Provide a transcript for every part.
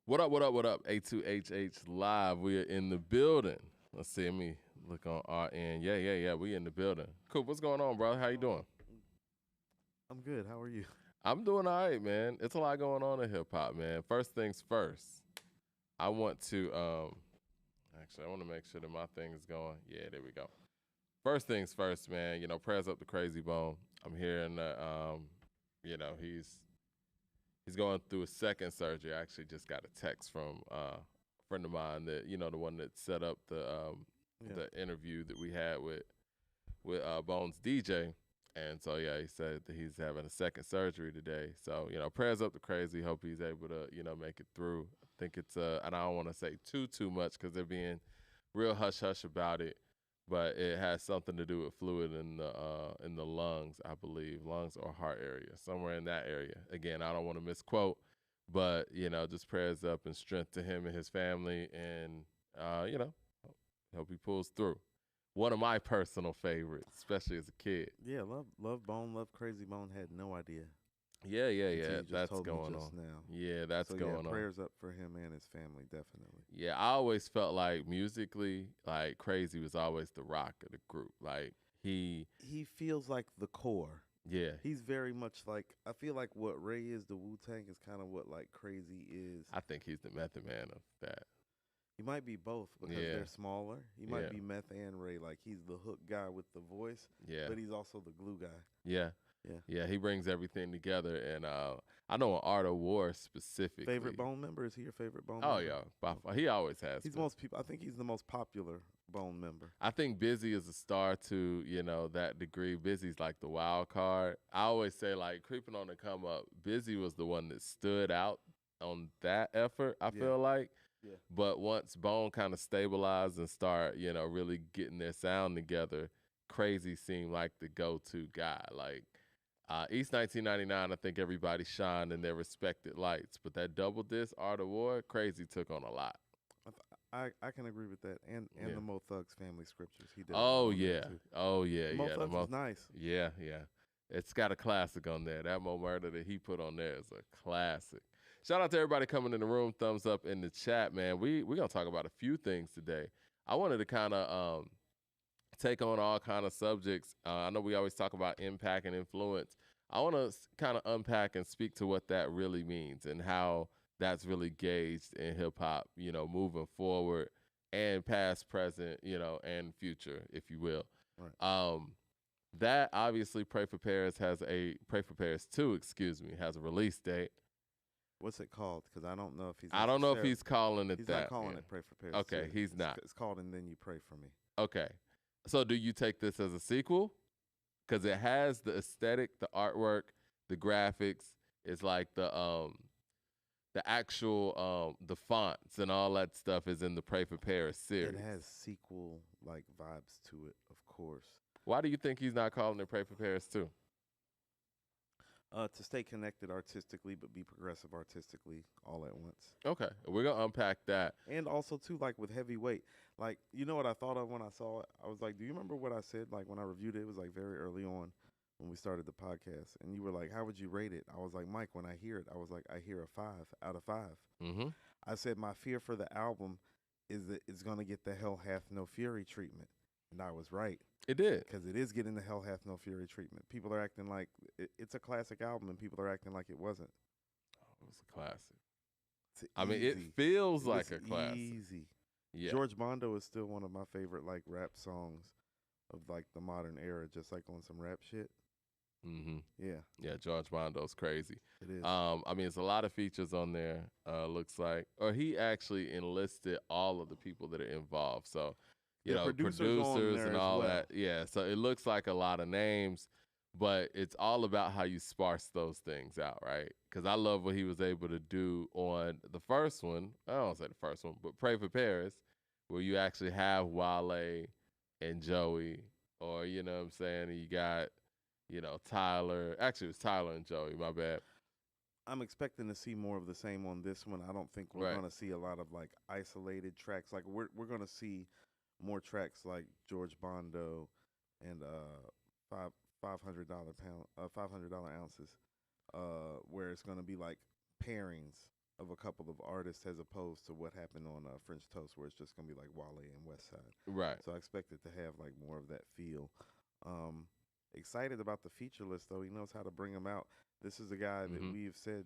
What up, what up, what up? A2HH Live. We are in the building. Let's see, let me look on our end. Yeah. We in the building. Cool. What's going on, bro? How you doing? I'm good. How are you? I'm doing all right, man. It's a lot going on in hip hop, man. First things first, I want to actually I want to make sure that my thing is going. Yeah, there we go. First things first, man. Prayers up to Crazy Bone. I'm hearing that he's going through a second surgery. I actually just got a text from a friend of mine that the one that set up the interview that we had with Bones DJ. And so yeah, he said that he's having a second surgery today. So prayers up to Crazy. Hope he's able to make it through. I think it's and I don't want to say too much because they're being real hush hush about it. But it has something to do with fluid in the lungs, I believe, lungs or heart area, somewhere in that area. Again, I don't want to misquote, but just prayers up and strength to him and his family, and hope he pulls through. One of my personal favorites, especially as a kid. Yeah, love Bone, love Crazy Bone. Had no idea. Yeah. That's going on. Now. Yeah, that's going on. Prayers up for him and his family, definitely. Yeah, I always felt like musically, like Crazy was always the rock of the group. Like he feels like the core. Yeah. He's very much like, I feel like what Ray is to Wu-Tang is kind of what like Crazy is. I think he's the Method Man of that. He might be both because they're smaller. He might be Meth and Ray. Like he's the hook guy with the voice, but he's also the glue guy. Yeah, he brings everything together, and I know an Art of War specifically. Favorite Bone member? Is he your favorite Bone member? Yeah, he always has. He's most people. I think he's the most popular Bone member. I think Busy is a star to that degree. Busy's like the wild card. I always say like creeping on the come up. Busy was the one that stood out on that effort. I feel like. Yeah. But once Bone kind of stabilized and start really getting their sound together, Crazy seemed like the go-to guy. Like. East 1999, I think everybody shined in their respected lights. But that double disc, Art of War, Crazy took on a lot. I can agree with that. And the Mo Thugs family scriptures. He did. Oh, yeah. Mo Thugs is nice. Yeah. It's got a classic on there. That Mo Murder that he put on there is a classic. Shout out to everybody coming in the room. Thumbs up in the chat, man. We're going to talk about a few things today. I wanted to kind of take on all kind of subjects. I know we always talk about impact and influence. I want to kind of unpack and speak to what that really means and how that's really gauged in hip hop, moving forward and past, present, and future, if you will. Right. That obviously Pray for Paris 2, has a release date. What's it called? Because I don't know if he's. I don't know if he's calling it he's that. He's not calling it Pray for Paris. Okay, 2. he's not. It's called And Then You Pray for Me. Okay. So do you take this as a sequel? Because it has the aesthetic, the artwork, the graphics. It's like the actual the fonts and all that stuff is in the Pray for Paris series. It has sequel like vibes to it, of course. Why do you think he's not calling it Pray for Paris 2? To stay connected artistically, but be progressive artistically all at once. Okay, we're gonna unpack that. And also too, like with Heavyweight, like what I thought of when I saw it. I was like, do you remember what I said? Like when I reviewed it, it was like very early on when we started the podcast, and you were like, how would you rate it? I was like, Mike, when I hear it, I was like, I hear a 5 out of 5. Mm-hmm. I said my fear for the album is that it's gonna get the Hell Hath No Fury treatment. And I was right. It did. Because it is getting the Hell Hath No Fury treatment. People are acting like it's a classic album, and people are acting like it wasn't. Oh, it was a classic. It feels like a classic. Easy. Yeah. George Bondo is still one of my favorite like rap songs of like the modern era, just like on some rap shit. Mm-hmm. Yeah. Yeah, George Bondo's crazy. It is. It's a lot of features on there, looks like. Or he actually enlisted all of the people that are involved. So producers and all that. Yeah, so it looks like a lot of names, but it's all about how you sparse those things out, right? Because I love what he was able to do on the first one. I don't say the first one, but Pray for Paris, where you actually have Wale and Joey, or you know what I'm saying, and you got Tyler. Actually, it was Tyler and Joey. My bad. I'm expecting to see more of the same on this one. I don't think we're going to see a lot of like isolated tracks. Like we're going to see more tracks like George Bondo and $500 ounces, where it's going to be like pairings of a couple of artists as opposed to what happened on French Toast, where it's just gonna be like Wale and Westside. Right. So I expect it to have like more of that feel. Um, Excited about the feature list though. He knows how to bring them out. This is a guy that we've said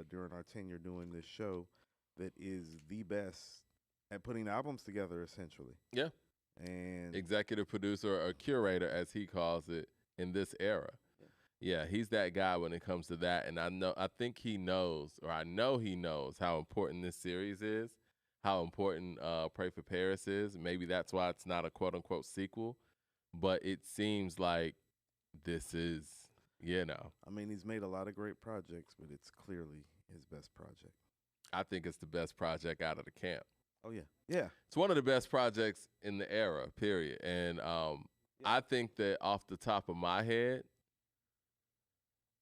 during our tenure doing this show that is the best at putting albums together, essentially. Yeah. And Executive producer or curator, as he calls it, in this era. Yeah, he's that guy when it comes to that. And I think he knows, or I know he knows how important this series is, how important Pray for Paris is. Maybe that's why it's not a quote unquote sequel, but it seems like this is, I mean, he's made a lot of great projects, but it's clearly his best project. I think it's the best project out of the camp. Oh yeah, yeah. It's one of the best projects in the era, period. And I think that off the top of my head,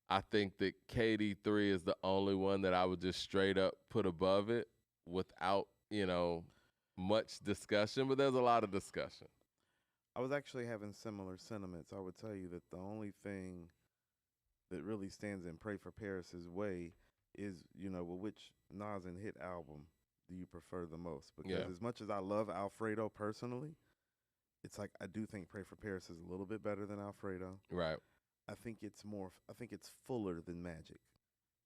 I think that KD3 is the only one that I would just straight up put above it without, much discussion. But there's a lot of discussion. I was actually having similar sentiments. I would tell you that the only thing that really stands in Pray for Paris's way is, well, which Nas and hit album do you prefer the most? Because as much as I love Alfredo personally, it's like I do think Pray for Paris is a little bit better than Alfredo. Right. I think it's fuller than Magic.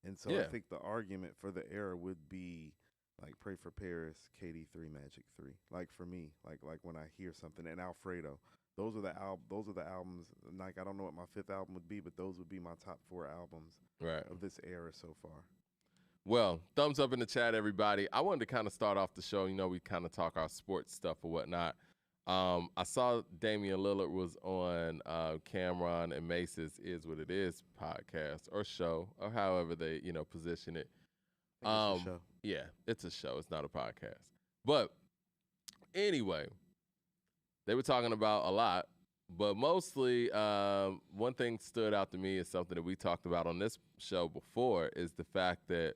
And so I think the argument for the era would be like Pray for Paris, KD3, Magic 3. Like for me, like when I hear something, and Alfredo, those are the albums. Like I don't know what my fifth album would be, but those would be my top 4 albums of this era so far. Well, thumbs up in the chat, everybody. I wanted to kind of start off the show. We kind of talk our sports stuff or whatnot. I saw Damian Lillard was on Cameron and Mace's Is What It Is podcast or show, or however they, position it. It's a show. Yeah, it's a show. It's not a podcast. But anyway, they were talking about a lot, but mostly one thing stood out to me is something that we talked about on this show before, is the fact that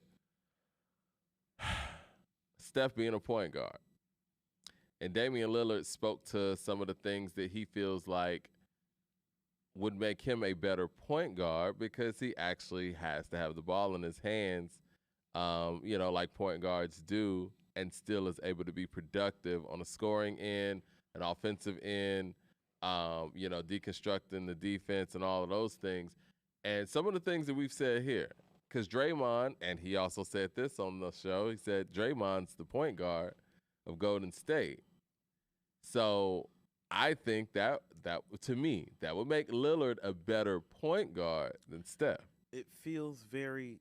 Steph being a point guard. And Damian Lillard spoke to some of the things that he feels like would make him a better point guard because he actually has to have the ball in his hands, like point guards do, and still is able to be productive on a scoring end, an offensive end, deconstructing the defense and all of those things. And some of the things that we've said here, because Draymond, and he also said this on the show, he said Draymond's the point guard of Golden State. So I think that to me, that would make Lillard a better point guard than Steph. It feels very.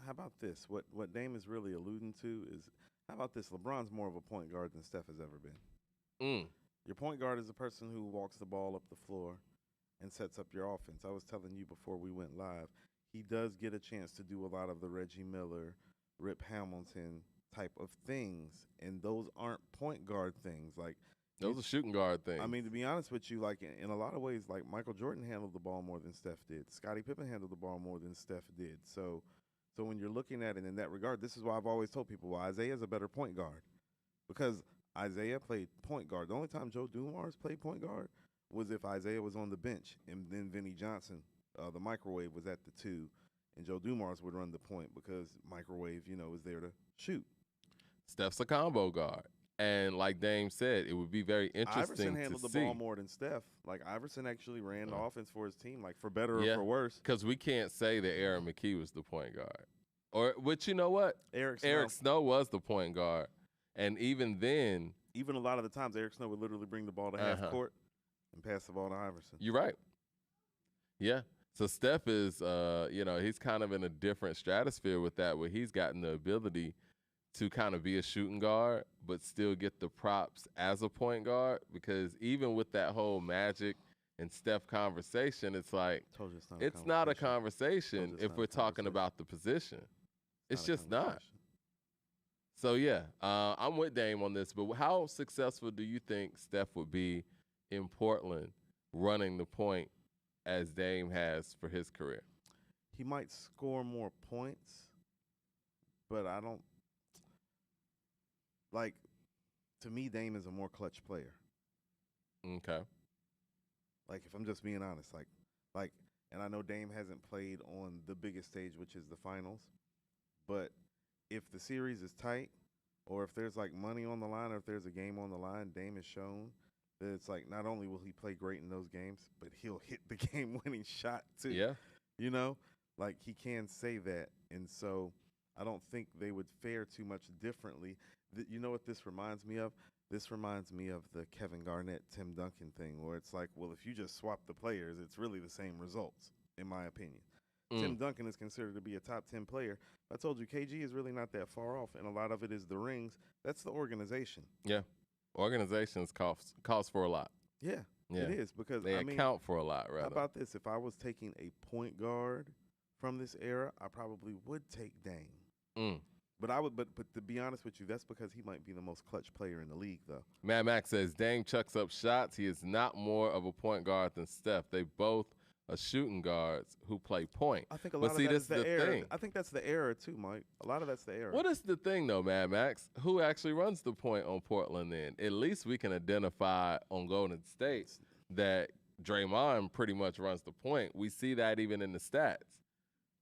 How about this? What Dame is really alluding to is, how about this? LeBron's more of a point guard than Steph has ever been. Your point guard is a person who walks the ball up the floor and sets up your offense. I was telling you before we went live, he does get a chance to do a lot of the Reggie Miller, Rip Hamilton type of things, and those aren't point guard things. Like those are shooting guard things. I mean, to be honest with you, like in a lot of ways, like Michael Jordan handled the ball more than Steph did. Scottie Pippen handled the ball more than Steph did. So when you're looking at it in that regard, this is why I've always told people, well, Isaiah's a better point guard, because Isaiah played point guard. The only time Joe Dumars played point guard was if Isaiah was on the bench, and then Vinnie Johnson, the microwave, was at the 2, and Joe Dumars would run the point because microwave, is there to shoot. Steph's a combo guard. And like Dame said, it would be very interesting Iverson handled the ball more than Steph. Like Iverson actually ran the offense for his team, like for better or for worse. Because we can't say that Aaron McKee was the point guard. Which you know what? Eric Snow was the point guard. And even then, a lot of the times, Eric Snow would literally bring the ball to half court and pass the ball to Iverson. You're right. Yeah. So Steph is, he's kind of in a different stratosphere with that, where he's gotten the ability to kind of be a shooting guard, but still get the props as a point guard. Because even with that whole Magic and Steph conversation, it's like, it's not a conversation if we're talking about the position. It's just not. So, yeah, I'm with Dame on this. But how successful do you think Steph would be in Portland running the point as Dame has for his career? He might score more points, but I don't. Like, to me, Dame is a more clutch player. Okay. Like, if I'm just being honest, and I know Dame hasn't played on the biggest stage, which is the finals, but if the series is tight, or if there's like money on the line, or if there's a game on the line, Dame has shown that it's like not only will he play great in those games, but he'll hit the game-winning shot too. Yeah. You know, like he can say that, and so I don't think they would fare too much differently. You know what this reminds me of? This reminds me of the Kevin Garnett, Tim Duncan thing, where it's like, well, if you just swap the players, it's really the same results, in my opinion. Tim Duncan is considered to be a top 10 player. I told you, KG is really not that far off, and a lot of it is the rings. That's the organization. Yeah. Organizations cost for a lot. Yeah, it is, because they account for a lot, rather. How about this? If I was taking a point guard from this era, I probably would take Dame. But to be honest with you, that's because he might be the most clutch player in the league, though. Mad Max says Dame chucks up shots. He is not more of a point guard than Steph. They both are shooting guards who play point. I think a lot of that's the error. I think that's the error too, Mike. A lot of that's the error. What is the thing, though, Mad Max? Who actually runs the point on Portland then? At least we can identify on Golden State that Draymond pretty much runs the point. We see that even in the stats.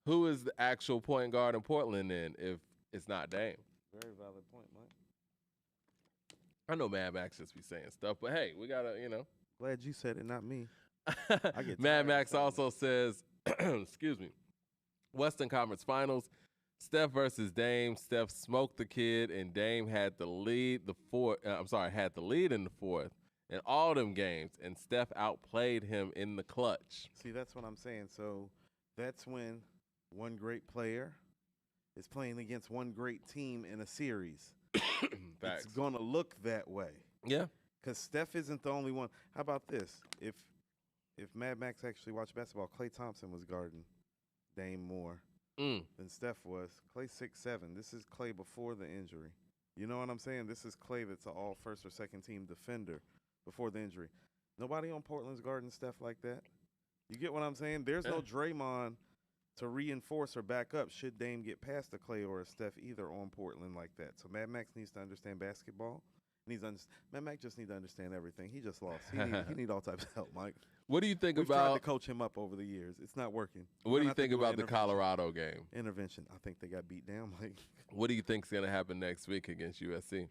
Who is the actual point guard in Portland then if it's not Dame? Very valid point, Mike. I know Mad Max just be saying stuff, but hey, we got to, Glad you said it, not me. Mad Max also says, excuse me, Western Conference Finals, Steph versus Dame. Steph smoked the kid, and Dame had the lead had the lead in the fourth in all them games, and Steph outplayed him in the clutch. See, that's what I'm saying. So that's when one great player is playing against one great team in a series. It's going to look that way. Yeah. Because Steph isn't the only one. How about this? If Mad Max actually watched basketball, Klay Thompson was guarding Dame more than Steph was. Klay 6'7". This is Klay before the injury. You know what I'm saying? This is Klay that's an all first or second team defender before the injury. Nobody on Portland's guarding Steph like that. You get what I'm saying? There's no Draymond to reinforce or back up should Dame get past a Klay or a Steph either on Portland like that. So Mad Max needs to understand basketball. Mad Max just needs to understand everything. He just lost. He need all types of help, Mike. What do you think We've about? tried to coach him up over the years. It's not working. What do you think about the Colorado game? Intervention. I think they got beat down, Mike. What do you think is going to happen next week against USC?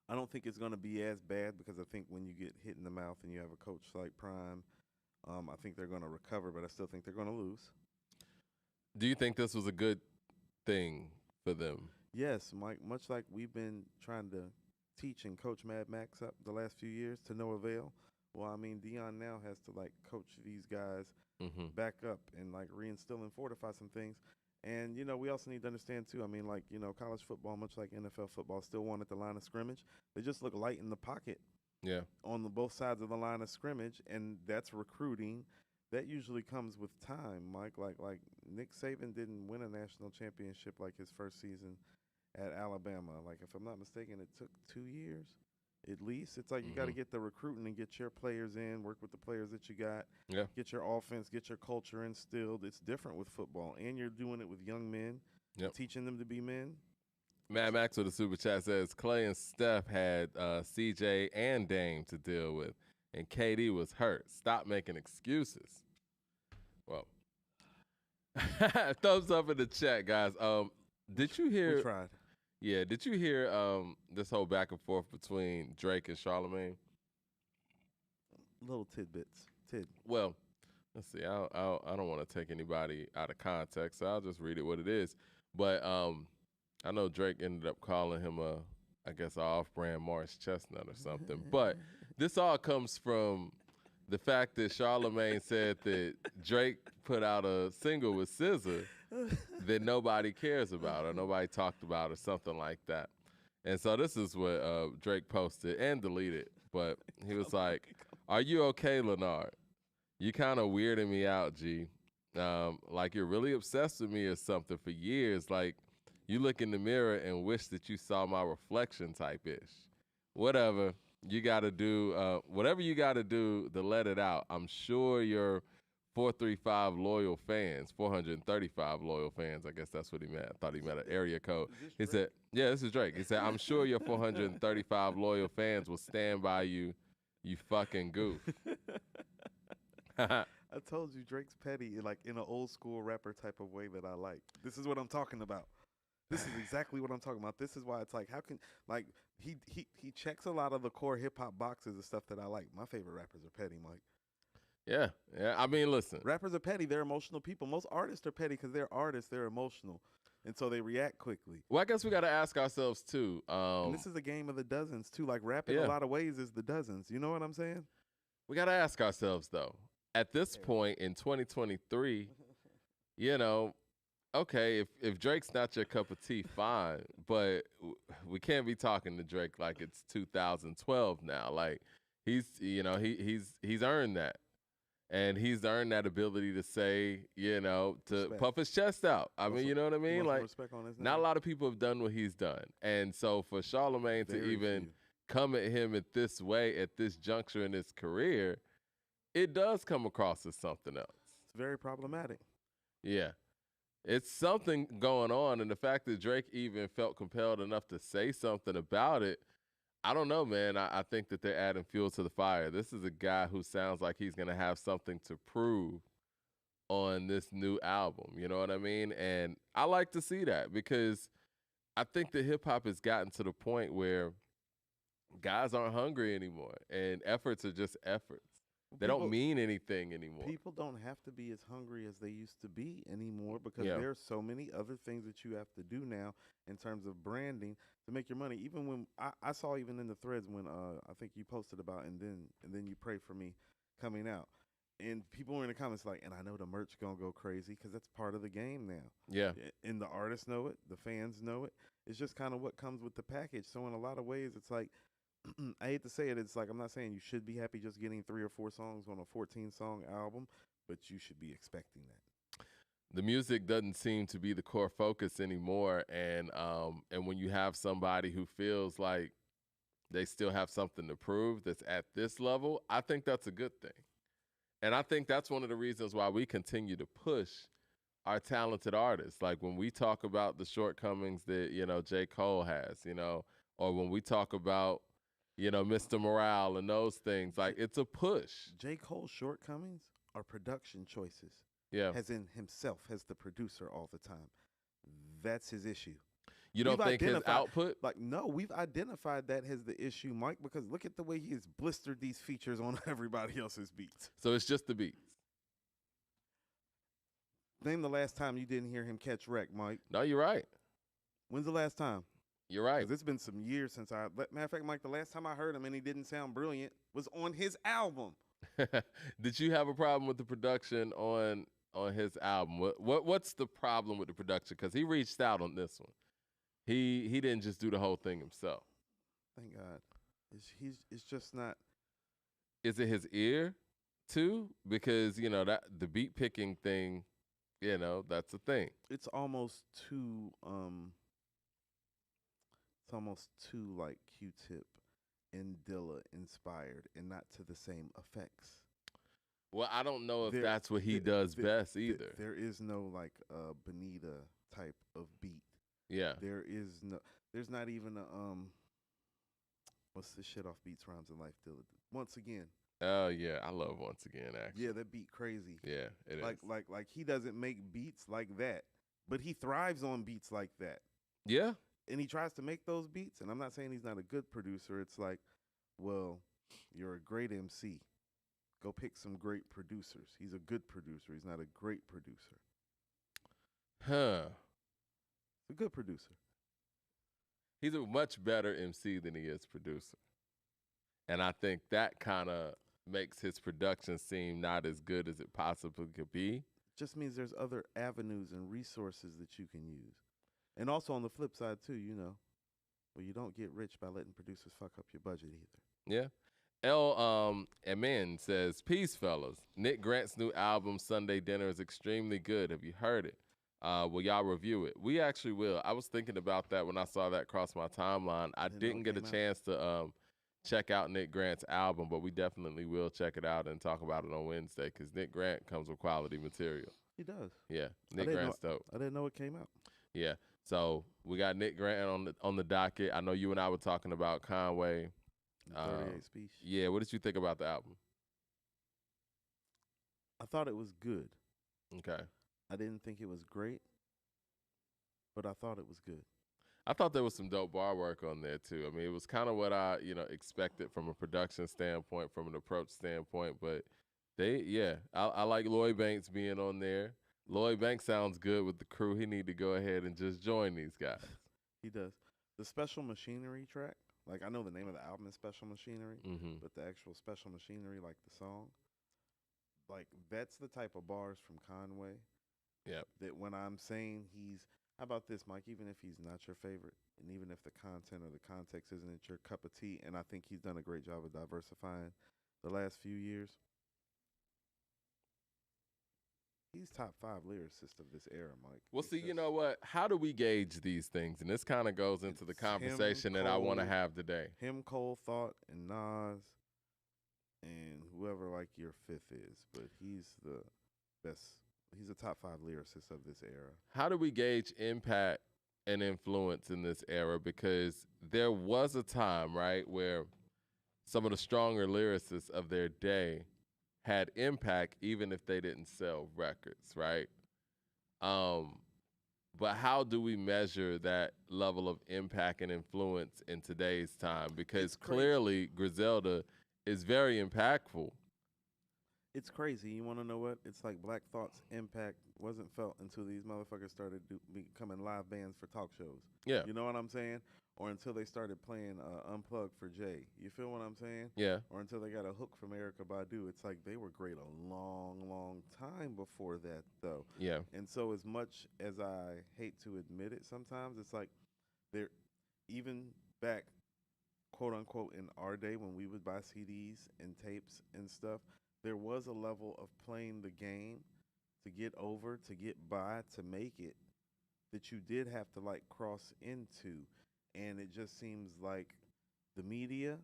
I don't think it's going to be as bad because I think when you get hit in the mouth and you have a coach like Prime, I think they're going to recover, but I still think they're going to lose. Do you think this was a good thing for them? Yes, Mike. Much like we've been trying to teach and coach Mad Max up the last few years to no avail. Well, I mean, Dion now has to coach these guys back up and reinstill and fortify some things. And we also need to understand too. I mean, college football, much like NFL football, still won at the line of scrimmage. They just look light in the pocket. Yeah. On both sides of the line of scrimmage, and that's recruiting. That usually comes with time, Mike. Like Nick Saban didn't win a national championship like his first season at Alabama. If I'm not mistaken, it took 2 years at least. It's like you got to get the recruiting and get your players in, work with the players that you got, get your offense, get your culture instilled. It's different with football, and you're doing it with young men, teaching them to be men. Mad Max with the super chat says Klay and Steph had CJ and Dame to deal with, and KD was hurt. Stop making excuses. Well, thumbs up in the chat, guys. Did you hear? We tried. Yeah, did you hear this whole back and forth between Drake and Charlamagne? Little tidbits. Well, let's see. I don't want to take anybody out of context, so I'll just read it what it is. But I know Drake ended up calling him I guess, an off-brand Morris Chestnut or something. But this all comes from the fact that Charlamagne said that Drake put out a single with SZA that nobody cares about or nobody talked about or something like that. And so this is what Drake posted and deleted. But he was like, "Are you okay, Leonard? You kind of weirding me out, G. Like you're really obsessed with me or something for years. Like you look in the mirror and wish that you saw my reflection type-ish. Whatever you got to do, whatever you got to do to let it out. I'm sure your 435 loyal fans, 435 loyal fans, I guess that's what he meant. I thought he meant an area code. He said, yeah, this is Drake. He said, I'm sure your 435 loyal fans will stand by you, you fucking goof. I told you Drake's petty, like in an old school rapper type of way that I like. This is what I'm talking about. This is exactly what I'm talking about. This is why it's like, how can like he checks a lot of the core hip hop boxes of stuff that I like. My favorite rappers are petty, Mike. Yeah, yeah. I mean, listen. Rappers are petty. They're emotional people. Most artists are petty because they're artists. They're emotional, and so they react quickly. Well, I guess we got to ask ourselves too. And this is a game of the dozens too. Like rap in a lot of ways is the dozens. You know what I'm saying? We got to ask ourselves though. At this point in 2023, you know, okay, if Drake's not your cup of tea, fine. But we can't be talking to Drake like it's 2012 now. Like he's earned that. And he's earned that ability to say, to puff his chest out. I mean, you know what I mean? Like, not a lot of people have done what he's done. And so for Charlamagne to even come at him at this way, at this juncture in his career, it does come across as something else. It's very problematic. Yeah. It's something going on. And the fact that Drake even felt compelled enough to say something about it, I don't know, man. I think that they're adding fuel to the fire. This is a guy who sounds like he's going to have something to prove on this new album. You know what I mean? And I like to see that because I think that hip-hop has gotten to the point where guys aren't hungry anymore, and efforts are just efforts. They don't mean anything anymore. People don't have to be as hungry as they used to be anymore because there are so many other things that you have to do now in terms of branding to make your money. Even when I saw even in the threads when I think you posted about and then you pray for me coming out. And people were in the comments like, and I know the merch going to go crazy because that's part of the game now. Yeah. And the artists know it. The fans know it. It's just kind of what comes with the package. So in a lot of ways, it's like, I hate to say it, it's like I'm not saying you should be happy just getting 3 or 4 songs on a 14-song album, but you should be expecting that. The music doesn't seem to be the core focus anymore, and when you have somebody who feels like they still have something to prove that's at this level, I think that's a good thing. And I think that's one of the reasons why we continue to push our talented artists. Like when we talk about the shortcomings that, J. Cole has, or when we talk about Mr. Morale and those things. Like, it's a push. J. Cole's shortcomings are production choices. Yeah. As in himself as the producer all the time. That's his issue. You don't think his output? Like, no, we've identified that as the issue, Mike, because look at the way he has blistered these features on everybody else's beats. So it's just the beats. Name the last time you didn't hear him catch wreck, Mike. No, you're right. When's the last time? You're right. Because it's been some years since matter of fact, Mike, the last time I heard him and he didn't sound brilliant was on his album. Did you have a problem with the production on his album? What's the problem with the production? Because he reached out on this one. He didn't just do the whole thing himself. Thank God. It's just not. Is it his ear too? Because that the beat picking thing, that's a thing. It's almost too like Q-Tip and Dilla inspired and not to the same effects. Well, I don't know if that's what he does best either. There is no like Bonita type of beat. Yeah. There's not even a what's the shit off Beats, Rhymes, and Life Dilla? Once Again. Oh yeah, I love Once Again actually. Yeah, that beat crazy. Yeah, it is. Like he doesn't make beats like that, but he thrives on beats like that. Yeah. And he tries to make those beats, and I'm not saying he's not a good producer. It's like, well, you're a great MC. Go pick some great producers. He's a good producer. He's not a great producer. Huh. He's a good producer. He's a much better MC than he is producer. And I think that kind of makes his production seem not as good as it possibly could be. Just means there's other avenues and resources that you can use. And also on the flip side, too, well, you don't get rich by letting producers fuck up your budget either. Yeah. Amen says, peace, fellas. Nick Grant's new album, Sunday Dinner, is extremely good. Have you heard it? Will y'all review it? We actually will. I was thinking about that when I saw that cross my timeline. I didn't get a chance to check out Nick Grant's album, but we definitely will check it out and talk about it on Wednesday because Nick Grant comes with quality material. He does. Yeah, Nick Grant's dope. I didn't know it came out. Yeah. So we got Nick Grant on the docket. I know you and I were talking about Conway. 38 Speech. Yeah, what did you think about the album? I thought it was good. Okay. I didn't think it was great. but I thought it was good. I thought there was some dope bar work on there too. I mean, it was kind of what I, expected from a production standpoint, from an approach standpoint. But I like Lloyd Banks being on there. Lloyd Banks sounds good with the crew. He need to go ahead and just join these guys. He does. The Special Machinery track, like I know the name of the album is Special Machinery, but the actual Special Machinery, like the song, like that's the type of bars from Conway. Yep. That when I'm saying how about this, Mike? Even if he's not your favorite, and even if the content or the context isn't your cup of tea, and I think he's done a great job of diversifying the last few years. He's top 5 lyricist of this era, Mike. Well, see, you know what? How do we gauge these things? And this kind of goes into the conversation that I want to have today. Him, Cole, Thought, and Nas, and whoever like your fifth is, but he's the best. He's a top 5 lyricist of this era. How do we gauge impact and influence in this era? Because there was a time, right, where some of the stronger lyricists of their day had impact even if they didn't sell records, right? But how do we measure that level of impact and influence in today's time? Because clearly Griselda is very impactful. It's crazy. You want to know what? It's like Black Thought's impact wasn't felt until these motherfuckers started becoming live bands for talk shows. Yeah. You know what I'm saying? Or until they started playing Unplugged for Jay. You feel what I'm saying? Yeah. Or until they got a hook from Erykah Badu. It's like they were great a long, long time before that, though. Yeah. And so as much as I hate to admit it sometimes, it's like they're even back, quote unquote, in our day when we would buy CDs and tapes and stuff, there was a level of playing the game to get over, to get by, to make it that you did have to like cross into. And it just seems like the media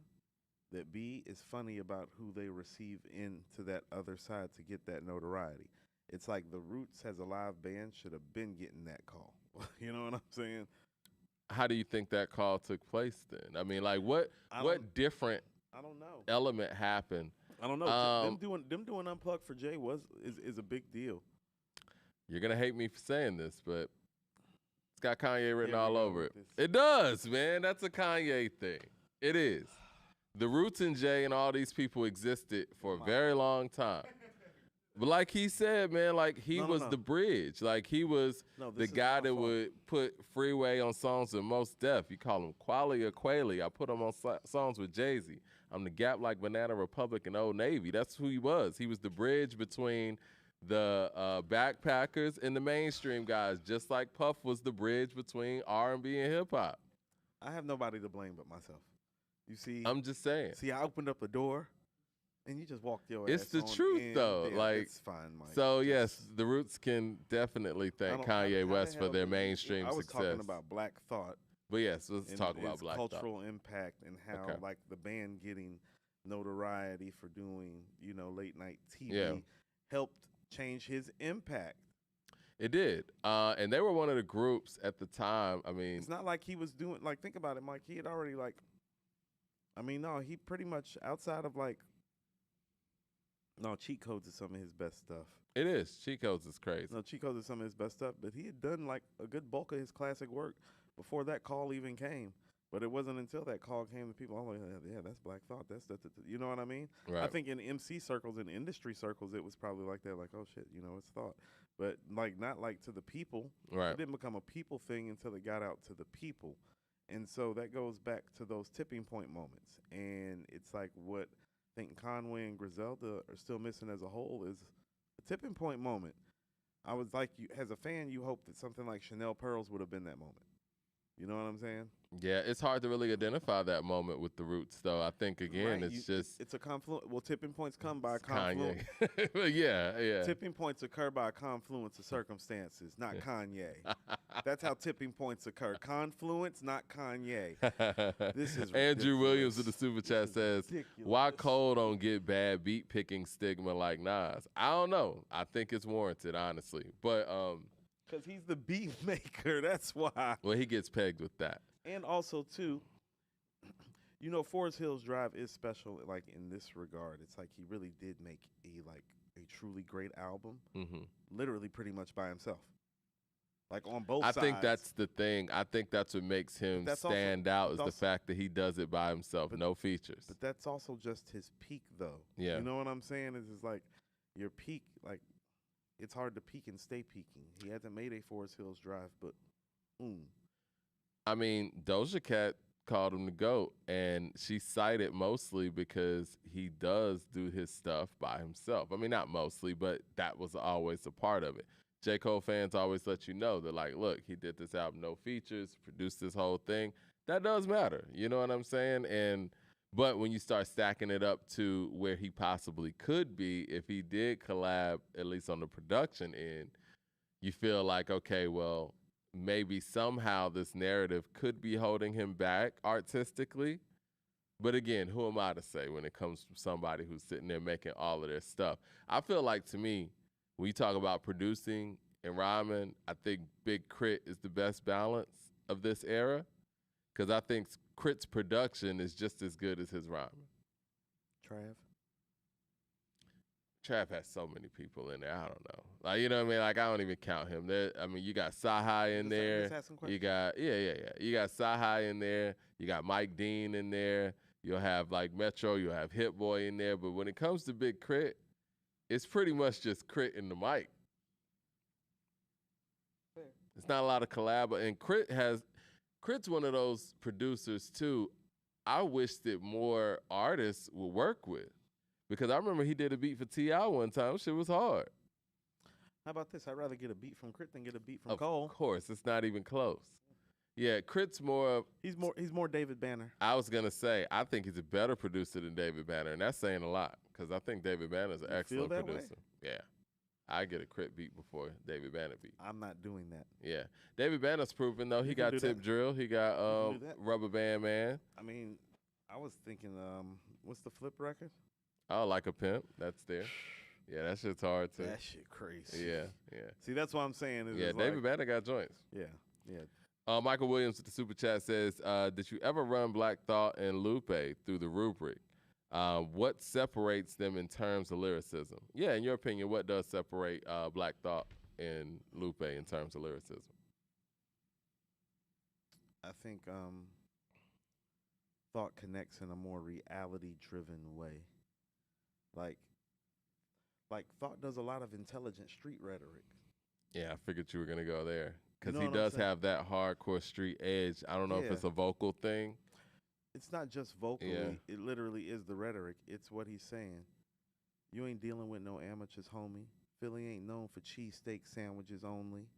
that is funny about who they receive into that other side to get that notoriety. It's like the Roots as a live band should have been getting that call. You know what I'm saying? How do you think that call took place then? I mean, like what different I don't know. element happened? I don't know. Them doing Unplugged for Jay is a big deal. You're gonna hate me for saying this, but it's got Kanye written all over it. It does, man. That's a Kanye thing. It is. The Roots and Jay and all these people existed for a very long time. But like he said, man, like he was the bridge. Like he was the guy that would put Freeway on songs with Most Def. You call him Quali or Quayle. I put him on songs with Jay-Z. I'm the Gap like Banana Republic and Old Navy. That's who he was. He was the bridge between the backpackers and the mainstream guys, just like Puff was the bridge between R&B and hip-hop. I have nobody to blame but myself. You see? I'm just saying. See, I opened up a door, and you just walked your ass. It's the truth, though. Yeah, like, it's fine, Mike. So, yes, the Roots can definitely thank Kanye West for their mainstream success. I was talking about Black Thought. But, yes, let's talk about Black Thought. Cultural impact and how, like, the band getting notoriety for doing, late-night TV helped change his impact. It did. And they were one of the groups at the time. I mean, it's not like he was doing, like, think about it, Mike. He had already, like, no, he pretty much, outside of, like, Cheat Codes is some of his best stuff. It is. Cheat Codes is crazy. No, Cheat Codes is some of his best stuff, but he had done, like, a good bulk of his classic work before that call even came. But it wasn't until that call came that people, yeah, that's Black Thought. That's you know what I mean? Right. I think in MC circles, in industry circles, it was probably like that, like, oh, shit, it's Thought. But, like, not, like, to the people. Right. It didn't become a people thing until it got out to the people. And so that goes back to those tipping point moments. And it's like what I think Conway and Griselda are still missing as a whole is a tipping point moment. I was like, as a fan, you hope that something like Chanel Pearls would have been that moment. You know what I'm saying? Yeah, it's hard to really identify that moment with the Roots, though. I think, again, it's a confluence. Well, tipping points come by confluence. yeah. Tipping points occur by a confluence of circumstances, not Kanye. That's how tipping points occur. Confluence, not Kanye. This is Andrew Williams in the Super Chat says, why Cole don't get bad beat-picking stigma like Nas? I don't know. I think it's warranted, honestly. But because he's the beat maker, that's why. Well, he gets pegged with that. And also, too, Forest Hills Drive is special, like, in this regard. It's like he really did make a truly great album, literally pretty much by himself. like on both I sides. think that's the thing. I think that's what makes him stand out is the fact that he does it by himself, no features. But that's also just his peak, though. Yeah. You know what I'm saying? It's just like your peak, like it's hard to peak and stay peaking. He hasn't made a Forest Hills Drive, but I mean, Doja Cat called him the GOAT, and she cited mostly because he does do his stuff by himself. I mean, not mostly, but that was always a part of it. J. Cole fans always let you know that, like, look, he did this album, no features, produced this whole thing. That does matter. You know what I'm saying? But when you start stacking it up to where he possibly could be, if he did collab, at least on the production end, you feel like, okay, well, maybe somehow this narrative could be holding him back artistically. But again, who am I to say when it comes from somebody who's sitting there making all of their stuff? I feel like, to me, when you talk about producing and rhyming, I think Big Crit is the best balance of this era, because I think Crit's production is just as good as his rhyming. Trav has so many people in there. I don't know. Like, you know what I mean? Like, I don't even count him. You got Sahai in there. You got You got Sahai in there. You got Mike Dean in there. You'll have like Metro. You'll have Hit Boy in there. But when it comes to Big Crit, it's pretty much just Crit and the mic. It's not a lot of collab. And Crit's one of those producers too. I wish that more artists would work with. Because I remember he did a beat for T.I. one time. Shit was hard. How about this? I'd rather get a beat from Crit than get a beat from Cole. Of course. It's not even close. Yeah, Crit's more... He's more David Banner. I was going to say, I think he's a better producer than David Banner, and that's saying a lot, because I think David Banner's an excellent producer. Way? Yeah. I get a Crit beat before David Banner beat. I'm not doing that. Yeah. David Banner's proven, though. He got Tip Drill. He got Rubber Band Man. I mean, I was thinking, what's the Flip record? Oh, Like a Pimp. That's there. Yeah, that shit's hard, too. That shit crazy. Yeah. See, that's what I'm saying. Yeah, David Banner got joints. Yeah. Michael Williams with the Super Chat says, did you ever run Black Thought and Lupe through the rubric? What separates them in terms of lyricism? Yeah, in your opinion, what does separate Black Thought and Lupe in terms of lyricism? I think Thought connects in a more reality-driven way. Like Thought does a lot of intelligent street rhetoric. Yeah, I figured you were going to go there. Because he does have that hardcore street edge. I don't know if it's a vocal thing. It's not just vocally. Yeah. It literally is the rhetoric. It's what he's saying. You ain't dealing with no amateurs, homie. Philly ain't known for cheesesteak sandwiches only.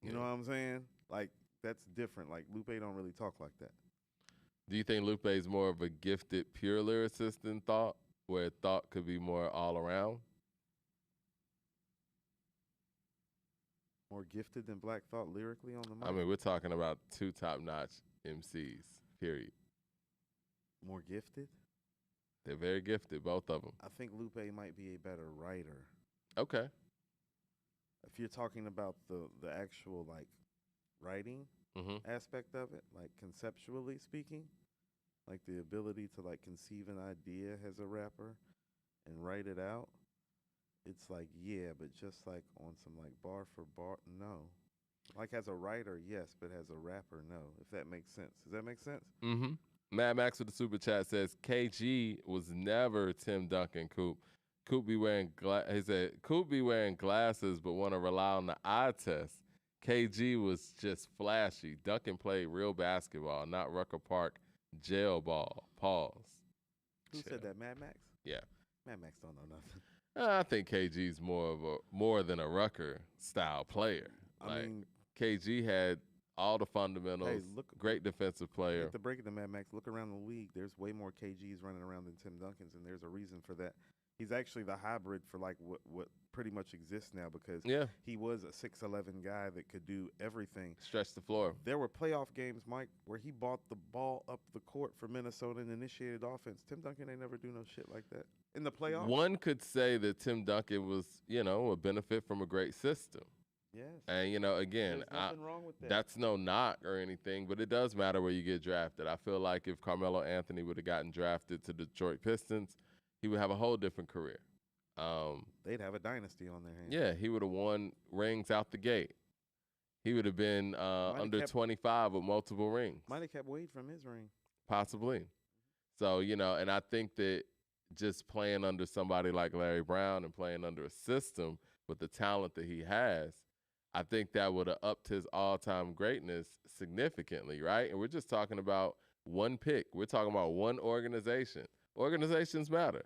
You know what I'm saying? Like, that's different. Like, Lupe don't really talk like that. Do you think Lupe is more of a gifted, pure lyricist than Thought, where Thought could be more all around? More gifted than Black Thought lyrically on the mic? I mean, we're talking about two top-notch MCs, period. More gifted? They're very gifted, both of them. I think Lupe might be a better writer. Okay. If you're talking about the actual, like, writing aspect of it, like conceptually speaking, like the ability to, like, conceive an idea as a rapper and write it out, it's like, yeah, but just like on some like bar for bar, no. Like as a writer, yes, but as a rapper, no. If that makes sense. Does that make sense? Mm-hmm. Mad Max with the Super Chat says, KG was never Tim Duncan, Coop. Coop be wearing he said, Coop be wearing glasses but want to rely on the eye test. KG was just flashy. Duncan played real basketball, not Rucker Park jail ball. Pause. Who said that, Mad Max? Yeah. Mad Max don't know nothing. I think KG's more than a Rucker style player. I mean, KG had all the fundamentals. Hey, great defensive player. To break it to Mad Max, look around the league. There's way more KGs running around than Tim Duncans, and there's a reason for that. He's actually the hybrid for like what pretty much exists now, because he was a 6'11" guy that could do everything. Stretch the floor. There were playoff games, Mike, where he bought the ball up the court for Minnesota and initiated offense. Tim Duncan ain't never do no shit like that in the playoffs. One could say that Tim Duncan was, a benefit from a great system. Yes. And, again, there's nothing wrong with that. That's no knock or anything, but it does matter where you get drafted. I feel like if Carmelo Anthony would have gotten drafted to the Detroit Pistons, he would have a whole different career. They'd have a dynasty on their hands. Yeah, he would have won rings out the gate. He would have been under 25 with multiple rings. Might have kept Wade from his ring. Possibly. So, and I think that just playing under somebody like Larry Brown and playing under a system with the talent that he has, I think that would have upped his all-time greatness significantly, right? And we're just talking about one pick. We're talking about one organization. Organizations matter.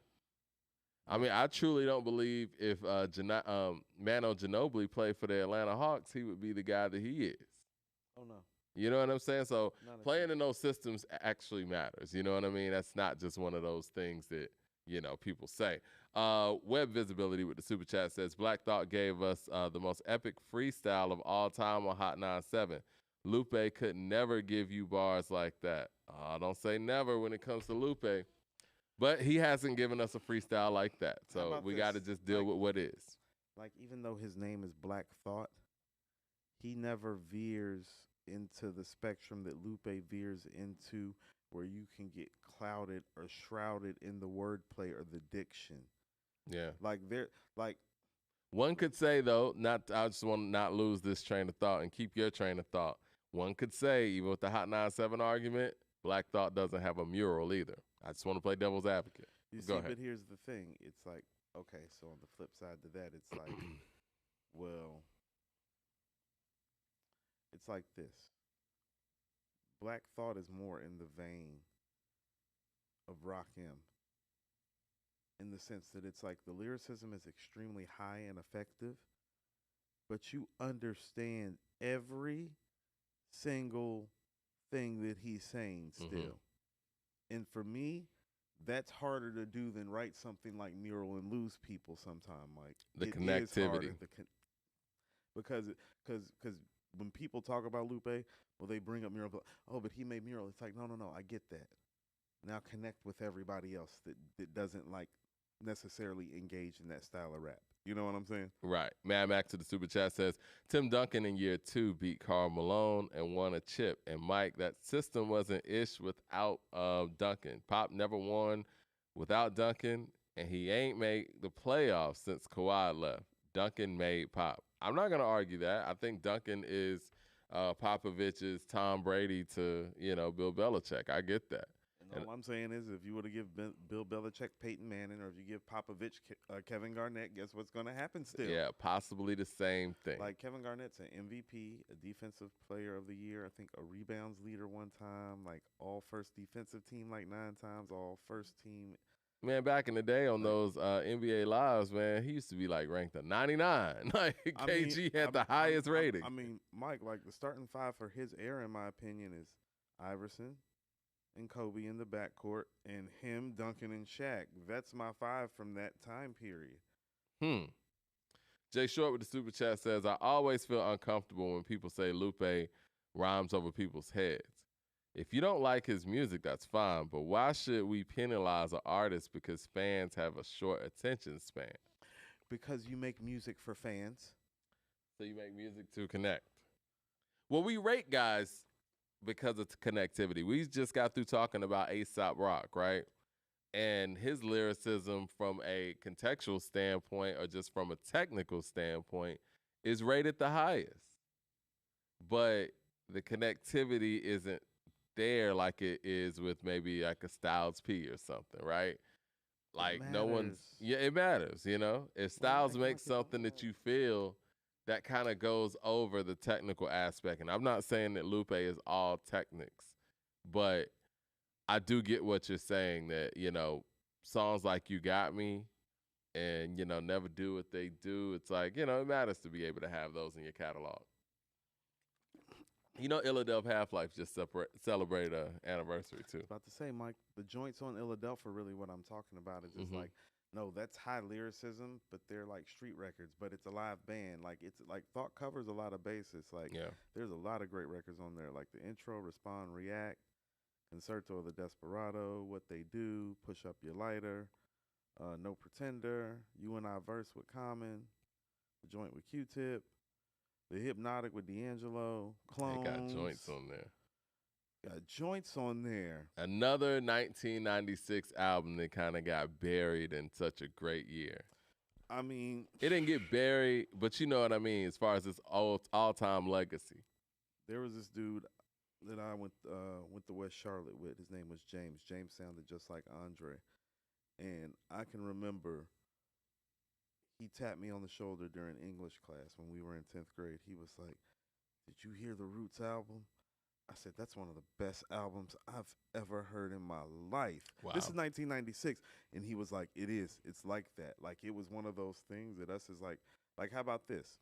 I mean, I truly don't believe if Mano Ginobili played for the Atlanta Hawks, he would be the guy that he is. Oh, no. You know what I'm saying? So playing in those systems actually matters. You know what I mean? That's not just one of those things that, people say. Web Visibility with the Super Chat says, Black Thought gave us the most epic freestyle of all time on Hot 97. Lupe could never give you bars like that. Don't say never when it comes to Lupe. But he hasn't given us a freestyle like that. So we got to just deal with what is. Like, even though his name is Black Thought, he never veers into the spectrum that Lupe veers into, where you can get clouded or shrouded in the wordplay or the diction. Yeah. One could say, though, I just want to not lose this train of thought and keep your train of thought. One could say, even with the Hot 97 argument, Black Thought doesn't have a mural either. I just want to play devil's advocate. Go ahead. But here's the thing. It's like, okay, so on the flip side to that, it's like, well, it's like this. Black Thought is more in the vein of Rakim, in the sense that it's like the lyricism is extremely high and effective, but you understand every single thing that he's saying still. Mm-hmm. And for me, that's harder to do than write something like Mural and lose people sometime. Like the connectivity. Because when people talk about Lupe, well, they bring up Mural. Oh, but he made Mural. It's like, no, I get that. Now connect with everybody else that doesn't like necessarily engage in that style of rap. You know what I'm saying? Right. Mad Max to the Super Chat says, Tim Duncan in year 2 beat Karl Malone and won a chip. And Mike, that system wasn't ish without Duncan. Pop never won without Duncan, and he ain't made the playoffs since Kawhi left. Duncan made Pop. I'm not going to argue that. I think Duncan is Popovich's Tom Brady to, Bill Belichick. I get that. And all I'm saying is, if you were to give Bill Belichick Peyton Manning, or if you give Popovich Kevin Garnett, guess what's going to happen still? Yeah, possibly the same thing. Like Kevin Garnett's an MVP, a Defensive Player of the Year, I think a rebounds leader one time, like all first defensive team like 9 times, all first team. Man, back in the day on those NBA Lives, man, he used to be like ranked a 99. Like KG had the highest rating. I mean, Mike, like the starting 5 for his era, in my opinion, is Iverson and Kobe in the backcourt, and him, Duncan, and Shaq. That's my 5 from that time period. Jay Short with the Super Chat says, I always feel uncomfortable when people say Lupe rhymes over people's heads. If you don't like his music, that's fine, but why should we penalize an artist because fans have a short attention span? Because you make music for fans. So you make music to connect. Well, we rate guys because of connectivity. We just got through talking about A$AP Rock, right? And his lyricism from a contextual standpoint or just from a technical standpoint is rated the highest. But the connectivity isn't there like it is with maybe like a Styles P or something, right? Like it matters, If Styles makes something that you feel, that kind of goes over the technical aspect. And I'm not saying that Lupe is all techniques, but I do get what you're saying that, songs like You Got Me and, Never Do What They Do, it's like, it matters to be able to have those in your catalog. Illadelph Half-Life just celebrated an anniversary, too. I was about to say, Mike, the joints on Illadelph are really what I'm talking about. It's just like, no, that's high lyricism, but they're like street records, but it's a live band. Like, it's like Thought covers a lot of bases. Like, there's a lot of great records on there, like the intro, Respond, React, Concerto of the Desperado, What They Do, Push Up Your Lighter, No Pretender, You and I Verse with Common, The Joint with Q-Tip, The Hypnotic with D'Angelo, Clones. They got joints on there. Got joints on there. Another 1996 album that kind of got buried in such a great year. I mean, it didn't get buried, but you know what I mean as far as its all-time legacy. there was this dude that I went to West Charlotte with. His name was James. James sounded just like Andre, and I can remember he tapped me on the shoulder during English class when we were in 10th grade. He was like, "Did you hear the Roots album?" I said, "That's one of the best albums I've ever heard in my life." Wow. This is 1996. And he was like, "It is. It's like that." Like, it was one of those things that us is like, how about this?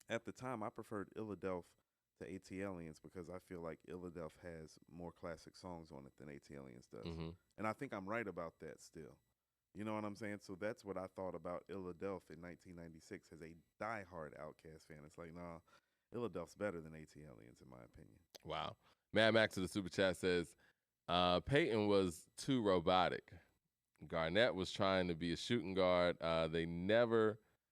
At the time, I preferred Illadelph to AT Aliens because I feel like Illadelph has more classic songs on it than AT Aliens does. Mm-hmm. And I think I'm right about that still. You know what I'm saying? So that's what I thought about Illadelph in 1996 as a diehard Outkast fan. It's like, nah, Illadelph's better than AT Aliens, in my opinion. Wow. Mad Max of the Super Chat says, Peyton was too robotic. Garnett was trying to be a shooting guard.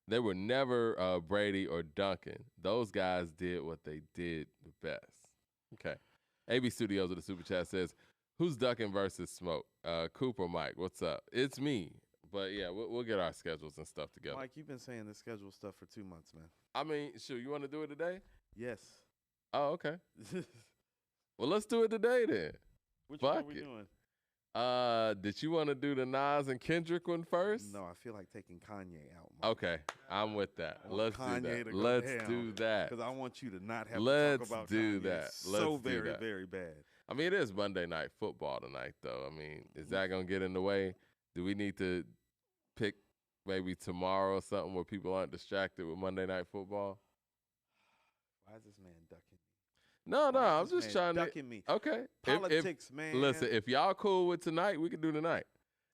They were never Brady or Duncan. Those guys did what they did the best. Okay. AB Studios of the Super Chat says, who's Duncan versus Smoke? Cooper, Mike, what's up? It's me. But yeah, we'll get our schedules and stuff together. Mike, you've been saying the schedule stuff for 2 months, man. I mean, sure, you want to do it today? Yes. Oh, okay. Well, let's do it today then. Which one are we doing? Did you want to do the Nas and Kendrick one first? No, I feel like taking Kanye out, Mike. Okay, I'm with that. Let's Kanye do that. to go Let's down, do that. Because I want you to not have Let's to talk about do Kanye. that. It's Let's so do very, that. very bad. I mean, it is Monday Night Football tonight, though. I mean, is that going to get in the way? Do we need to pick maybe tomorrow or something where people aren't distracted with Monday Night Football? Why is this man ducking me? No, Why I'm is this just man trying to. ducking me? Okay. Politics, man. Listen, if y'all cool with tonight, we can do tonight.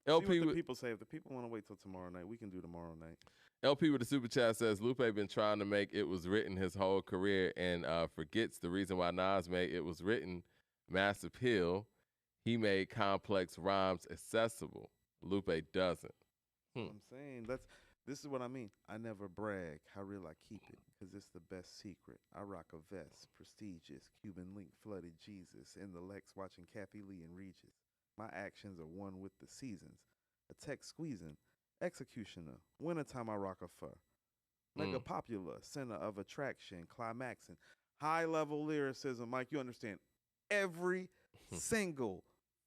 See what the people say. If the people want to wait till tomorrow night, we can do tomorrow night. LP with the Super Chat says, Lupe been trying to make It Was Written his whole career and forgets the reason why Nas made It Was Written mass appeal. He made complex rhymes accessible. Lupe doesn't. I'm saying this is what I mean. I never brag how real I keep it, because it's the best secret. I rock a vest, prestigious, Cuban link flooded Jesus, in the Lex watching Kathy Lee and Regis. My actions are one with the seasons. A tech squeezing, executioner. Wintertime I rock a fur. Mega popular, center of attraction, climaxing. High level lyricism, Mike, you understand every single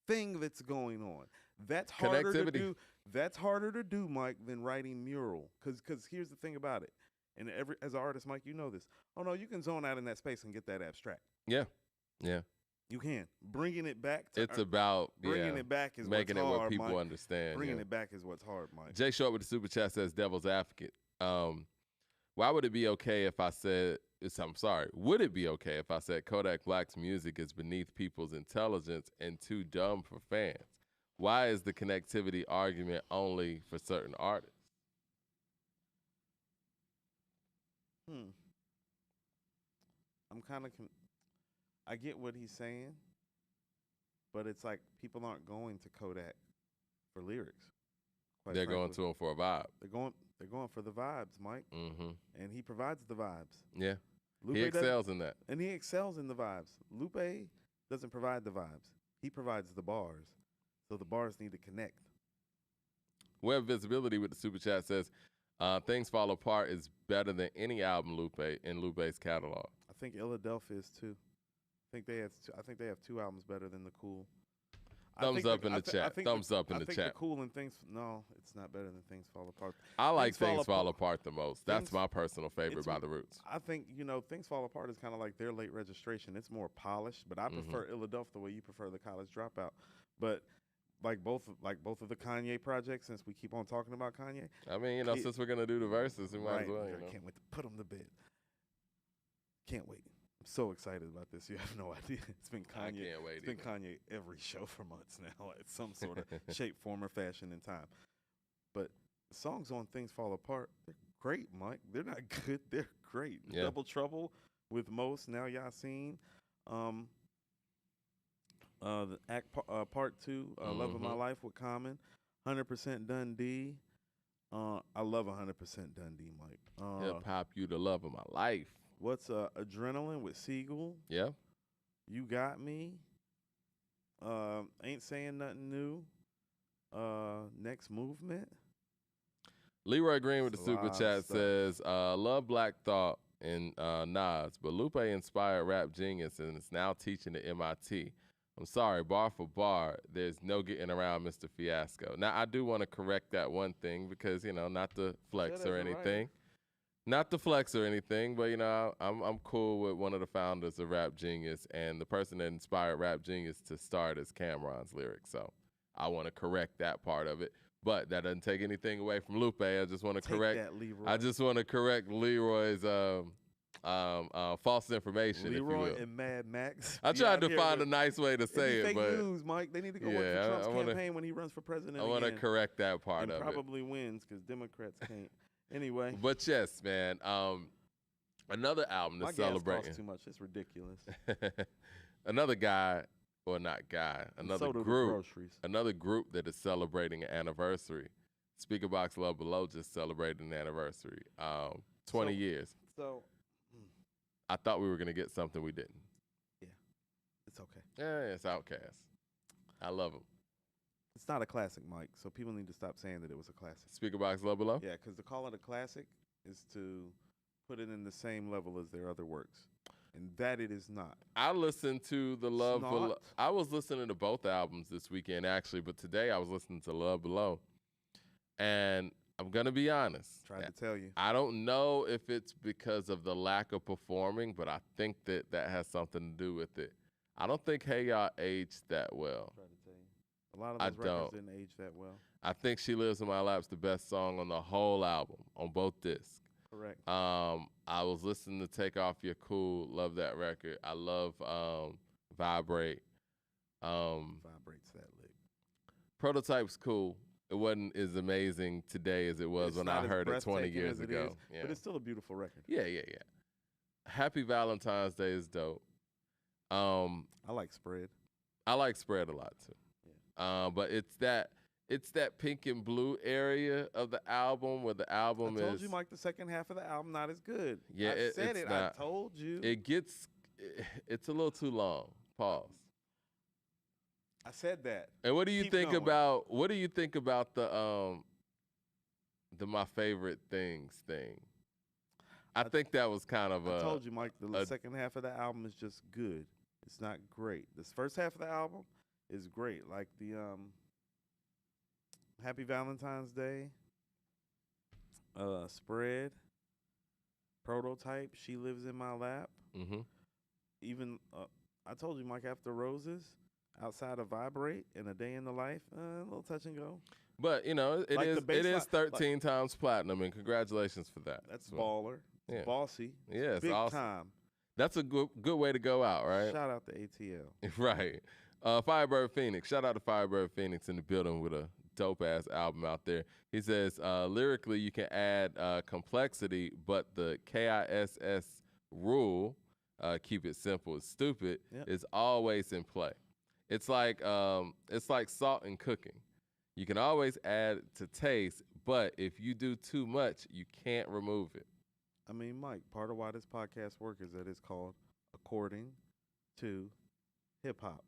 thing that's going on. That's harder to do. That's harder to do, Mike, than writing mural. Because here's the thing about it. And as an artist, Mike, you know this. Oh, no, you can zone out in that space and get that abstract. Yeah. Yeah. You can. Bringing it back to it's about bringing it back is making what's it hard, where people Mike. understand. Bringing it back is what's hard, Mike. Jay Short with the Super Chat says Devil's Advocate. Why would it be okay if I said I'm sorry, would it be okay if I said Kodak Black's music is beneath people's intelligence and too dumb for fans? Why is the connectivity argument only for certain artists? I'm kind of I get what he's saying, but it's like people aren't going to Kodak for lyrics. They're going to him for a vibe. They're going for the vibes, Mike. Mm-hmm. And he provides the vibes. Yeah. Lupe he excels in that. And he excels in the vibes. Lupe doesn't provide the vibes. He provides the bars. So the bars need to connect. Web Visibility with the Super Chat says, Things Fall Apart is better than any album in Lupe's catalog. I think Illadelphia is too. I think they have 2 albums better than The Cool. Thumbs up in the chat. Thumbs up in the chat. The Cool and Things. No, it's not better than Things Fall Apart. I like Things Fall Apart the most. That's my personal favorite by the Roots. I think Things Fall Apart is kind of like their late registration. It's more polished, but I prefer Illadelph the way you prefer the College Dropout. But like both of the Kanye projects, since we keep on talking about Kanye. I mean, since we're gonna do the verses, we might as well. I can't wait to put them to bed. Can't wait. I'm so excited about this. You have no idea. It's been Kanye. I can't wait. It's been Kanye every show for months now, at some sort of shape, form, or fashion in time. But the songs on Things Fall Apart, they're great, Mike. They're not good. They're great. Yeah. Double Trouble with Most, Now Yasin. The Act Part 2, Love of My Life with Common. 100% Dundee. I love 100% Dundee, Mike. Hip Hop, You the Love of My Life. What's Adrenaline with Siegel? Yeah. You Got Me. Ain't Saying Nothing New. Next Movement. Leroy Green with the It's a super lot of chat stuff. says, love Black Thought and Nas, but Lupe inspired rap genius and is now teaching at MIT. I'm sorry, bar for bar, there's no getting around Mr. Fiasco. Now, I do want to correct that one thing because, not to flex or anything. Not to flex or anything, but, I'm cool with one of the founders of Rap Genius and the person that inspired Rap Genius to start as Cameron's lyrics. So I want to correct that part of it. But that doesn't take anything away from Lupe. I just want to correct. That, Leroy. I just want to correct Leroy's false information, Leroy if you will. and Mad Max. I tried to find a nice way to say it, fake but news, Mike. They need to go work for Trump's campaign when he runs for president. I want to correct that part and of probably wins because Democrats can't. Anyway. But yes, man. Another album that's celebrating. Gas costs too much. It's ridiculous. Another guy. Or not guy, another group. Another group that is celebrating an anniversary. Speaker Box Love Below just celebrated an anniversary. 20 years. So I thought we were gonna get something we didn't. Yeah, it's okay. Yeah, it's Outkast. I love him. It's not a classic, Mike. So people need to stop saying that it was a classic. Speaker Box Love Below. Yeah, because to call it a classic is to put it in the same level as their other works. And that it is not. I listened to the Love Below. I was listening to both albums this weekend, actually, but today I was listening to Love Below. And I'm going to be honest. Tried to tell you. I don't know if it's because of the lack of performing, but I think that has something to do with it. I don't think Hey Ya aged that well. Tried to tell you. A lot of those records didn't age that well. I think She Lives in My Lap's the best song on the whole album, on both discs. Correct. I was listening to Take Off Your Cool. Love that record. I love Vibrate. Vibrate's that lick. Prototype's cool. It wasn't as amazing today as it was when I heard it 20 years ago. Yeah. But it's still a beautiful record. Yeah. Happy Valentine's Day is dope. I like Spread. I like Spread a lot too. Yeah. But it's that pink and blue area of the album where the album is. I told you, Mike, the second half of the album not as good. Yeah, I said it. I told you. It's a little too long. Pause. I said that. And what do you think about the My Favorite Things thing? I think that was kind of I told you, Mike, the second half of the album is just good. It's not great. This first half of the album is great. Like the Happy Valentine's Day, Spread, Prototype, She Lives in My Lap. Mm-hmm. Even, I told you, Mike, After Roses, Outside of Vibrate, and A Day in the Life, a little touch and go. But, it is 13 times platinum, and congratulations for that. That's baller. Yeah. Bossy. Yeah, it's big awesome. time. That's a good way to go out, right? Shout out to ATL. Right. Firebird Phoenix. Shout out to Firebird Phoenix in the building with a dope-ass album out there. He says, lyrically, you can add complexity, but the KISS rule, keep it simple, it's stupid, is always in play. It's like salt in cooking. You can always add to taste, but if you do too much, you can't remove it. I mean, Mike, part of why this podcast works is that it's called According to Hip-Hop.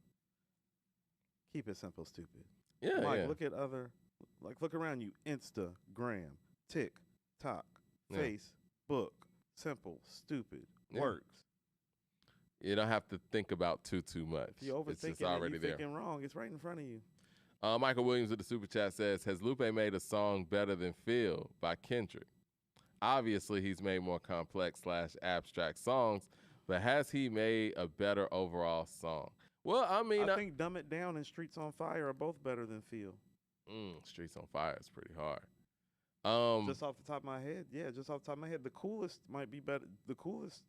Keep it simple, stupid. Yeah, Mike, look at look around you. Instagram, TikTok, Facebook, simple, stupid, works. You don't have to think about too much. If you're overthinking it's already you're thinking wrong. It's right in front of you. Michael Williams with the super chat says, has Lupe made a song better than Feel by Kendrick? Obviously, he's made more complex / abstract songs, but has he made a better overall song? Well, I mean, I think Dumb It Down and Streets on Fire are both better than Feel. Streets on Fire is pretty hard. Just off the top of my head, the Coolest might be better. The Coolest.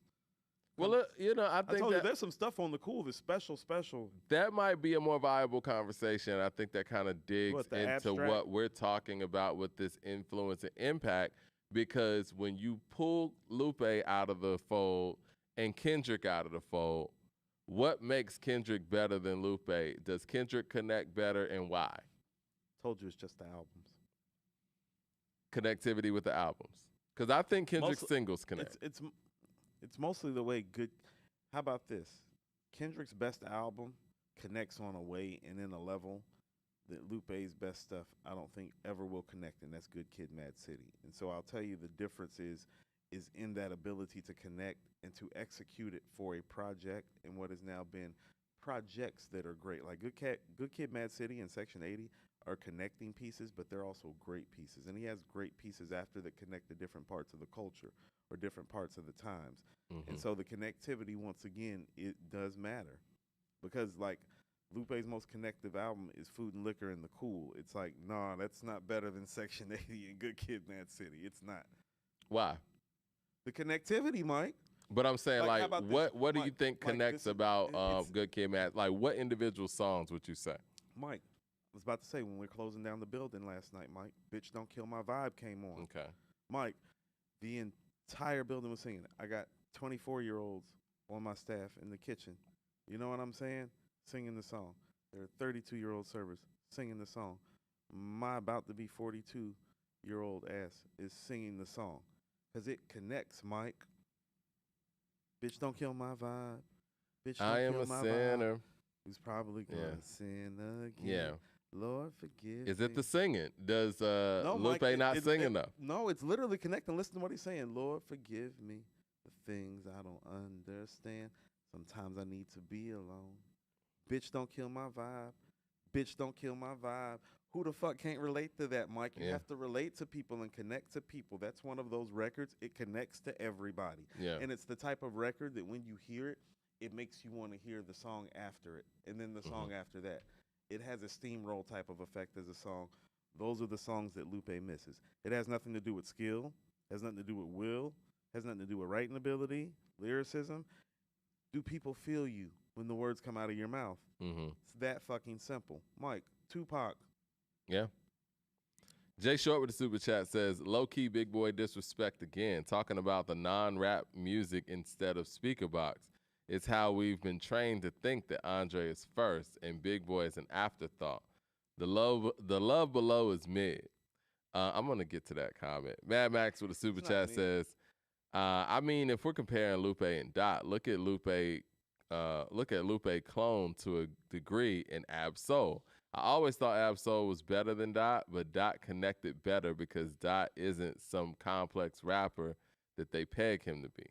Well, I think I told you there's some stuff on the Coolest, special. That might be a more viable conversation. I think that kind of digs into abstract? what we're talking about with this influence and impact, because when you pull Lupe out of the fold and Kendrick out of the fold, what makes Kendrick better than Lupe? Does Kendrick connect better, and why? Told you it's just the albums. Connectivity with the albums. Because I think Kendrick's singles connect. It's mostly the way good. How about this? Kendrick's best album connects on a way and in a level that Lupe's best stuff, I don't think ever will connect, and that's Good Kid, Mad City. And so I'll tell you the difference is in that ability to connect and to execute it for a project and what has now been projects that are great. Like Good Kid, Mad City and Section 80 are connecting pieces, but they're also great pieces. And he has great pieces after that connect to different parts of the culture or different parts of the times. And so the connectivity, once again, it does matter. Because, like, Lupe's most connective album is Food and Liquor and the Cool. It's like, nah, that's not better than Section 80 and Good Kid, Mad City. It's not. Why? The connectivity, Mike. But I'm saying, like what do you think Mike, connects about Good Kid, Mad? Like, what individual songs would you say? Mike, I was about to say, when we were closing down the building last night, Mike, Bitch Don't Kill My Vibe came on. Okay. Mike, the entire building was singing it. I got 24-year-olds on my staff in the kitchen. You know what I'm saying? Singing the song. There are 32-year-old servers singing the song. My about-to-be 42-year-old ass is singing the song. Because it connects, Mike. Bitch, don't kill my vibe. Bitch, don't I am kill a my sinner. Vibe. Who's probably gonna sin again. Yeah. Lord, forgive Is me. it the singing? Does Lupe Mike, not sing enough? No, it's literally connecting. Listen to what he's saying. Lord, forgive me the things I don't understand. Sometimes I need to be alone. Bitch, don't kill my vibe. Bitch, don't kill my vibe. Who the fuck can't relate to that, Mike? You have to relate to people and connect to people. That's one of those records. It connects to everybody. Yeah. And it's the type of record that when you hear it, it makes you want to hear the song after it and then the song after that. It has a steamroll type of effect as a song. Those are the songs that Lupe misses. It has nothing to do with skill, has nothing to do with will, has nothing to do with writing ability, lyricism. Do people feel you when the words come out of your mouth? It's that fucking simple. Mike, Tupac. Yeah. Jay Short with the super chat says, low-key Big Boy disrespect again, talking about the non-rap music instead of speaker box. It's how we've been trained to think that Andre is first and Big Boy is an afterthought. The love below is mid. I'm going to get to that comment. Mad Max with a super chat says, I mean, if we're comparing Lupe and Dot, look at Lupe clone to a degree in Ab Soul. I always thought Ab Soul was better than Dot, but Dot connected better because Dot isn't some complex rapper that they peg him to be.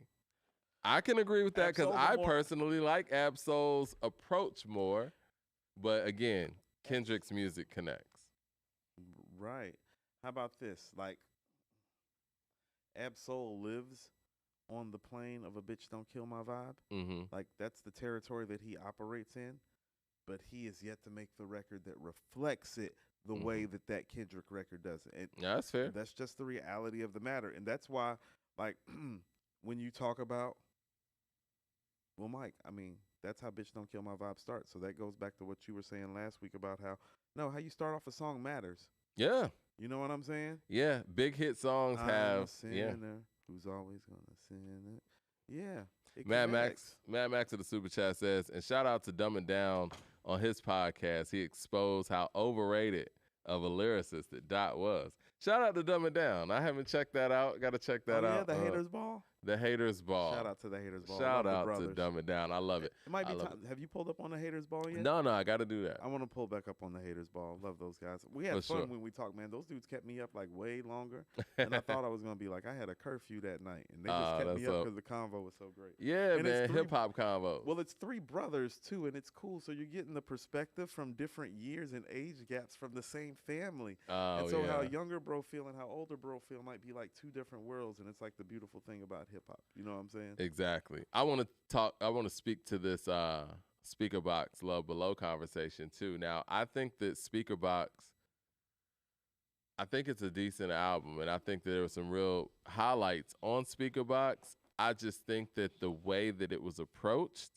I can agree with that because I personally like Ab Soul's approach more, but again, Kendrick's music connects. Right. How about this? Like, Ab Soul lives on the plane of a bitch don't kill my vibe. Like, that's the territory that he operates in, but he is yet to make the record that reflects it the way that Kendrick record does it. And that's fair. That's just the reality of the matter. And that's why, like, when you talk about, well, Mike, I mean, that's how Bitch Don't Kill My Vibe starts. So that goes back to what you were saying last week about how you start off a song matters. Yeah. You know what I'm saying? Yeah. Big hit songs have a sinner who's always gonna sin it. Yeah. Mad Max of the super chat says, and shout out to Dumb It Down on his podcast. He exposed how overrated of a lyricist that Dot was. Shout out to Dumb It Down. I haven't checked that out. Got to check that out. Yeah, the Haters Ball. The Haters Ball. Shout out to the Haters Ball. Shout out to Dumb It Down. I love it. It might be time. Have you pulled up on the Haters Ball yet? No, I got to do that. I want to pull back up on the Haters Ball. Love those guys. We had fun when we talked, man. Those dudes kept me up like way longer. And I thought I was going to be like, I had a curfew that night. And they just kept me up because the convo was so great. Yeah, and man. Hip-hop convo. Well, it's three brothers, too, and it's cool. So you're getting the perspective from different years and age gaps from the same family. And so how younger bro feel and how older bro feel might be like two different worlds. And it's like the beautiful thing about hip-hop. You know what I'm saying? Exactly. I want to speak to this speaker box Love Below conversation too. Now, I think that speaker box, I think it's a decent album, and I think that there were some real highlights on speaker box. I just think that the way that it was approached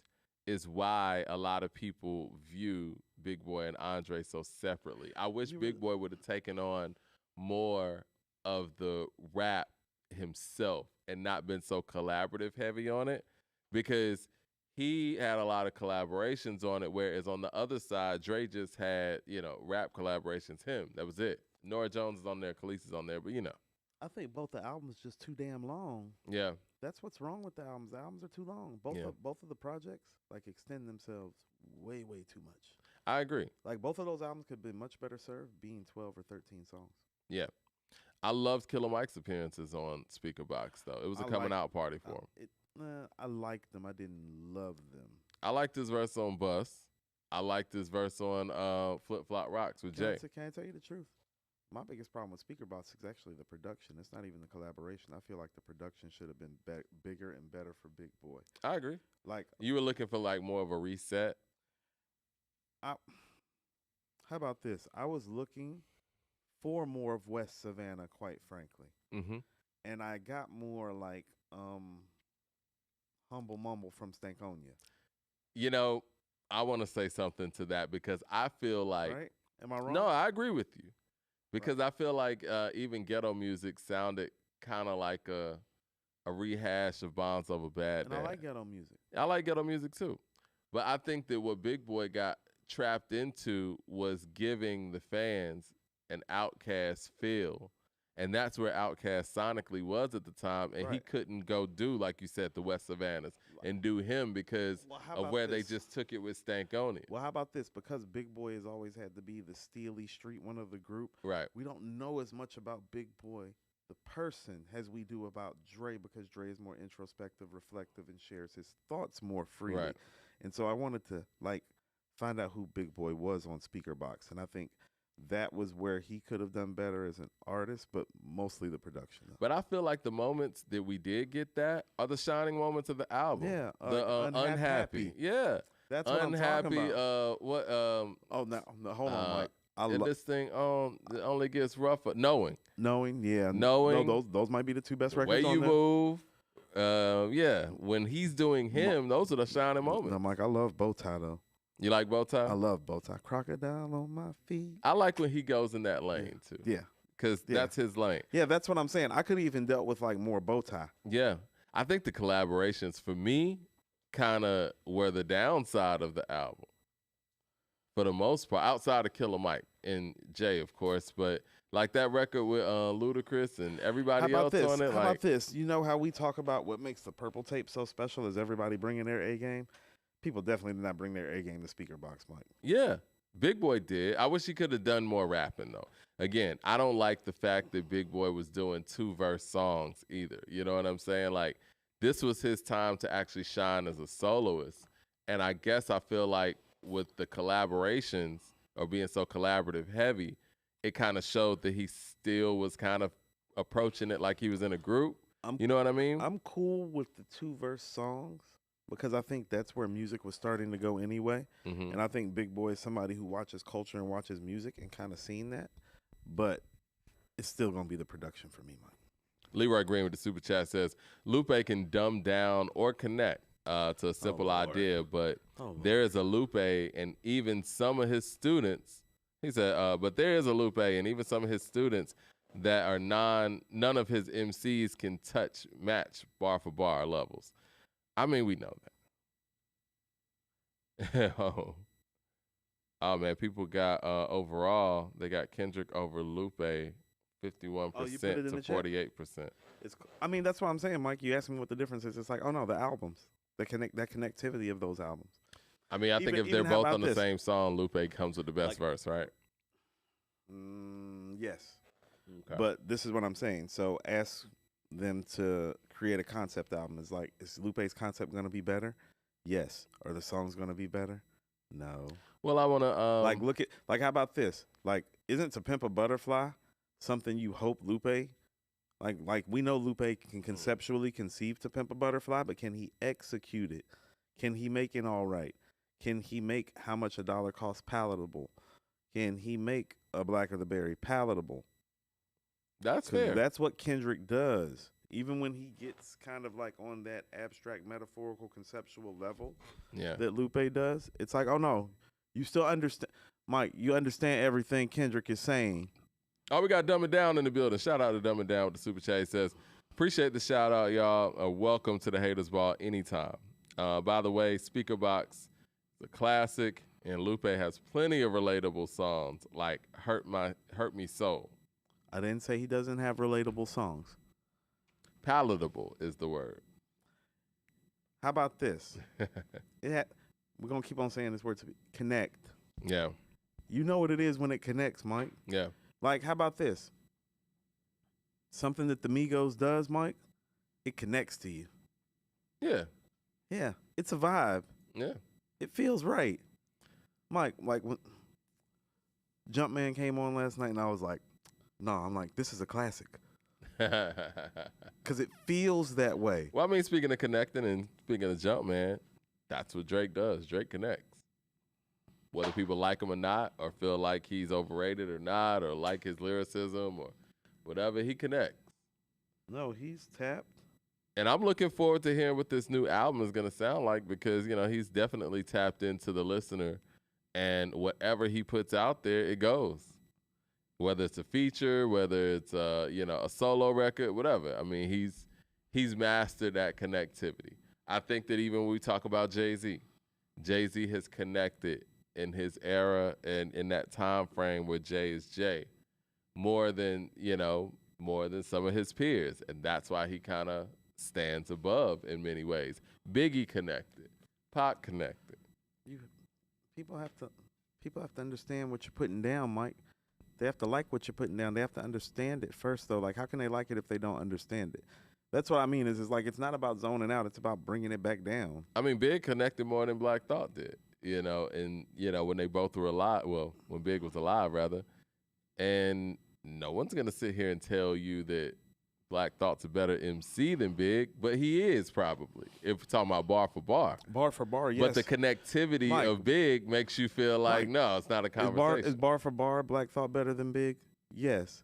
is why a lot of people view Big Boy and Andre so separately. I wish Big Boy would have taken on more of the rap himself and not been so collaborative heavy on it, because he had a lot of collaborations on it, whereas on the other side, Dre just had, rap collaborations, that was it. Nora Jones is on there, Khalees is on there, but I think both the albums just too damn long. Yeah. That's what's wrong with the albums. The albums are too long. Both of the projects extend themselves way too much. I agree. Like both of those albums could have been much better served being 12 or 13 songs. Yeah. I loved Killer Mike's appearances on Speaker Box, though. It was a coming out party for him. I liked them. I didn't love them. I liked his verse on Bus. I liked his verse on Flip Flop Rocks with Jay. Can I tell you the truth? My biggest problem with Speaker Box is actually the production. It's not even the collaboration. I feel like the production should have been bigger and better for Big Boy. I agree. Like you were looking for like more of a reset. How about this? I was looking for more of West Savannah, quite frankly. Mm-hmm. And I got more like Humble Mumble from Stankonia. You know, I want to say something to that because I feel like... Right? Am I wrong? No, I agree with you. Because I feel like even ghetto music sounded kind of like a rehash of Bonds of a Bad Dad. And I like ghetto music. I like ghetto music too. But I think that what Big Boy got trapped into was giving the fans an Outkast feel. And that's where Outkast sonically was at the time. And he couldn't go do, like you said, the West Savannahs and do him because of where they just took it with Stankonia. Well, how about this? Because Big Boy has always had to be the steely street one of the group. Right. We don't know as much about Big Boy, the person, as we do about Dre, because Dre is more introspective, reflective, and shares his thoughts more freely. Right. And so I wanted to find out who Big Boy was on Speaker Box. And I think that was where he could have done better as an artist, but mostly the production. But I feel like the moments that we did get that are the shining moments of the album. Yeah. The Unhappy. Yeah. That's what Unhappy, I'm talking about. No, hold on, Mike. This thing it only gets rougher. Knowing, yeah. Knowing. No, those might be the two best the records way on you there. move. Yeah. When he's doing him, those are the shining moments. No, Mike, I love Bowtie, though. You like Bowtie? I love Bowtie. Crocodile on my feet. I like when he goes in that lane, too. Yeah. Because that's his lane. Yeah, that's what I'm saying. I could have even dealt with, more Bowtie. Yeah. I think the collaborations, for me, kind of were the downside of the album. For the most part, outside of Killer Mike and Jay, of course. But, like that record with Ludacris and everybody else on it. How about this? You know how we talk about what makes the Purple Tape so special is everybody bringing their A game? People definitely did not bring their A game to Speaker Box, Mike. Yeah, Big Boy did. I wish he could have done more rapping, though. Again, I don't like the fact that Big Boy was doing 2-verse songs either. You know what I'm saying? Like, this was his time to actually shine as a soloist. And I guess I feel like with the collaborations or being so collaborative heavy, it kind of showed that he still was kind of approaching it like he was in a group. You know what I mean? I'm cool with the 2-verse songs, because I think that's where music was starting to go anyway. Mm-hmm. And I think Big Boy is somebody who watches culture and watches music and kind of seen that. But it's still going to be the production for me, Mike. Leroy Green with the super chat says, Lupe can dumb down or connect to a simple idea, but there is a Lupe and even some of his students, he said, but there is a Lupe and even some of his students that are none of his MCs can match bar for bar levels. I mean, we know that. Oh, man, people got overall, they got Kendrick over Lupe 51% to 48%. That's what I'm saying, Mike. You asked me what the difference is. It's like, oh, no, the albums, that connectivity of those albums. I mean, I think if they're both on the same song, Lupe comes with the best verse, right? Yes. Okay. But this is what I'm saying. So ask them to create a concept album. Is Lupe's concept going to be better? Yes. Are the songs going to be better? No. Well, I want to look at how about this? Isn't To Pimp a Butterfly something you hope Lupe we know Lupe can conceptually conceive To Pimp a Butterfly, but can he execute it? Can he make it all right? Can he make How Much a Dollar Costs palatable? Can he make A Black of the Berry palatable? That's fair. That's what Kendrick does. Even when he gets kind of on that abstract, metaphorical, conceptual level that Lupe does, it's like, oh, no, you still understand. Mike, you understand everything Kendrick is saying. Oh, we got Dumb It Down in the building. Shout out to Dumb It Down with the super chat. He says, appreciate the shout out, y'all. Welcome to the Haters Ball anytime. By the way, Speaker Box is a classic, and Lupe has plenty of relatable songs like Hurt Me Soul. I didn't say he doesn't have relatable songs. Palatable is the word. How about this? We're going to keep on saying this word to connect. Yeah. You know what it is when it connects, Mike. Yeah. Like, how about this? Something that the Migos does, Mike, it connects to you. Yeah. Yeah, it's a vibe. Yeah. It feels right. Mike, like when Jumpman came on last night and I was like, no, I'm like, this is a classic. Because it feels that way. Well, I mean, speaking of connecting and speaking of Jumpman, that's what Drake does. Drake connects. Whether people like him or not, or feel like he's overrated or not, or like his lyricism or whatever, he connects. No, he's tapped. And I'm looking forward to hearing what this new album is going to sound like because, you know, he's definitely tapped into the listener. And whatever he puts out there, it goes. Whether it's a feature, whether it's a solo record, whatever. I mean, he's mastered that connectivity. I think that even when we talk about Jay-Z has connected in his era and in that time frame where Jay is Jay more than some of his peers. And that's why he kind of stands above in many ways. Biggie connected. Pac connected. People have to understand what you're putting down, Mike. They have to like what you're putting down. They have to understand it first, though. Like, how can they like it if they don't understand it? That's what I mean. Is like it's not about zoning out. It's about bringing it back down. I mean, Big connected more than Black Thought did. And when they both were alive. Well, when Big was alive, rather. And no one's gonna sit here and tell you that Black Thought's a better MC than Big, but he is probably, if we're talking about bar for bar. Bar for bar, yes. But the connectivity of Big makes you feel like, no, it's not a conversation. Is bar for bar Black Thought better than Big? Yes.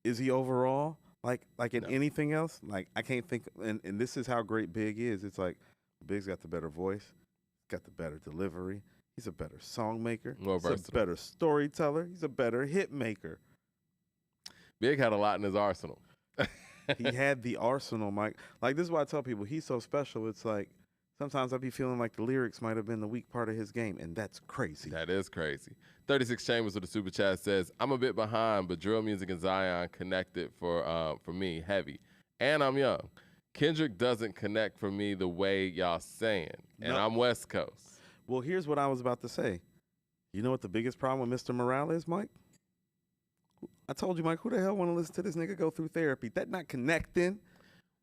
Is he overall? Like in anything else? Like, I can't think, and this is how great Big is. It's like, Big's got the better voice, got the better delivery, he's a better song maker, more versatile. He's a better storyteller, he's a better hit maker. Big had a lot in his arsenal. He had the arsenal, Mike. Like, this is why I tell people he's so special. It's like sometimes I be feeling like the lyrics might have been the weak part of his game, and that's crazy. That is crazy. 36 Chambers with the super chat says, I'm a bit behind, but drill music and Zion connected for me heavy, and I'm young. Kendrick doesn't connect for me the way y'all saying, and I'm West Coast. Well, here's what I was about to say. You know what the biggest problem with Mr. Morale is, Mike? I told you, Mike, who the hell want to listen to this nigga go through therapy? That not connecting.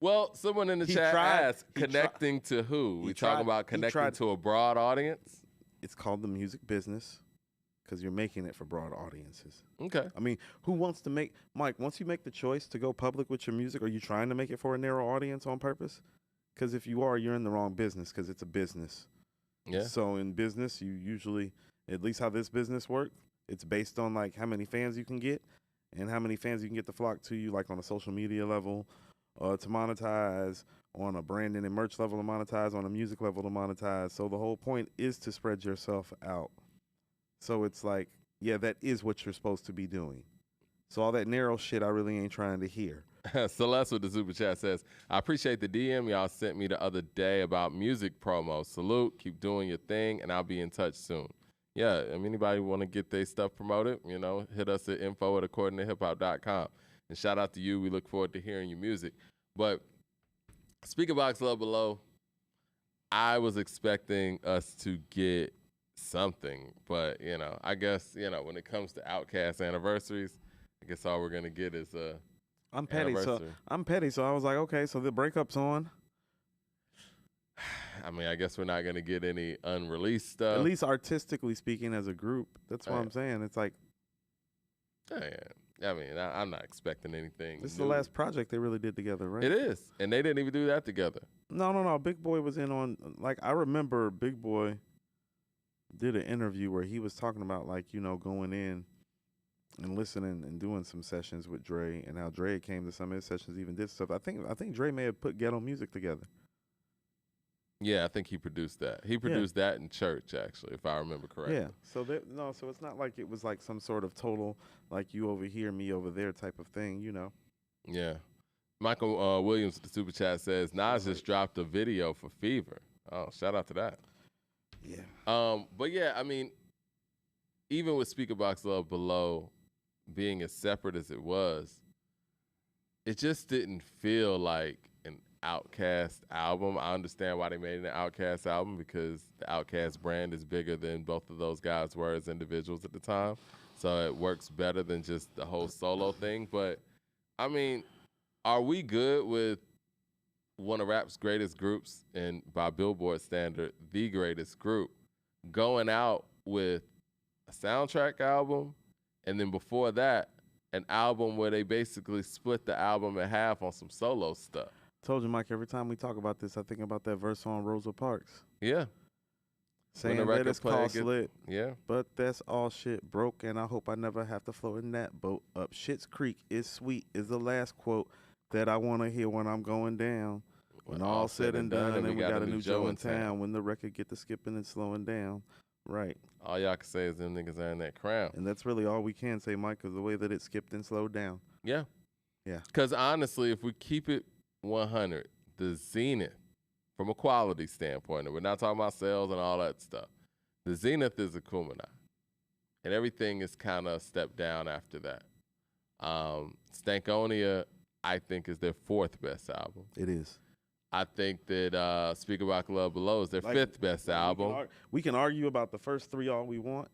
Well, someone in the chat asked, connecting to who? We talking about connecting to a broad audience? It's called the music business because you're making it for broad audiences. Okay. I mean, who wants to make, Mike, once you make the choice to go public with your music, are you trying to make it for a narrow audience on purpose? Because if you are, you're in the wrong business because it's a business. Yeah. So in business, you usually, at least how this business works, it's based on like how many fans you can get and how many fans you can get to flock to you, like on a social media level to monetize, on a branding and merch level to monetize, on a music level to monetize. So the whole point is to spread yourself out. So it's like, yeah, that is what you're supposed to be doing. So all that narrow shit I really ain't trying to hear. Celeste with the super chat says, I appreciate the DM y'all sent me the other day about music promo. Salute, keep doing your thing, and I'll be in touch soon. Yeah, anybody want to get their stuff promoted, hit us at info@accordingtohiphop.com. And shout out to you. We look forward to hearing your music. But Speaker Box Love Below, I was expecting us to get something. But, I guess, when it comes to Outkast anniversaries, I guess all we're going to get is I'm petty, so I was like, okay, so the breakup's on. I guess we're not going to get any unreleased stuff. At least artistically speaking as a group. That's what I'm saying. It's like... I'm not expecting anything. This is the last project they really did together, right? It is. And they didn't even do that together. No. Big Boy was in on... Like, I remember Big Boy did an interview where he was talking about, like, going in and listening and doing some sessions with Dre and how Dre came to some of his sessions, even did stuff. I think Dre may have put Ghetto Music together. Yeah, I think he produced that. He produced that in church, actually, if I remember correctly. Yeah. So so it's not like it was like some sort of total, like you over here, me over there type of thing, Yeah. Michael Williams, the super chat says, Nas just dropped a video for Fever. Oh, shout out to that. Yeah. But yeah, even with Speaker Box Love Below being as separate as it was, it just didn't feel like an Outkast album. I understand why they made an Outkast album because the Outkast brand is bigger than both of those guys were as individuals at the time. So it works better than just the whole solo thing. But, I mean, are we good with one of rap's greatest groups, and by Billboard standard, the greatest group, going out with a soundtrack album, and then before that, an album where they basically split the album in half on some solo stuff? Told you, Mike, every time we talk about this, I think about that verse on Rosa Parks. Yeah. Saying that it's cost lit. Yeah. But that's all shit broke, and I hope I never have to float in that boat. Up Shit's Creek is sweet is the last quote that I want to hear when I'm going down. When all said and done, and we got a new Joe in town. When the record get to skipping and slowing down. Right. All y'all can say is them niggas earn that crown. And that's really all we can say, Mike, because the way that it skipped and slowed down. Yeah. Yeah. Because honestly, if we keep it 100, the zenith, from a quality standpoint, and we're not talking about sales and all that stuff, the zenith is a Kumina. And everything is kind of stepped down after that. Stankonia, I think, is their fourth best album. It is. I think that Speak About Love Below is their fifth best album. We can argue about the first three all we want,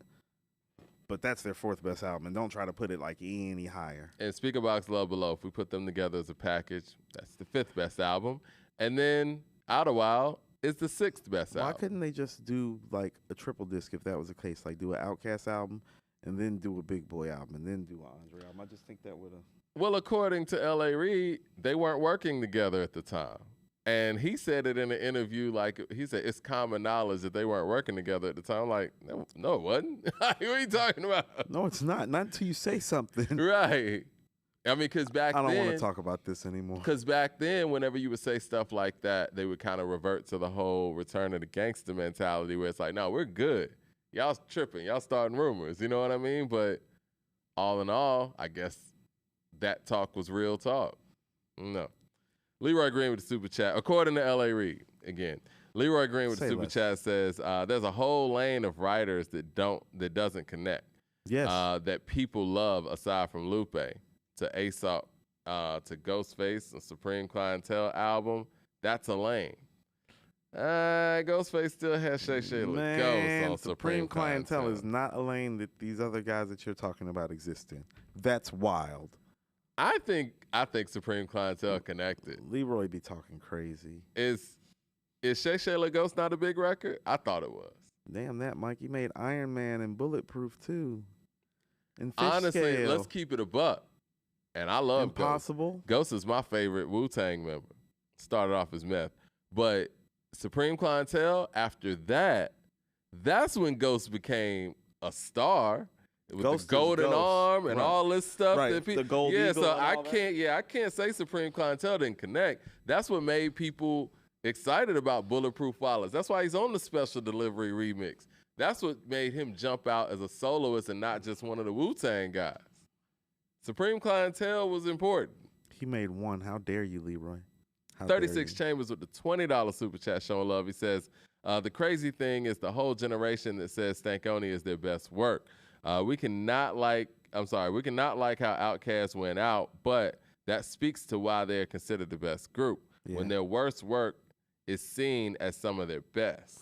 but that's their fourth best album. And don't try to put it like any higher. And Speak About Love Below, if we put them together as a package, that's the fifth best album. And then Out a While is the sixth best album. Why couldn't they just do like a triple disc if that was the case? Like do an Outkast album and then do a Big Boy album and then do an Andre album. I just think that would have. Well, according to L.A. Reid, they weren't working together at the time. And he said it in an interview, like, he said, it's common knowledge that they weren't working together at the time. Like, no, it wasn't. What are you talking about? No, it's not. Not until you say something. Right. I mean, because back then. I don't want to talk about this anymore. Because back then, whenever you would say stuff like that, they would kind of revert to the whole return of the gangster mentality where it's like, no, we're good. Y'all tripping. Y'all starting rumors. You know what I mean? But all in all, I guess that talk was real talk. No. Leroy Green with the super chat. According to L.A. Reid, again, Leroy Green with the super chat says there's a whole lane of writers that doesn't connect. Yes. That people love aside from Lupe, to Aesop, to Ghostface, a Supreme Clientele album. That's a lane. Ghostface still has Shay Shay Ghost on Supreme Clientele is not a lane that these other guys that you're talking about exist in. That's wild. I think Supreme Clientele connected. Leroy be talking crazy. Is Shay Shay Ghost not a big record? I thought it was. Damn that, Mike. You made Iron Man and Bulletproof too. And Fish honestly, Scale. Let's keep it a buck. And I love Impossible. Ghost. Ghost is my favorite Wu-Tang member. Started off as meth. But Supreme Clientele, after that, that's when Ghost became a star. With Ghost the golden arm and all this stuff. Right, the gold eagle so and all I can't say Supreme Clientele didn't connect. That's what made people excited about Bulletproof Wallace. That's why he's on the Special Delivery remix. That's what made him jump out as a soloist and not just one of the Wu-Tang guys. Supreme Clientele was important. He made one. How dare you, Leroy? 36 Chambers with the $20 super chat showing love. He says, the crazy thing is the whole generation that says Stankonia is their best work. We cannot like how Outkast went out, but that speaks to why they're considered the best group. Yeah. When their worst work is seen as some of their best.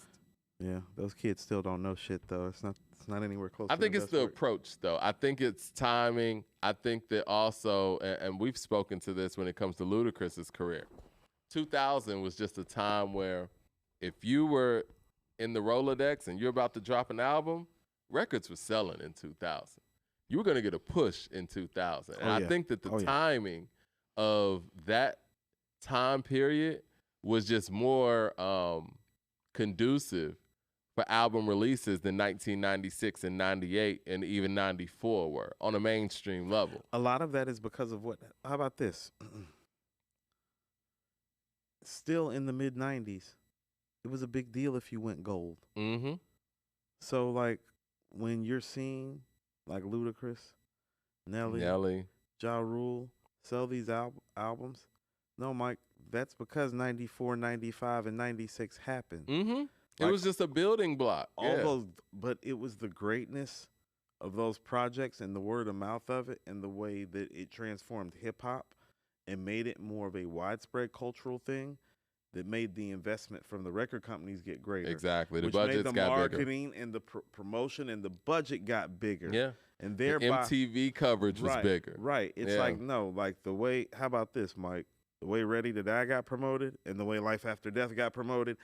Yeah, those kids still don't know shit though. It's not anywhere close. I think it's the approach though. I think it's timing. I think that also, and we've spoken to this when it comes to Ludacris's career. 2000 was just a time where if you were in the Rolodex and you're about to drop an album, records were selling in 2000. You were going to get a push in 2000. And I think that the timing of that time period was just more conducive for album releases than 1996 and 98 and even 94 were on a mainstream level. A lot of that is because of what? How about this? Still in the mid-90s, it was a big deal if you went gold. Mm-hmm. So, like, when you're seeing like Ludacris, Nelly, Ja Rule sell these albums, no, Mike, that's because 94, 95, and 96 happened. Mm-hmm. Like, it was just a building block. But it was the greatness of those projects and the word of mouth of it and the way that it transformed hip hop and made it more of a widespread cultural thing that made the investment from the record companies get greater. Exactly. The which budgets made the got marketing and the promotion and the budget got bigger. Yeah. And The thereby MTV coverage was bigger. Right. It's like, no, like the way, how about this, Mike? The way Ready to Die got promoted and the way Life After Death got promoted,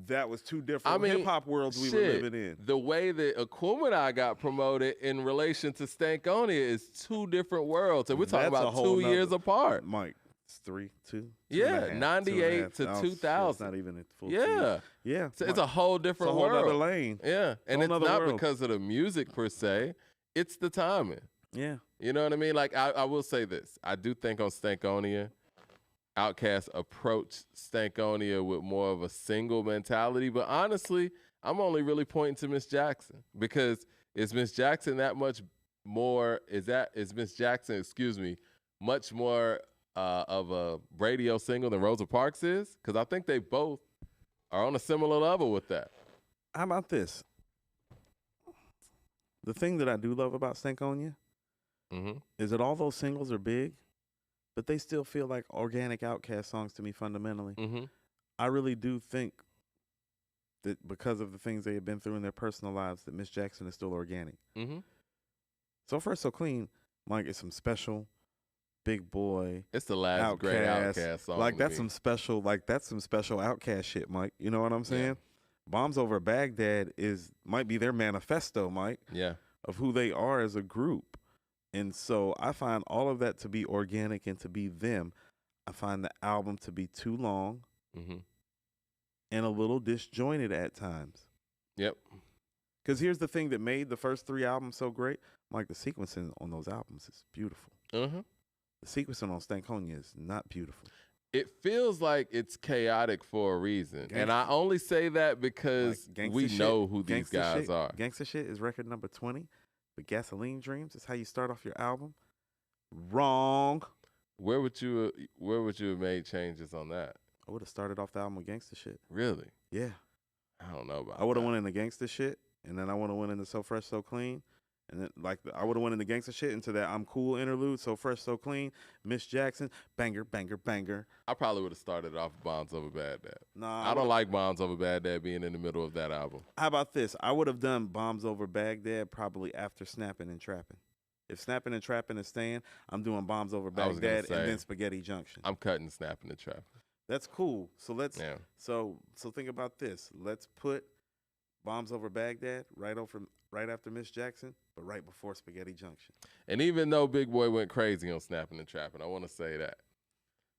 that was two different hip-hop worlds we were living in. The way that Aquemini got promoted in relation to Stankonia is two different worlds. And we're talking about 2 years apart. Mike, it's 3, 2. Yeah, 98 to 2000. It's not even a full 2 Yeah. years. Yeah. So it's a whole different world. It's a whole other lane. Yeah. And it's not because of the music per se. It's the timing. Yeah. You know what I mean? Like, I will say this. I do think on Stankonia, Outkast approached Stankonia with more of a single mentality. But honestly, I'm only really pointing to Miss Jackson. Because is Miss Jackson that much more, is Miss Jackson, excuse me, much more of a radio single than Rosa Parks is? Because I think they both are on a similar level with that. How about this? The thing that I do love about Stankonia is that all those singles are big, but they still feel like organic Outkast songs to me fundamentally. I really do think that because of the things they have been through in their personal lives, that Miss Jackson is still organic. So First So Clean, Mike, is some special Big Boy. It's the last great Outkast song. Like that's some special Outkast shit, Mike. You know what I'm saying? Yeah. Bombs Over Baghdad might be their manifesto, Mike. Yeah. Of who they are as a group. And so I find all of that to be organic and to be them. I find the album to be too long and a little disjointed at times. Yep. Because here's the thing that made the first 3 albums so great. Like the sequencing on those albums is beautiful. The sequencing on Stankonia is not beautiful. It feels like it's chaotic for a reason. And I only say that because we know who these guys are. Gangsta Shit is record number 20. But Gasoline Dreams is how you start off your album. Wrong. Where would you have made changes on that? I would have started off the album with Gangsta Shit. Really? Yeah. I don't know about that. I would have went into Gangsta Shit, and then I would have went into So Fresh, So Clean. And then, I would have went into Gangsta Shit into that I'm Cool interlude, So Fresh, So Clean, Miss Jackson, banger, banger, banger. I probably would have started off Bombs Over Baghdad. Nah, I don't like Bombs Over Baghdad being in the middle of that album. How about this? I would have done Bombs Over Baghdad probably after Snapping and Trapping. If Snapping and Trapping is staying, I'm doing Bombs Over Baghdad and then Spaghetti Junction. I'm cutting Snapping and Trapping. That's cool. So so think about this. Let's put Bombs Over Baghdad right after Miss Jackson, but right before Spaghetti Junction. And even though Big Boy went crazy on Snapping and Trapping, I want to say that.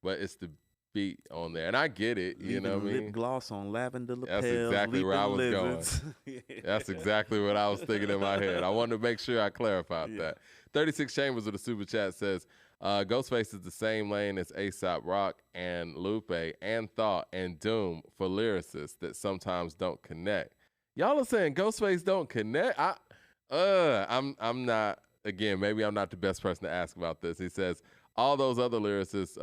But it's the beat on there. And I get it, you know what I mean? Lip gloss on lavender lapel. That's exactly where I was going. That's exactly what I was thinking in my head. I wanted to make sure I clarified that. 36 Chambers with a super chat says, Ghostface is the same lane as A$AP Rock and Lupe and Thought and Doom for lyricists that sometimes don't connect. Y'all are saying Ghostface don't connect? I'm not, again, maybe I'm not the best person to ask about this. He says, all those other lyricists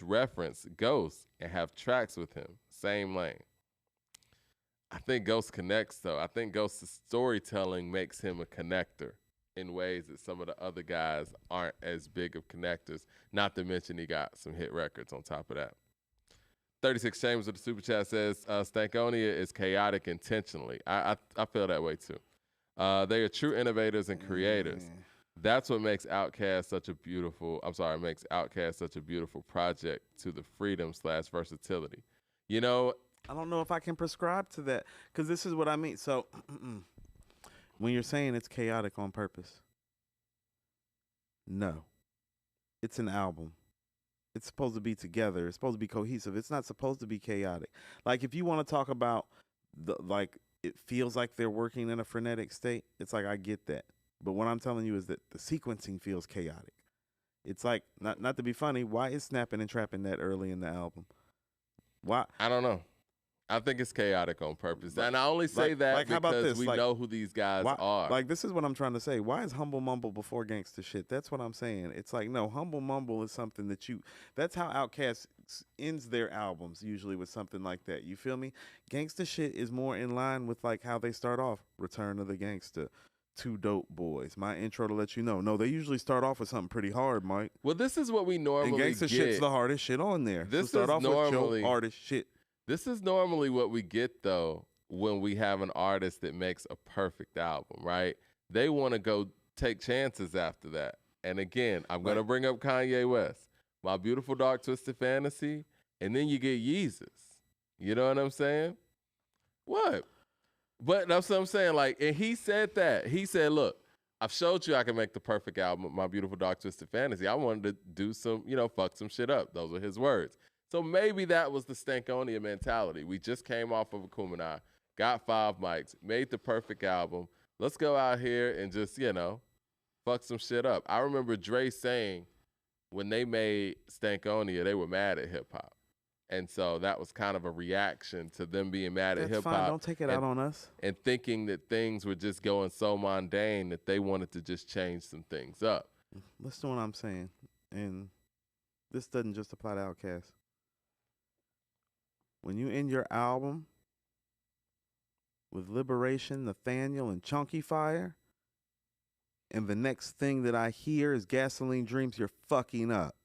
reference Ghost and have tracks with him. Same lane. I think Ghost connects, though. I think Ghost's storytelling makes him a connector in ways that some of the other guys aren't as big of connectors, not to mention he got some hit records on top of that. 36 Chambers with the super chat says, Stankonia is chaotic intentionally. I feel that way too. They are true innovators and creators. That's what makes Outkast such a beautiful project to the freedom/versatility. You know, I don't know if I can prescribe to that because this is what I mean. So when you're saying it's chaotic on purpose, no, it's an album. It's supposed to be together. It's supposed to be cohesive. It's not supposed to be chaotic. Like if you want to talk about it feels like they're working in a frenetic state. It's like I get that. But what I'm telling you is that the sequencing feels chaotic. It's like not to be funny. Why is Snapping and Trapping that early in the album? Why? I don't know. I think it's chaotic on purpose. And I only say that because we know who these guys are. Like, this is what I'm trying to say. Why is Humble Mumble before Gangsta Shit? That's what I'm saying. It's like, no, Humble Mumble is something that that's how Outkast ends their albums, usually with something like that. You feel me? Gangsta Shit is more in line with, like, how they start off. Return of the Gangsta. Two Dope Boys. My intro to let you know. No, they usually start off with something pretty hard, Mike. Well, this is what we normally and gangsta get. shit's the hardest shit on there. This so start is off normally with your hardest shit. This is normally what we get though when we have an artist that makes a perfect album, right? They want to go take chances after that. And again, I'm going to bring up Kanye West, My Beautiful Dark Twisted Fantasy, and then you get Yeezus. You know what I'm saying? What? But that's what I'm saying. Like, and he said that. He said, look, I've showed you I can make the perfect album, My Beautiful Dark Twisted Fantasy. I wanted to do some, fuck some shit up. Those were his words. So maybe that was the Stankonia mentality. We just came off of Akumenai, got 5 mics, made the perfect album. Let's go out here and just, fuck some shit up. I remember Dre saying when they made Stankonia, they were mad at hip-hop. And so that was kind of a reaction to them being mad at hip-hop. Fine. Don't take it out on us. And thinking that things were just going so mundane that they wanted to just change some things up. Listen to what I'm saying. And this doesn't just apply to Outkast. When you end your album with Liberation, Nathaniel, and Chunky Fire, and the next thing that I hear is Gasoline Dreams, you're fucking up.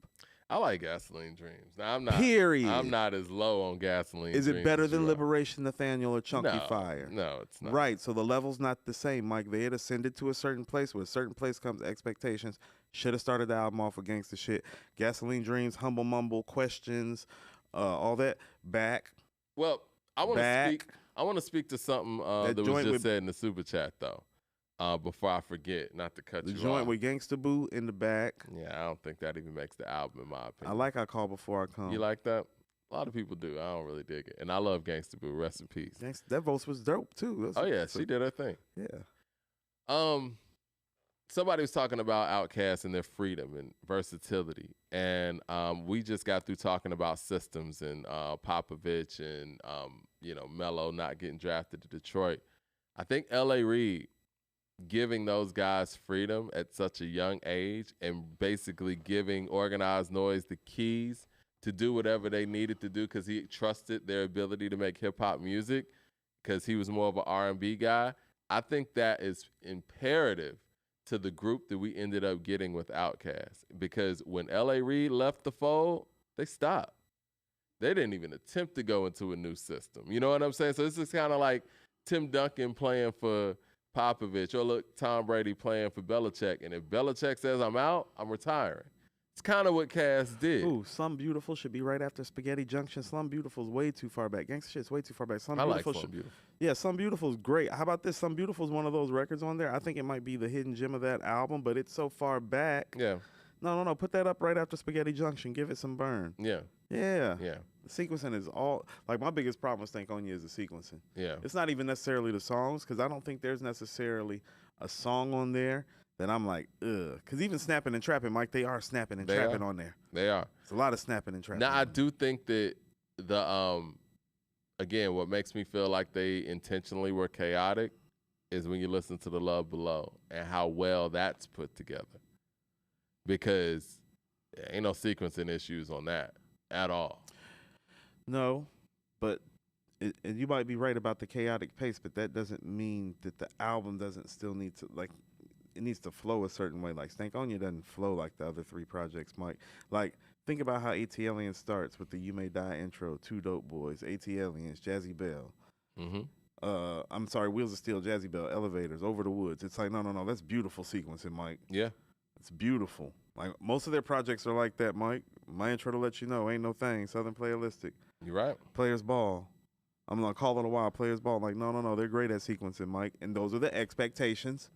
I like Gasoline Dreams. Now, I'm not. Period. I'm not as low on Gasoline Dreams. Is it better than Liberation, Nathaniel, or Chunky Fire? No, it's not. Right, so the level's not the same, Mike. They had ascended to a certain place. With a certain place comes expectations. Should have started the album off with gangsta shit. Gasoline Dreams, Humble Mumble, Questions, all that. Back. Well, I want to speak to something that was just said in the super chat though. Before I forget, not to cut you off. The joint with Gangsta Boo in the back. Yeah, I don't think that even makes the album in my opinion. I like I Call Before I Come. You like that? A lot of people do. I don't really dig it. And I love Gangsta Boo. Rest in peace. That voice was dope too. She did her thing. Yeah. Somebody was talking about Outkast and their freedom and versatility. And we just got through talking about systems and Popovich and Melo not getting drafted to Detroit. I think L.A. Reid giving those guys freedom at such a young age and basically giving Organized Noise the keys to do whatever they needed to do because he trusted their ability to make hip-hop music because he was more of an R&B guy. I think that is imperative to the group that we ended up getting with Outkast because when L.A. Reid left the fold, they stopped. They didn't even attempt to go into a new system. You know what I'm saying? So this is kind of like Tim Duncan playing for Popovich, or look, Tom Brady playing for Belichick. And if Belichick says I'm out, I'm retiring. It's kind of what Cass did. Ooh, Slum Beautiful should be right after Spaghetti Junction. Slum Beautiful is way too far back. Gangsta shit's way too far back. I like Slum Beautiful. Yeah, Slum Beautiful is great. How about this? Slum Beautiful is one of those records on there. I think it might be the hidden gem of that album, but it's so far back. Yeah. No. Put that up right after Spaghetti Junction. Give it some burn. Yeah. Yeah. Yeah. The sequencing is all, like my biggest problem with Stankonia is the sequencing. Yeah. It's not even necessarily the songs, because I don't think there's necessarily a song on there that I'm like, ugh. Because even Snapping and Trapping, Mike, they are snapping and trapping on there. They are. It's a lot of snapping and trapping. Now, I do think that again, what makes me feel like they intentionally were chaotic is when you listen to The Love Below and how well that's put together. Because there ain't no sequencing issues on that at all. No, but and you might be right about the chaotic pace, but that doesn't mean that the album doesn't still need to, like, it needs to flow a certain way. Like, Stankonia doesn't flow like the other three projects, Mike. Like, think about how AT Alien starts with the You May Die intro, Two Dope Boys, AT Aliens, Jazzy Bell. Mm-hmm. I'm sorry, Wheels of Steel, Jazzy Bell, Elevators, Over the Woods. It's like, no, that's beautiful sequencing, Mike. Yeah. It's beautiful. Like, most of their projects are like that, Mike. My intro to let you know, Ain't No Thing, Southern Playalistic. You're right. Players Ball. I'm going to call it a while. Players Ball. Like, no. They're great at sequencing, Mike. And those are the expectations.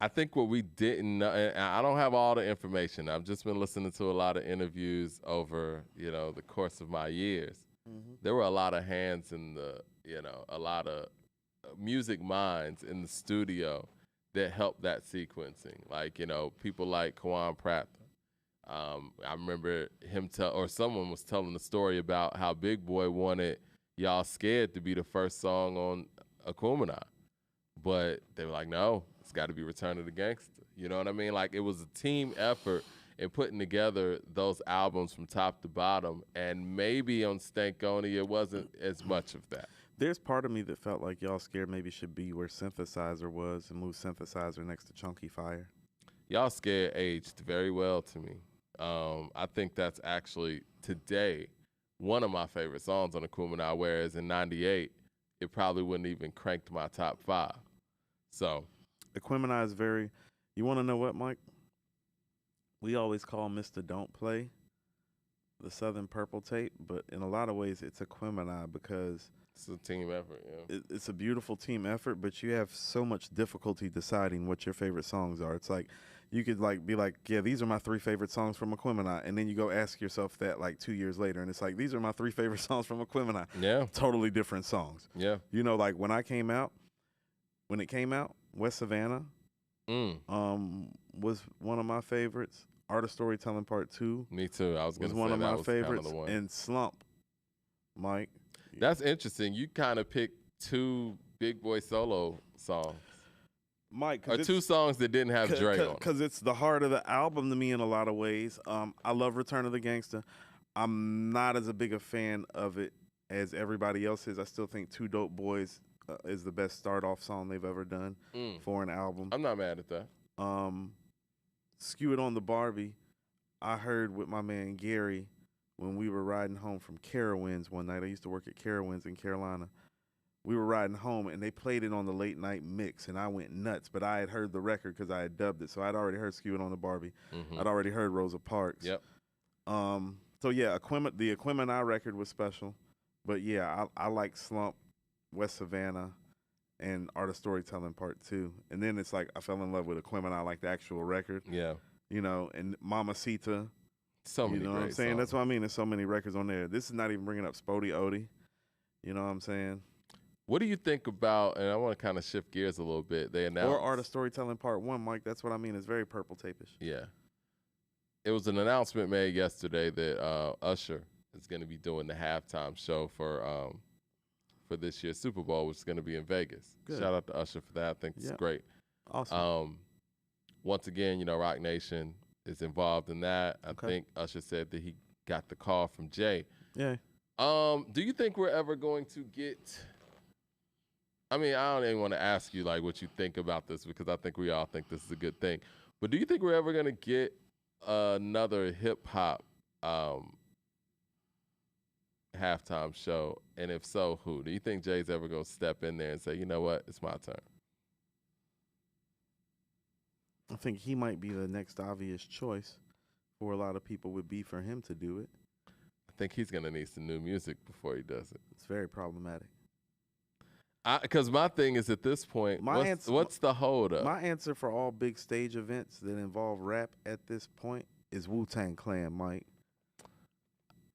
I think what we didn't know, and I don't have all the information. I've just been listening to a lot of interviews over, the course of my years. Mm-hmm. There were a lot of hands in a lot of music minds in the studio that helped that sequencing. Like, people like Kawan Pratt. I remember him someone was telling the story about how Big Boy wanted Y'all Scared to be the first song on Akumenai. But they were like, no, it's got to be Return of the Gangster. You know what I mean? Like, it was a team effort in putting together those albums from top to bottom. And maybe on Stankonia, it wasn't as much of that. There's part of me that felt like Y'all Scared maybe should be where Synthesizer was and move Synthesizer next to Chunky Fire. Y'all Scared aged very well to me. I think that's actually today one of my favorite songs on Aquemini, whereas in '98 it probably wouldn't even cranked my top 5. So Aquemini is very. You want to know what, Mike? We always call Mr. Don't Play the Southern Purple tape, but in a lot of ways it's Aquemini because it's a team effort. Yeah, it's a beautiful team effort, but you have so much difficulty deciding what your favorite songs are. It's like you could like be like, yeah, these are my 3 favorite songs from Aquemini, and then you go ask yourself that like 2 years later, and it's like these are my 3 favorite songs from Aquemini. Yeah, totally different songs. Yeah, you know, like when it came out, West Savannah, was one of my favorites. Art of Storytelling Part 2. Me too. I was going to say one of that my was favorites. Kind of and Slump, Mike. That's interesting. You kind of picked 2 Big Boy solo songs. Mike, or 2 songs that didn't have Dre on. Because it's the heart of the album to me in a lot of ways. I love Return of the Gangsta. I'm not as a big a fan of it as everybody else is. I still think Two Dope Boys is the best start-off song they've ever done for an album. I'm not mad at that. Skew It on the Barbie, I heard with my man Gary when we were riding home from Carowinds one night. I used to work at Carowinds in Carolina. We were riding home, and they played it on the late night mix, and I went nuts. But I had heard the record because I had dubbed it, so I'd already heard Skew It on the Barbie. I'd already heard Rosa Parks. Yep. So yeah, the Aquemini record was special, but yeah, I like Slump, West Savannah, and Art of Storytelling Part 2. And then it's like I fell in love with Aquemini, like the actual record. Yeah. You know, and Mamacita. So many. You know what I'm saying? Songs. That's what I mean. There's so many records on there. This is not even bringing up Spody Odie. You know what I'm saying? What do you think about, and I want to kind of shift gears a little bit, they announced. Or Art of Storytelling Part 1, Mike. That's what I mean. It's very Purple Tape-ish. Yeah. It was an announcement made yesterday that Usher is going to be doing the halftime show for this year's Super Bowl, which is going to be in Vegas. Good. Shout out to Usher for that. I think it's great. Awesome. Once again, you know, Rock Nation is involved in that. I think Usher said that he got the call from Jay. Yeah. Do you think we're ever going to get? I mean, I don't even want to ask you like what you think about this because I think we all think this is a good thing. But do you think we're ever going to get another hip hop halftime show? And if so, who? Do you think Jay's ever going to step in there and say, you know what, it's my turn? I think he might be the next obvious choice for a lot of people would be for him to do it. I think he's going to need some new music before he does it. It's very problematic. Because my thing is at this point, what's the hold up? My answer for all big stage events that involve rap at this point is Wu-Tang Clan, Mike.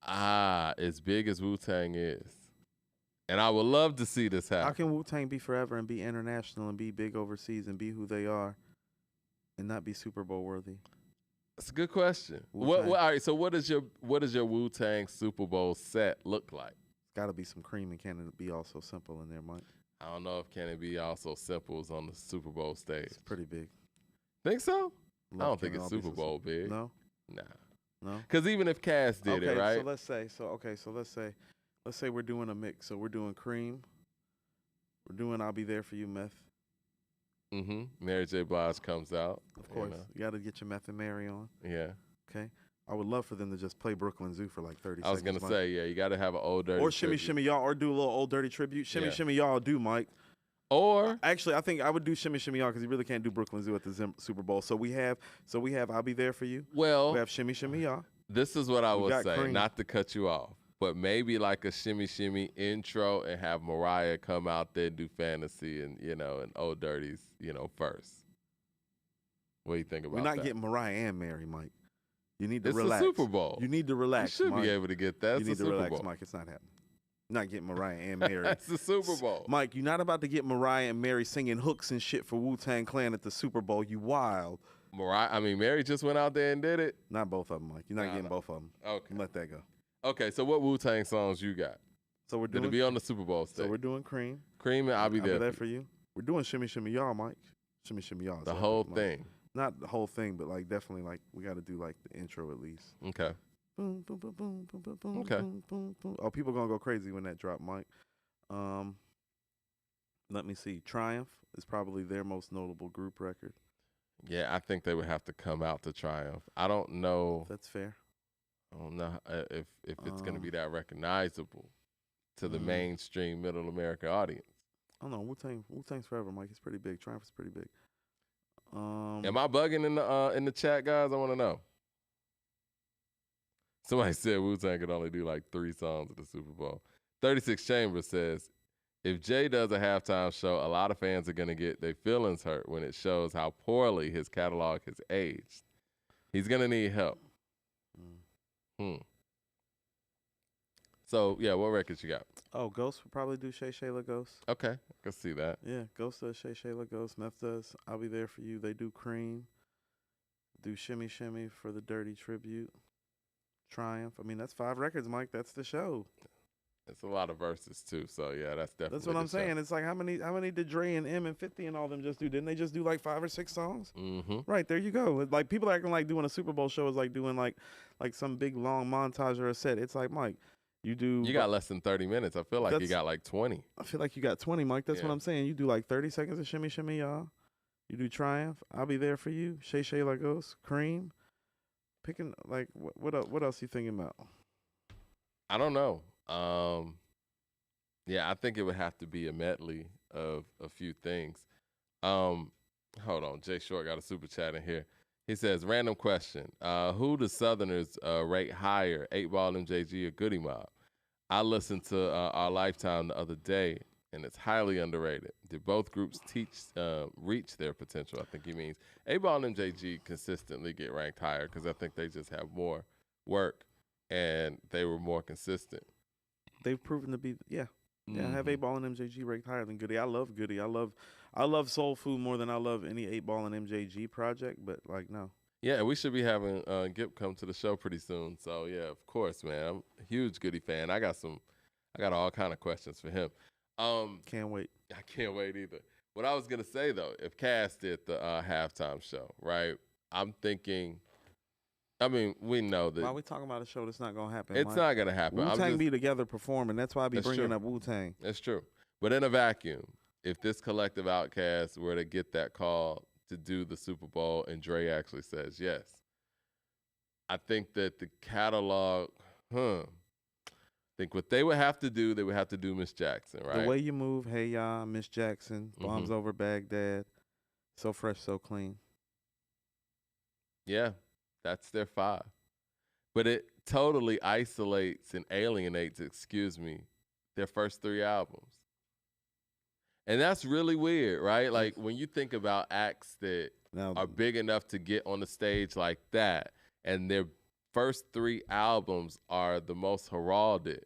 As big as Wu-Tang is. And I would love to see this happen. How can Wu-Tang be forever and be international and be big overseas and be who they are and not be Super Bowl worthy? That's a good question. All right, so what does your Wu-Tang Super Bowl set look like? It's got to be some cream, and can it be all so simple in there, Mike? I don't know if Can It Be All So Simple is on the Super Bowl stage. It's pretty big. Think so? I don't think it's Super Bowl big. No? Nah. No? Because even if Cass did it, right? So let's say we're doing a mix. So we're doing Cream. We're doing I'll Be There For You, Meth. Mary J. Blige comes out. Of course. You got to get your Meth and Mary on. Yeah. Okay. I would love for them to just play Brooklyn Zoo for like 30 seconds. I was going to say, yeah, you got to have an Old Dirty or Shimmy tribute. Shimmy Y'all, or do a little Old Dirty tribute. Shimmy Shimmy Y'all do, Mike. Or actually, I think I would do Shimmy Shimmy Y'all because you really can't do Brooklyn Zoo at the Super Bowl. So we have I'll Be There For You. Well, we have Shimmy Shimmy Y'all. This is what I would say, Cream. not to cut you off, but maybe like a Shimmy Shimmy intro and have Mariah come out there and do Fantasy and, you know, and Old Dirties, you know, first. What do you think about that? We're not getting Mariah and Mary, Mike. You need to It's relax. the Super Bowl. You need to relax. You should Mike. be able to get that. You need to relax, Mike. It's not happening. You're not getting Mariah and Mary. That's the Super Bowl. Mike, you're not about to get Mariah and Mary singing hooks and shit for Wu-Tang Clan at the Super Bowl. You wild. Mary just went out there and did it. Not both of them, Mike. You're not getting both of them. Okay. Let that go. Okay, so what Wu-Tang songs you got? So we're doing. That'll be on the Super Bowl stage. So we're doing Cream. Cream and I'll Be There For You. We're doing Shimmy Shimmy Y'all, Mike. Shimmy Shimmy Y'all. The whole thing. Not the whole thing, but like definitely like we got to do like the intro at least. Okay. Boom, boom, boom, boom, boom, boom, boom, okay. Boom, boom, boom. Oh, people gonna go crazy when that drop, Mike. Um, Let me see. Triumph is probably their most notable group record. Yeah, I think they would have to come out to Triumph. I don't know. That's fair. I don't know if it's going to be Um, that recognizable to the mm, mainstream middle America audience. I don't know. Wu-Tang's forever, Mike. It's pretty big. Triumph is pretty big. Am I bugging in the chat, guys? I want to know. Somebody said Wu-Tang could only do like 3 songs at the Super Bowl. 36 Chambers says, if Jay does a halftime show, a lot of fans are going to get their feelings hurt when it shows how poorly his catalog has aged. He's going to need help. So, yeah, what records you got? Oh, Ghost would probably do Shay Shayla Ghost. Okay, I can see that. Yeah, Ghost does Shay Shayla Ghost. Meth does I'll Be There For You. They do Cream. Do Shimmy Shimmy for the Dirty Tribute. Triumph. I mean, that's 5 records, Mike. That's the show. It's a lot of verses too, so yeah, that's definitely. That's what I'm saying. It's like how many did Dre and M and 50 and all them just do? Didn't they just do like 5 or 6 songs? Mm-hmm. Right, there you go. Like people acting like doing a Super Bowl show is like doing like some big long montage or a set. It's like, Mike, you got less than 30 minutes. I feel like you got like 20. I feel like you got 20, Mike. That's what I'm saying. You do like 30 seconds of Shimmy Shimmy, y'all. You do Triumph. I'll Be There For You. Shay Shayla Ghost. Cream. Picking like what else you thinking about? I don't know. Yeah, I think it would have to be a medley of a few things. Hold on, Jay Short got a super chat in here. He says, random question. Who do Southerners rate higher, 8-Ball MJG or Goody Mob? I listened to Our Lifetime the other day, and it's highly underrated. Did both groups reach their potential? I think he means 8-Ball and MJG consistently get ranked higher because I think they just have more work, and they were more consistent. They've proven to be, yeah. Yeah, I have 8-Ball and MJG ranked higher than Goody. I love Goody. I love Soul Food more than I love any 8-Ball and MJG project, but like no. Yeah, we should be having Gip come to the show pretty soon. So yeah, of course, man. I'm a huge Goody fan. I got all kind of questions for him. Can't wait. I can't wait either. What I was gonna say though, if Cass did the halftime show, right? I'm thinking. I mean, we know that. Why are we talking about a show that's not going to happen? It's not going to happen. Wu-Tang be together performing. That's why I be bringing up Wu-Tang. That's true. But in a vacuum, if this collective Outkast were to get that call to do the Super Bowl and Dre actually says yes, I think that the catalog, I think what they would have to do, they would have to do Miss Jackson, right? The Way You Move, Hey Ya, Miss Jackson, Bombs Over Baghdad, So Fresh, So Clean. Yeah. That's their 5. But it totally isolates and alienates, their first 3 albums. And that's really weird, right? Like when you think about acts that are big enough to get on the stage like that, and their first 3 albums are the most heralded,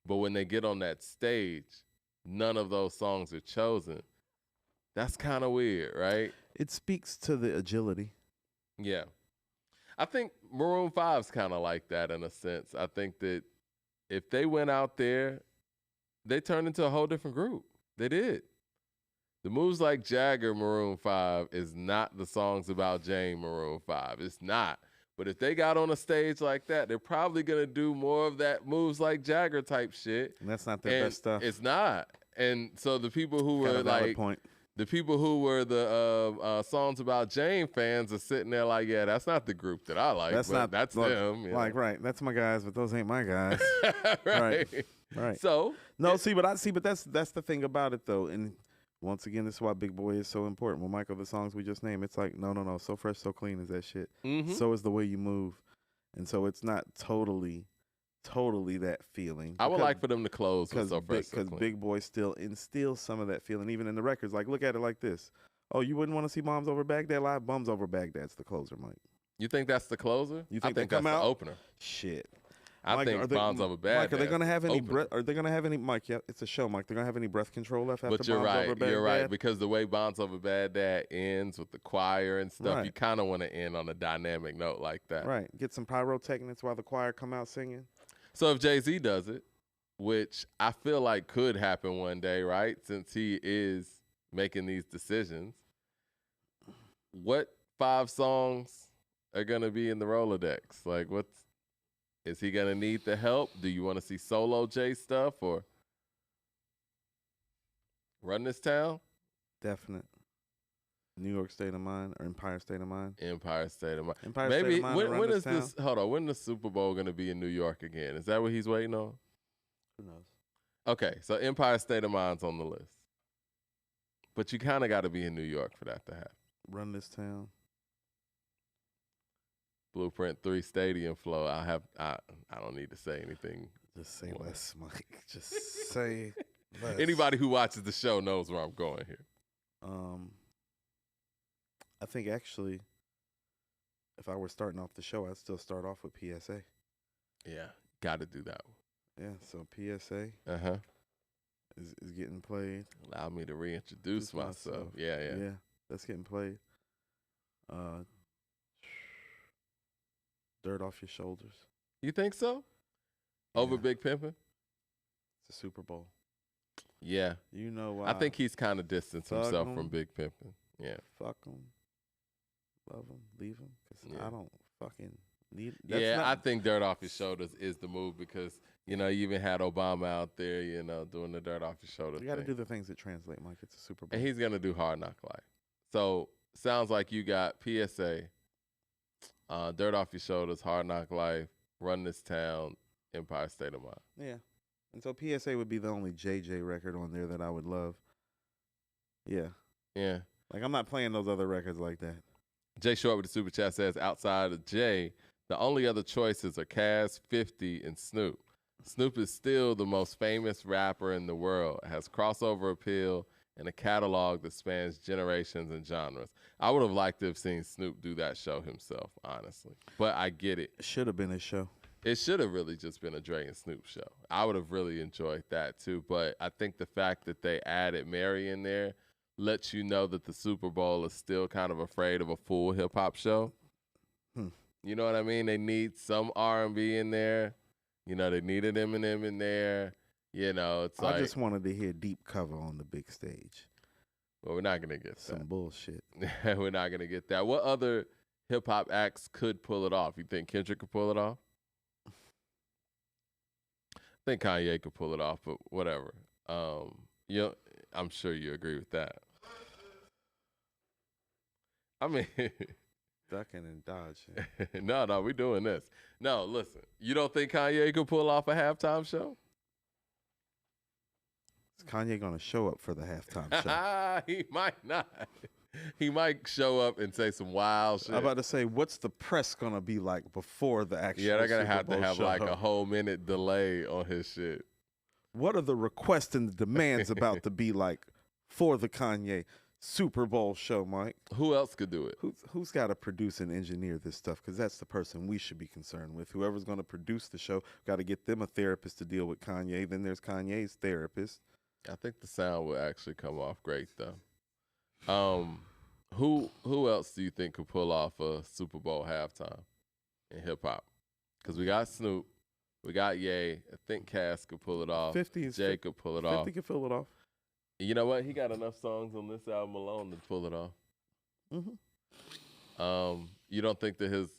but when they get on that stage, none of those songs are chosen. That's kind of weird, right? It speaks to the agility. Yeah. I think Maroon 5's kind of like that in a sense. I think that if they went out there, they turned into a whole different group. They did. The Moves Like Jagger Maroon 5 is not the songs about Jane Maroon 5. It's not. But if they got on a stage like that, they're probably going to do more of that Moves Like Jagger type shit. And that's not their best stuff. It's not. And so the people who were like... The people who were the songs about Jane fans are sitting there like, yeah, that's not the group that I like. That's them. You know? Right. That's my guys, but those ain't my guys. Right. So but that's the thing about it though. And once again, this is why Big Boy is so important. Well, Michael, the songs we just named, it's like no, So Fresh, So Clean is that shit. Mm-hmm. So is The Way You Move, and so it's not totally that feeling. I would like for them to close with So Fresh, So Clean. Because Big Boy still instills some of that feeling, even in the records. Like, look at it like this. Oh, you wouldn't want to see Bombs Over Baghdad live? Bums Over Baghdad's the closer, Mike. You think that's the closer? You think that's the opener. Shit. I think Bombs Over Baghdad. Mike, are they going to have any breath? Are they going to have any? Mike, yeah, it's a show, Mike. They're going to have any breath control left after Bombs Over Baghdad? You're right. Because the way Bombs Over Baghdad ends with the choir and stuff, you kind of want to end on a dynamic note like that. Right. Get some pyrotechnics while the choir come out singing. So if Jay-Z does it, which I feel like could happen one day, right? Since he is making these decisions, what 5 songs are going to be in the Rolodex? Like, is he going to need the help? Do you want to see solo Jay stuff or? Run This Town? Definite. New York State of Mind or Empire State of Mind? Empire State of Mind. Empire Maybe State of Mind. when is this? Hold on. When the Super Bowl gonna be in New York again? Is that what he's waiting on? Who knows? Okay, so Empire State of Mind's on the list, but you kind of got to be in New York for that to happen. Run This Town. Blueprint 3 Stadium flow. I don't need to say anything. Just say less, Mike. Just say less. Anybody who watches the show knows where I'm going here. I think actually, if I were starting off the show, I'd still start off with PSA. Yeah, got to do that one. Yeah, so PSA is getting played. Allow me to reintroduce myself. Yeah. Yeah, that's getting played. Dirt Off Your Shoulders. You think so? Over Big Pimpin'? It's a Super Bowl. Yeah. You know why? I think he's kind of distanced himself from Big Pimpin'. Yeah. Fuck him. Love him. Leave him. Because I don't fucking need I think Dirt Off Your Shoulders is the move because, you even had Obama out there, doing the Dirt Off Your Shoulders. You got to do the things that translate, Mike. It's a Super Bowl. And he's going to do Hard Knock Life. So, sounds like you got PSA, Dirt Off Your Shoulders, Hard Knock Life, Run This Town, Empire State of Mind. Yeah. And so PSA would be the only JJ record on there that I would love. Yeah. Yeah. Like, I'm not playing those other records like that. Jay Short with the Super Chat says, outside of Jay, the only other choices are Cass, 50, and Snoop. Snoop is still the most famous rapper in the world, has crossover appeal, and a catalog that spans generations and genres. I would have liked to have seen Snoop do that show himself, honestly. But I get it. It should have been his show. It should have really just been a Dre and Snoop show. I would have really enjoyed that too. But I think the fact that they added Mary in there lets you know that the Super Bowl is still kind of afraid of a full hip-hop show. You know what I mean? They need some R&B in there. They needed Eminem in there. It's like... I just wanted to hear Deep Cover on the big stage. Well, we're not going to get some bullshit. We're not going to get that. What other hip-hop acts could pull it off? You think Kendrick could pull it off? I think Kanye could pull it off, but whatever. I'm sure you agree with that. I mean... Ducking and dodging. No, we doing this. No, listen. You don't think Kanye could pull off a halftime show? Is Kanye going to show up for the halftime show? He might not. He might show up and say some wild shit. I'm about to say, what's the press going to be like before the actual Yeah, they're going to have show? like a whole minute delay on his shit. What are the requests and the demands about to be like for the Kanye Super Bowl show, Mike? Who else could do it? Who's got to produce and engineer this stuff? Because that's the person we should be concerned with. Whoever's going to produce the show, got to get them a therapist to deal with Kanye. Then there's Kanye's therapist. I think the sound will actually come off great, though. Who else do you think could pull off a Super Bowl halftime in hip hop? Because we got Snoop, we got Ye. I think Cass could pull it off. 50 Jay could pull it off. 50 could pull it off. You know what? He got enough songs on this album alone to pull it off. You don't think that his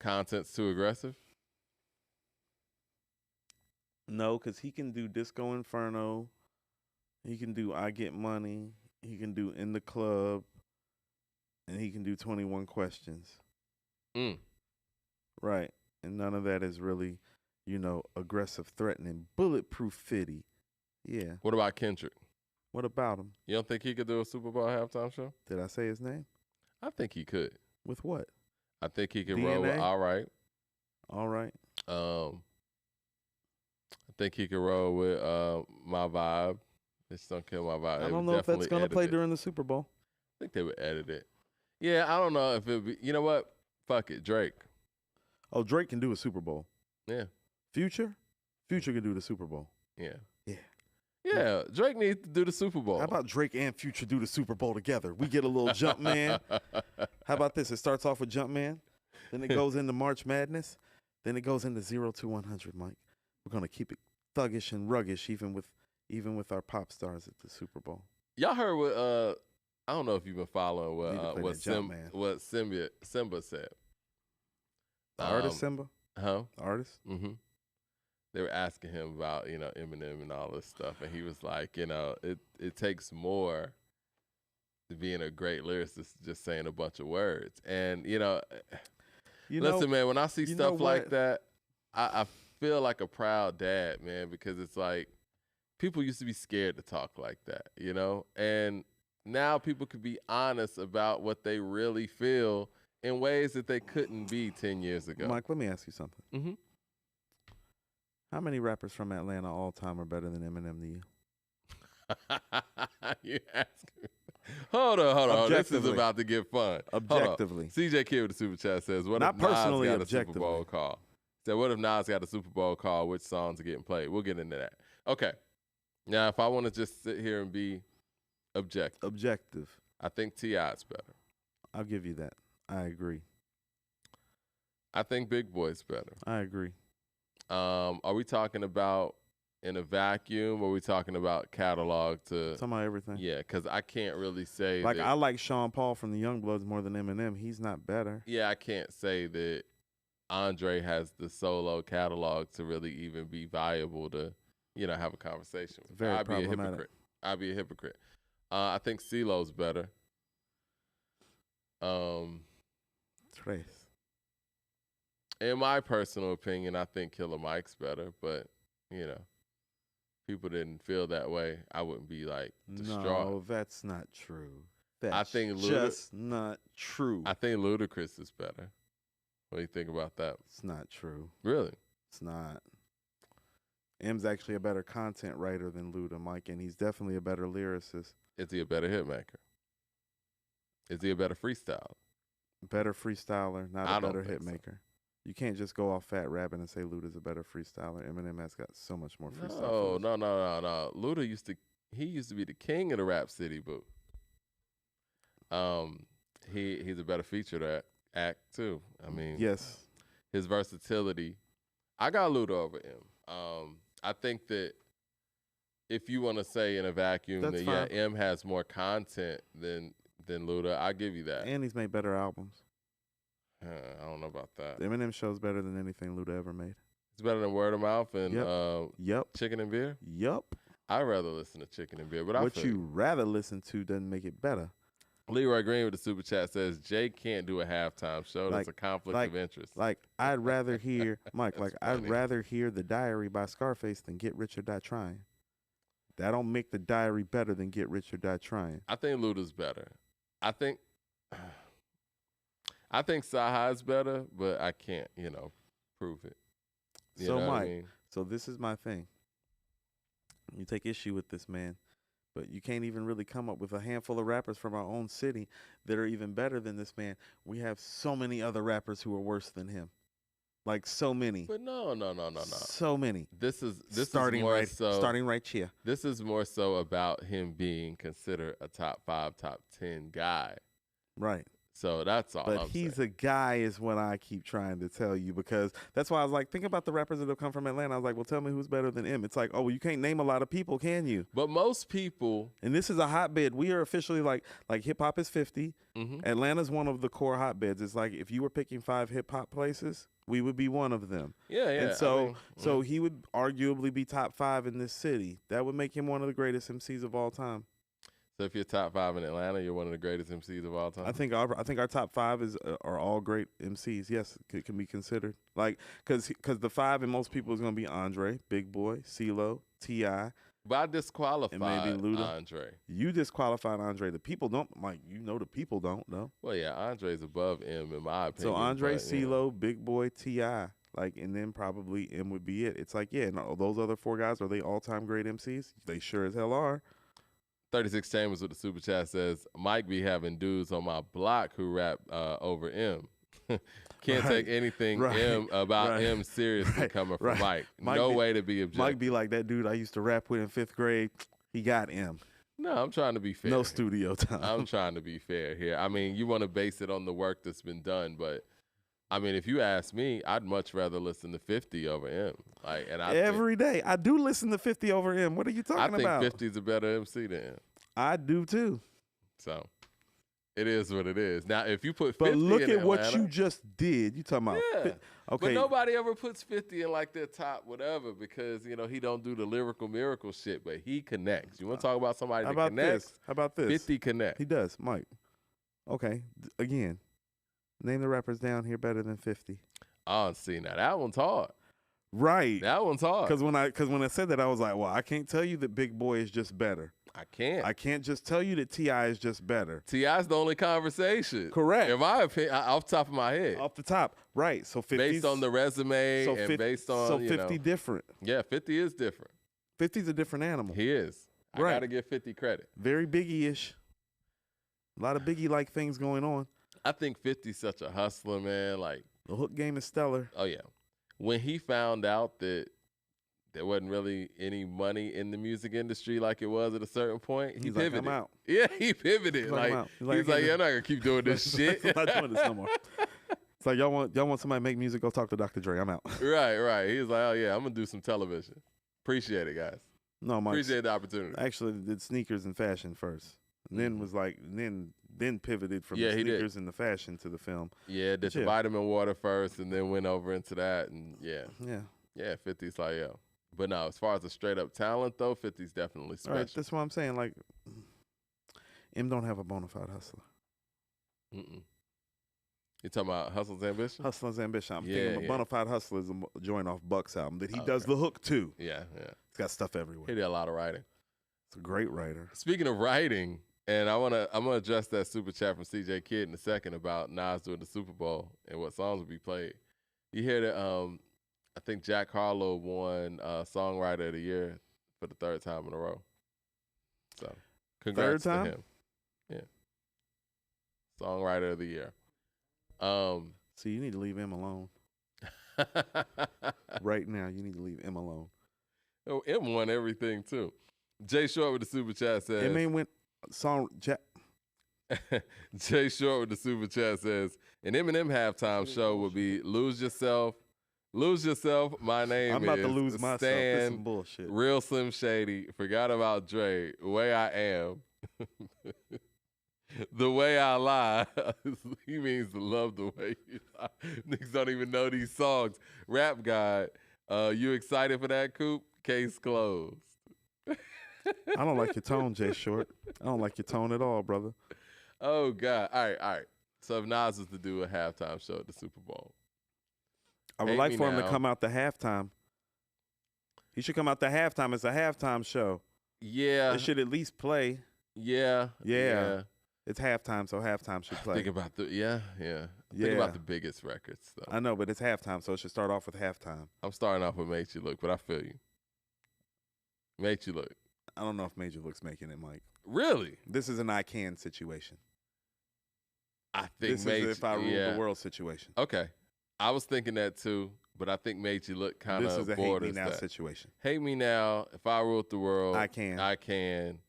content's too aggressive? No, because he can do Disco Inferno. He can do I Get Money. He can do In the Club. And he can do 21 Questions. Right. And none of that is really, aggressive, threatening, bulletproof fitty. Yeah. What about Kendrick? What about him? You don't think he could do a Super Bowl halftime show? Did I say his name? I think he could. With what? I think he could roll with All Right. All Right. I think he could roll with My Vibe. Just don't kill my vibe. I don't know if that's going to play during the Super Bowl. I think they would edit it. Yeah, I don't know if it would be. You know what? Fuck it. Drake. Oh, Drake can do a Super Bowl. Yeah. Future can do the Super Bowl. Yeah. Yeah. Yeah, Drake needs to do the Super Bowl. How about Drake and Future do the Super Bowl together? We get a little Jump Man. How about this? It starts off with Jump Man. Then it goes into March Madness. Then it goes into 0 to 100, Mike. We're going to keep it thuggish and ruggish even with our pop stars at the Super Bowl. Y'all heard what I don't know if you've been following what Simba said. The artist Simba? Huh? The artist? Mm-hmm. they were asking him about, Eminem and all this stuff, and he was like, it takes more to being a great lyricist than just saying a bunch of words. And listen, man, when I see stuff like that, I feel like a proud dad, man, because it's like people used to be scared to talk like that, and now people can be honest about what they really feel in ways that they couldn't be 10 years ago. Mike, let me ask you something. Mm-hmm. How many rappers from Atlanta all time are better than Eminem to you? You asking? Hold on. This is about to get fun. Objectively. CJ Kid with the super chat says, "What Not if Nas personally, got a objectively. Super Bowl call?" Said, "What if Nas got a Super Bowl call? Which songs are getting played?" We'll get into that. Okay. Now, if I want to just sit here and be objective, I think T.I.'s better. I'll give you that. I agree. I think Big Boy's better. I agree. Are we talking about in a vacuum, or are we talking about catalog to... Talking about everything. Yeah, because I can't really say like, I like Sean Paul from the Youngbloods more than Eminem. He's not better. Yeah, I can't say that Andre has the solo catalog to really even be viable to, have a conversation. Very problematic. I'd be a hypocrite. I think CeeLo's better. Trace. In my personal opinion, I think Killer Mike's better, but, people didn't feel that way. I wouldn't be, distraught. No, that's not true. That's just not true. I think Ludacris is better. What do you think about that? It's not true. Really? It's not. M's actually a better content writer than Luda, Mike, and he's definitely a better lyricist. Is he a better hit maker? Is he a better freestyler? Better freestyler, not a better hit maker. You can't just go off Fat Rabbit and say Luda's a better freestyler. Eminem has got so much more freestyle. No. Luda used to be the king of the Rap City, boo. He's a better feature act too. I mean, yes, his versatility. I got Luda over him. I think that if you want to say in a vacuum That's that fine. M has more content than Luda, I give you that. And he's made better albums. I don't know about that. Eminem show's better than anything Luda ever made. It's better than Word of Mouth and Yep. Chicken and Beer? Yep. I'd rather listen to Chicken and Beer, but what you rather listen to doesn't make it better. Leroy Green with the super chat says, Jay can't do a halftime show. That's a conflict of interest. I'd rather hear, Mike, I'd rather hear The Diary by Scarface than Get Rich or Die Trying. That don't make The Diary better than Get Rich or Die Trying. I think Luda's better. I think Saha's better, but I can't, prove it. You know Mike, what I mean? So this is my thing. You take issue with this man, but you can't even really come up with a handful of rappers from our own city that are even better than this man. We have so many other rappers who are worse than him. Like, so many. But no. So many. This is starting more right, so starting right here. This is more so about him being considered a top 5, top 10 guy. Right. So that's all. But he's a guy is what I keep trying to tell you, because that's why I was like, think about the rappers that have come from Atlanta. I was like, well, tell me who's better than him. It's like, oh, well, you can't name a lot of people, can you? But most people. And this is a hotbed. We are officially like hip hop is 50. Mm-hmm. Atlanta's one of the core hotbeds. It's like if you were picking 5 hip hop places, we would be one of them. Yeah. And so he would arguably be top 5 in this city. That would make him one of the greatest MCs of all time. So if you're top 5 in Atlanta, you're one of the greatest MCs of all time. I think our top 5 are all great MCs. Yes, can be considered. Because the 5 in most people is going to be Andre, Big Boy, CeeLo, T.I. But I disqualified maybe Luda. Andre. You disqualified Andre. The people don't, the people don't, though. Well, yeah, Andre's above M in my opinion. So Andre, CeeLo, Big Boy, T.I. And then probably M would be it. It's like, yeah, no, those other 4 guys, are they all-time great MCs? They sure as hell are. 36 Chambers with the super chat says, Mike be having dudes on my block who rap over M. Can't take anything M seriously coming from Mike. No way to be objective. Mike be like that dude I used to rap with in 5th grade. He got M. No, I'm trying to be fair. No studio time. I'm trying to be fair here. I mean, you want to base it on the work that's been done, but I mean, if you ask me, I'd much rather listen to 50 over M. Every day. I do listen to 50 over M. What are you talking about? I think 50's a better MC than M. I do too. So, It is what it is. Now, if you put 50 But look in at what Atlanta, you just did. You talking about? yeah. Okay. But nobody ever puts 50 in like their top whatever because, you know, he don't do the lyrical miracle shit, but he connects. You want to talk about somebody that connects? How about this? 50 connect. He does, Mike. Okay. Again, name the rappers down here better than 50. Oh, see, now that one's hard. Right. That one's hard. Because when I said that, I was like, well, I can't tell you that Big Boy is just better. I can't just tell you that T.I. is just better. T.I.'s the only conversation. Correct. In my opinion, off the top of my head. Off the top. Right. So 50. Based on the resume so and 50, based on, so 50 different. Yeah, 50 is different. 50's a different animal. He is. Right. I got to give 50 credit. Very Biggie-ish. A lot of Biggie-like things going on. I think 50's such a hustler, man. Like, the hook game is stellar. Oh, yeah. When he found out that there wasn't really any money in the music industry like it was at a certain point, he pivoted. Like, I'm out. Yeah, he pivoted. He's like, like, yeah, I'm not gonna keep doing this shit. I'm not doing this no more. It's like y'all want somebody to make music, go talk to Dr. Dre. I'm out. Right. He was like, oh yeah, I'm gonna do some television. Appreciate it, guys. No, Mike. Appreciate the opportunity. Actually, did sneakers and fashion first. And then was like, then pivoted from the sneakers and the fashion to the film. Yeah, did the vitamin water first, and then went over into that, and yeah. 50's like, yeah. But no, as far as a straight up talent though, 50's definitely special. All right, that's what I'm saying. Like, M don't have a bona fide hustler. Mm-mm. You talking about Hustler's Ambition? Hustler's Ambition. I'm thinking of a bona fide hustler is a joint off Buck's album that he does the hook too. Yeah. It's got stuff everywhere. He did a lot of writing. It's a great writer. Speaking of writing, and I'm gonna address that super chat from CJ Kidd in a second about Nas doing the Super Bowl and what songs would be played. You hear that? I think Jack Harlow won Songwriter of the Year for the third time in a row. So, congrats to him. Yeah. Songwriter of the Year. See, you need to leave him alone. Right now, you need to leave him alone. Oh, M won everything, too. Jay Short with the super chat says... M ain't went Jay Short with the super chat says, an Eminem halftime show would be Lose Yourself, My Name I'm about Is, to lose myself. This is some bullshit. Real Slim Shady, Forgot About Dre, Way I Am, The Way I Lie. He means to love the way you lie. Niggas don't even know these songs. Rap Guide, you excited for that, Coop? Case closed. I don't like your tone, Jay Short. I don't like your tone at all, brother. Oh, God. All right. So if Nas was to do a halftime show at the Super Bowl, I would like for him to come out the halftime. He should come out the halftime. It's a halftime show. Yeah. It should at least play. Yeah. It's halftime, so halftime should play. Think about Think about the biggest records, though. I know, but it's halftime, so it should start off with halftime. I'm starting off with Made You Look, but I feel you. Made You Look. I don't know if Made You Look's making it, Mike. Really? This is an I Can situation. I think this is if I ruled the world situation. Okay. I was thinking that too, but I think Made You Look kind of borders that. This is a Hate Me Now that situation. Hate Me Now, If I Ruled the World, I Can.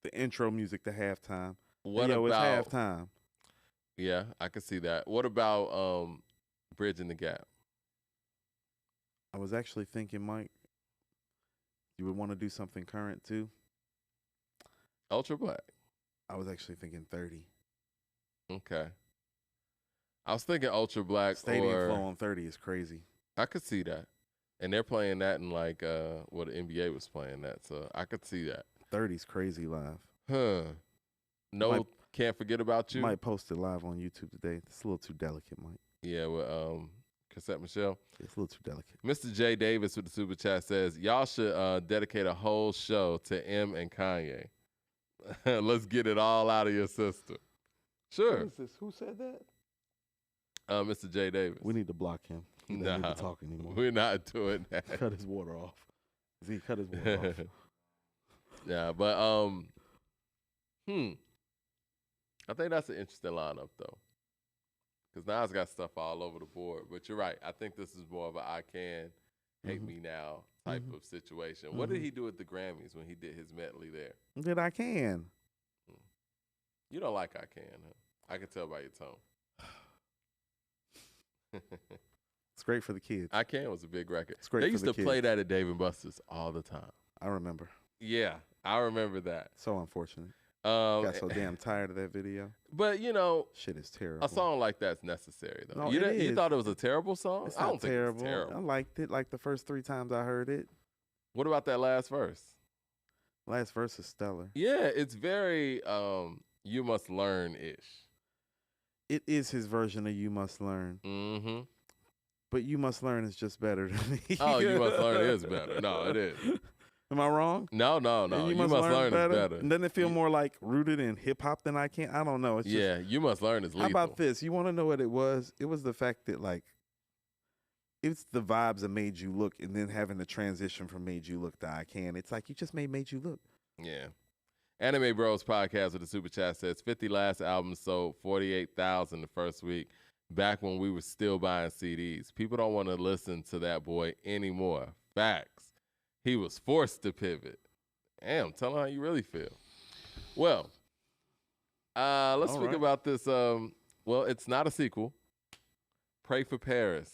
The intro music to halftime. What about it's halftime? Yeah, I can see that. What about Bridging the Gap? I was actually thinking, Mike, you would want to do something current too. Ultra Black. I was actually thinking 30. Okay. I was thinking Ultra Black Stadium Flow on 30 is crazy. I could see that. And they're playing that in like the NBA was playing that, so I could see that. 30's crazy live. Huh. No, Can't Forget About You. Might post it live on YouTube today. It's a little too delicate, Mike. Yeah, with Cassette Michelle. It's a little too delicate. Mr. J. Davis with the super chat says, y'all should dedicate a whole show to M and Kanye. Let's get it all out of your system. Sure. Who is this? Who said that? Mr. J. Davis. We need to block him. He doesn't need to talk anymore. We're not doing that. Cut his water off. Z, cut his water off. Yeah, but I think that's an interesting lineup though, because Nas got stuff all over the board. But you're right. I think this is more of a I Can, Hate Me Now type of situation. What did he do at the Grammys when he did his medley there? Did I Can? You don't like I Can, huh? I can tell by your tone. It's great for the kids. I Can was a big record. It's great they for used the to kids. play that at Dave & Buster's all the time. I remember. Yeah, I remember that. So unfortunate. Got so damn tired of that video. But you know, shit is terrible. A song like that's necessary though. No, You thought it was a terrible song? It's I don't not think terrible. it's terrible. I liked it like the first 3 times I heard it. What about that last verse? Last verse is stellar. Yeah, it's very You Must Learn-ish. It is his version of You Must Learn. Mm-hmm. But You Must Learn is just better to me. Oh, You Must Learn is better. No, it is. Am I wrong? No. You Must Learn is better. And doesn't it feel more like rooted in hip hop than I Can't? I don't know. It's just, You Must Learn is lethal. How about this? You want to know what it was? It was the fact that like it's the vibes that Made You Look, and then having the transition from Made You Look to I Can. It's like you just made You Look. Yeah. Anime Bros podcast with the super chat says 50 last albums sold 48,000 the first week. Back when we were still buying CDs. People don't want to listen to that boy anymore. Facts. He was forced to pivot. Damn, tell him how you really feel. Well, let's speak about this. Well, it's not a sequel. Pray for Paris.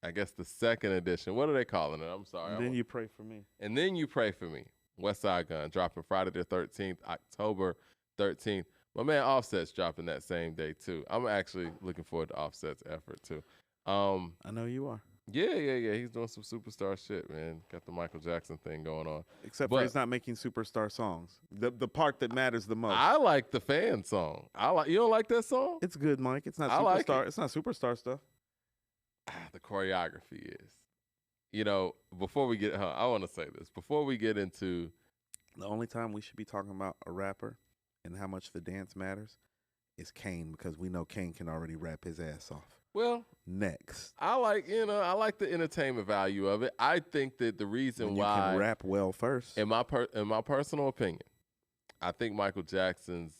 I guess the second edition. What are they calling it? I'm sorry. And then You Pray for Me. And Then You Pray for Me. Westside Gunn dropping Friday the 13th, October 13th. My man Offset's dropping that same day too. I'm actually looking forward to Offset's effort too. I know you are. Yeah. He's doing some superstar shit, man. Got the Michael Jackson thing going on. Except for he's not making superstar songs. The part that matters the most. I like the fan song. You don't like that song? It's good, Mike. It's not superstar. Like it's not superstar stuff. The choreography is. You know, before we get, I want to say this. Before we get into, the only time we should be talking about a rapper and how much the dance matters is Kane, because we know Kane can already rap his ass off. Well, next, I like the entertainment value of it. I think that the reason why you can rap well first, in my personal opinion, I think Michael Jackson's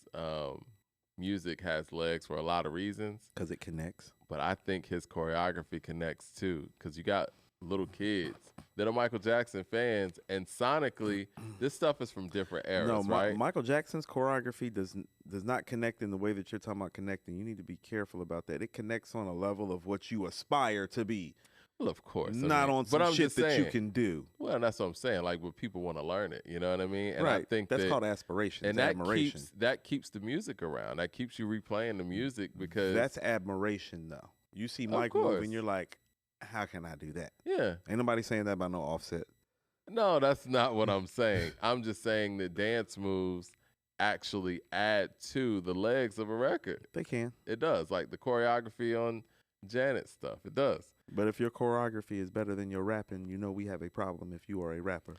music has legs for a lot of reasons. Because it connects. But I think his choreography connects too. Because you got little kids that are Michael Jackson fans, and sonically, this stuff is from different eras, right? Michael Jackson's choreography does not connect in the way that you're talking about connecting. You need to be careful about that. It connects on a level of what you aspire to be. Well, of course. Not on some shit that you can do. Well, and that's what I'm saying. Like, when people want to learn it, you know what I mean? And right. I think that's called aspiration. And admiration. That keeps the music around. That keeps you replaying the music because that's admiration, though. You see Mike move, and you're like, how can I do that? Yeah. Ain't nobody saying that about no Offset. No, that's not what I'm saying. I'm just saying that dance moves actually add to the legs of a record. They can. It does. Like the choreography on Janet's stuff. It does. But if your choreography is better than your rapping, you know we have a problem if you are a rapper.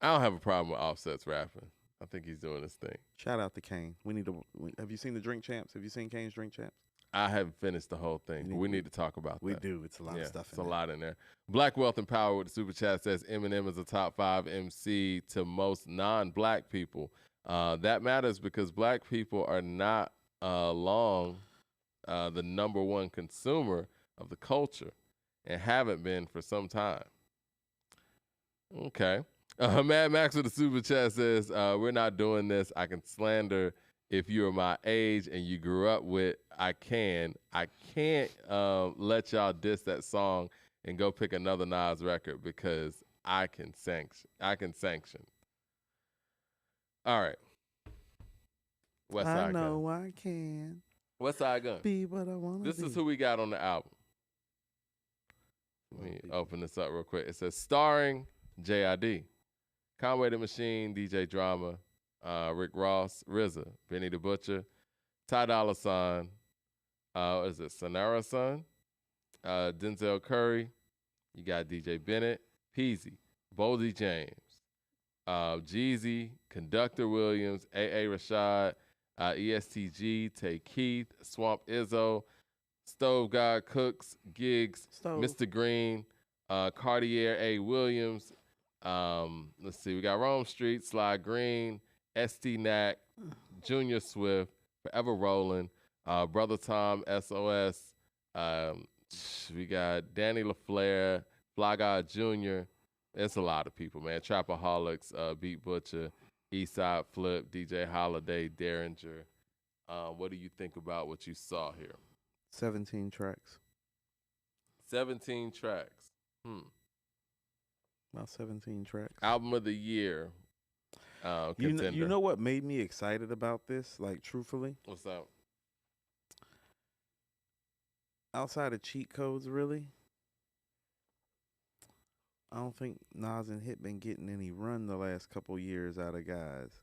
I don't have a problem with Offset's rapping. I think he's doing his thing. Shout out to Kane. Have you seen the Drink Champs? Have you seen Kane's Drink Champs? I haven't finished the whole thing, but we need to talk about that. We do. It's a lot of stuff in there. It's a lot in there. Black Wealth and Power with the Super Chat says Eminem is a top 5 MC to most non-black people. That matters because black people are not long the number one consumer of the culture and haven't been for some time. Okay. Mad Max with the Super Chat says, we're not doing this. I can slander if you're my age and you grew up with I can't let y'all diss that song and go pick another Nas record because I can sanction. All right. Westside Gunn. I know I can. Westside Gunn. Be what I want to be. This is who we got on the album. Let me open this up real quick. It says starring J.I.D., Conway the Machine, DJ Drama, Rick Ross, RZA, Benny the Butcher, Ty Dolla $ign, is it Sonara Son? Denzel Curry. You got DJ Bennett, Peasy, Boldy James, Jeezy, Conductor Williams, A.A. Rashad, ESTG, Tay Keith, Swamp Izzo, Stove God Cooks, Gigs, Mr. Green, Cartier A. Williams. Let's see, we got Rome Street, Sly Green, ST Knack, Junior Swift, Forever Rollin', Brother Tom, SOS. We got Danny LaFleur, Fly God Jr. It's a lot of people, man. Trapaholics, Beat Butcher, Eastside Flip, DJ Holiday, Derringer. What do you think about what you saw here? 17 tracks. 17 tracks. About 17 tracks. Album of the year. contender. You know what made me excited about this? Like, truthfully, What's up? outside of cheat codes, really, I don't think Nas and Hit been getting any run the last couple years out of guys.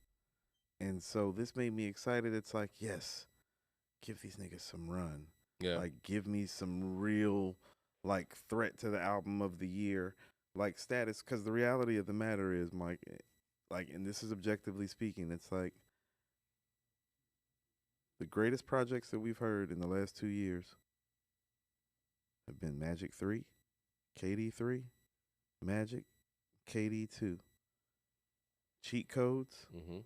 And so this made me excited. It's like, yes, give these niggas some run. Yeah. Like, give me some real, like, threat to the album of the year, like, status. Because the reality of the matter is, Mike, like, and this is objectively speaking, it's like the greatest projects that we've heard in the last 2 years have been Magic 3, KD 3, Magic, KD 2. Cheat codes. Mm-hmm.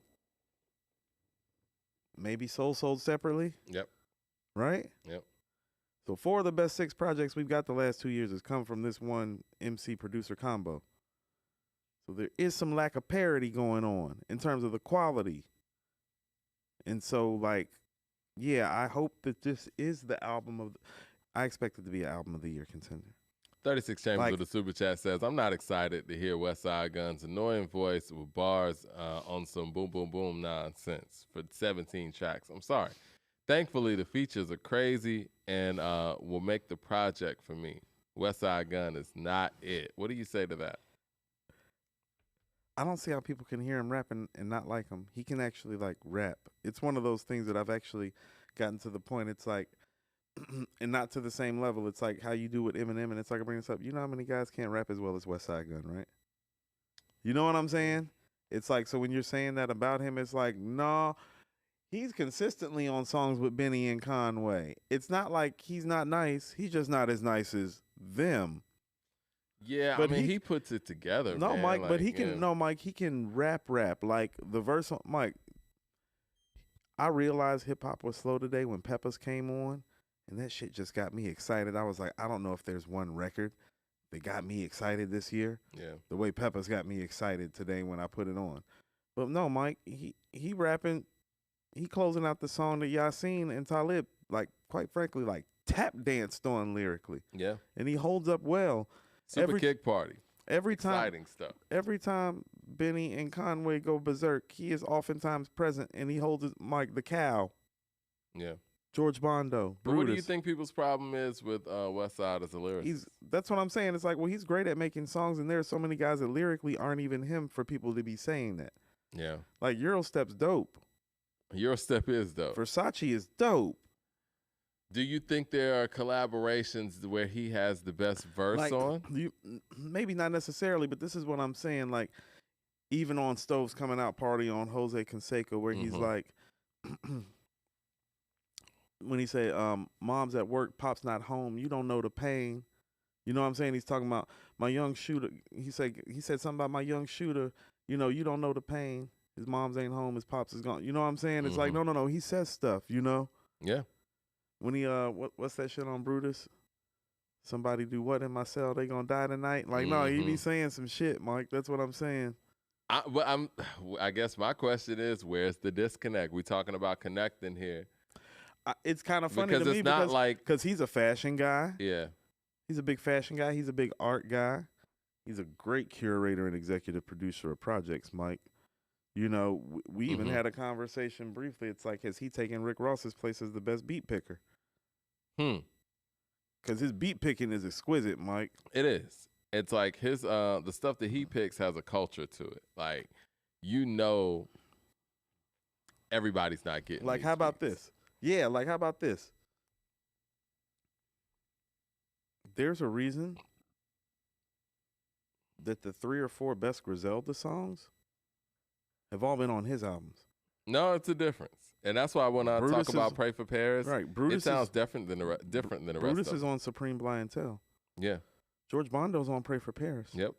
Maybe Soul sold separately. Yep. Right? Yep. So 4 of the best 6 projects we've got the last 2 years has come from this one MC producer combo. So there is some lack of parity going on in terms of the quality. And so, like, yeah, I hope that this is the album of I expect it to be an album of the year contender. 36 Chambers with a super chat says, I'm not excited to hear Westside Gunn's annoying voice with bars on some boom, boom, boom nonsense for 17 tracks. I'm sorry. Thankfully, the features are crazy and will make the project for me. Westside Gunn is not it. What do you say to that? I don't see how people can hear him rapping and not like him. He can actually, like, rap. It's one of those things that I've actually gotten to the point. It's like, and not to the same level. It's like how you do with Eminem, and it's like I bring this up. You know how many guys can't rap as well as Westside Gunn, right? You know what I'm saying? It's like, so when you're saying that about him, it's like, no, he's consistently on songs with Benny and Conway. It's not like he's not nice. He's just not as nice as them. Yeah, but I mean, he puts it together. No, man. Mike, like, but he can. No, Mike, he can rap. Like the verse on Mike. I realized hip hop was slow today when Peppers came on. And that shit just got me excited. I was like, I don't know if there's one record that got me excited this year. Yeah. The way Peppers got me excited today when I put it on. But no, Mike, he rapping, he closing out the song that Yasin and Talib, like, quite frankly, like, tap danced on lyrically. Yeah. And he holds up well. Super kick party. Every time. Exciting stuff. Every time Benny and Conway go berserk, he is oftentimes present and he holds his, Mike, the cow. Yeah. George Bondo. But what do you think people's problem is with Westside as a lyricist? That's what I'm saying. It's like, well, he's great at making songs, and there are so many guys that lyrically aren't even him for people to be saying that. Yeah. Like, Eurostep's dope. Eurostep is dope. Versace is dope. Do you think there are collaborations where he has the best verse on? Maybe not necessarily, but this is what I'm saying. Like, even on Stove's Coming Out Party on Jose Canseco, where he's like... when he say, mom's at work, pop's not home, you don't know the pain. You know what I'm saying? He's talking about my young shooter. He said something about my young shooter. You know, you don't know the pain. His mom's ain't home, his pops is gone. You know what I'm saying? It's like, no. He says stuff, you know? Yeah. When he, what's that shit on Brutus? Somebody do what in my cell? They gonna die tonight? Like, no, he be saying some shit, Mike. That's what I'm saying. I guess my question is, where's the disconnect? We talking about connecting here. It's kind of funny because to me because he's a fashion guy. Yeah. He's a big fashion guy. He's a big art guy. He's a great curator and executive producer of projects, Mike. You know, we even had a conversation briefly. It's like, has he taken Rick Ross's place as the best beat picker? Because his beat picking is exquisite, Mike. It is. It's like his the stuff that he picks has a culture to it. Like, you know, everybody's not getting. Like, how about this? Yeah, like, how about this? There's a reason that the 3 or 4 best Griselda songs have all been on his albums. No, it's a difference. And that's why when I talk about Pray for Paris, it sounds different than the rest of them. Brutus is on Supreme Clientele. Yeah. George Bondo's on Pray for Paris. Yep.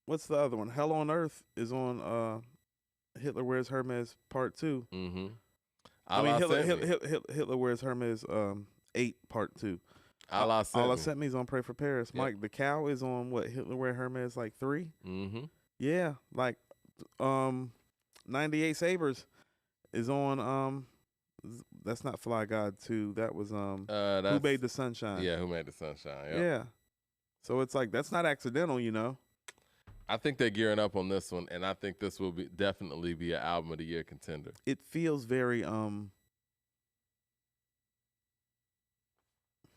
What's the other one? Hell on Earth is on Hitler Wears Hermes Part 2. I mean, Hitler Wears Hermes 8 Part 2. Allah Sent Me's on Pray for Paris. Yep. Mike, the Cow is on what? Hitler Wear Hermes like 3? Yeah, like 98 Sabres is on that's not Fly God 2. That was Who Made the Sunshine. Yeah, Who Made the Sunshine. Yep. Yeah. So it's like, that's not accidental, you know. I think they're gearing up on this one, and I think this will definitely be an album of the year contender. It feels very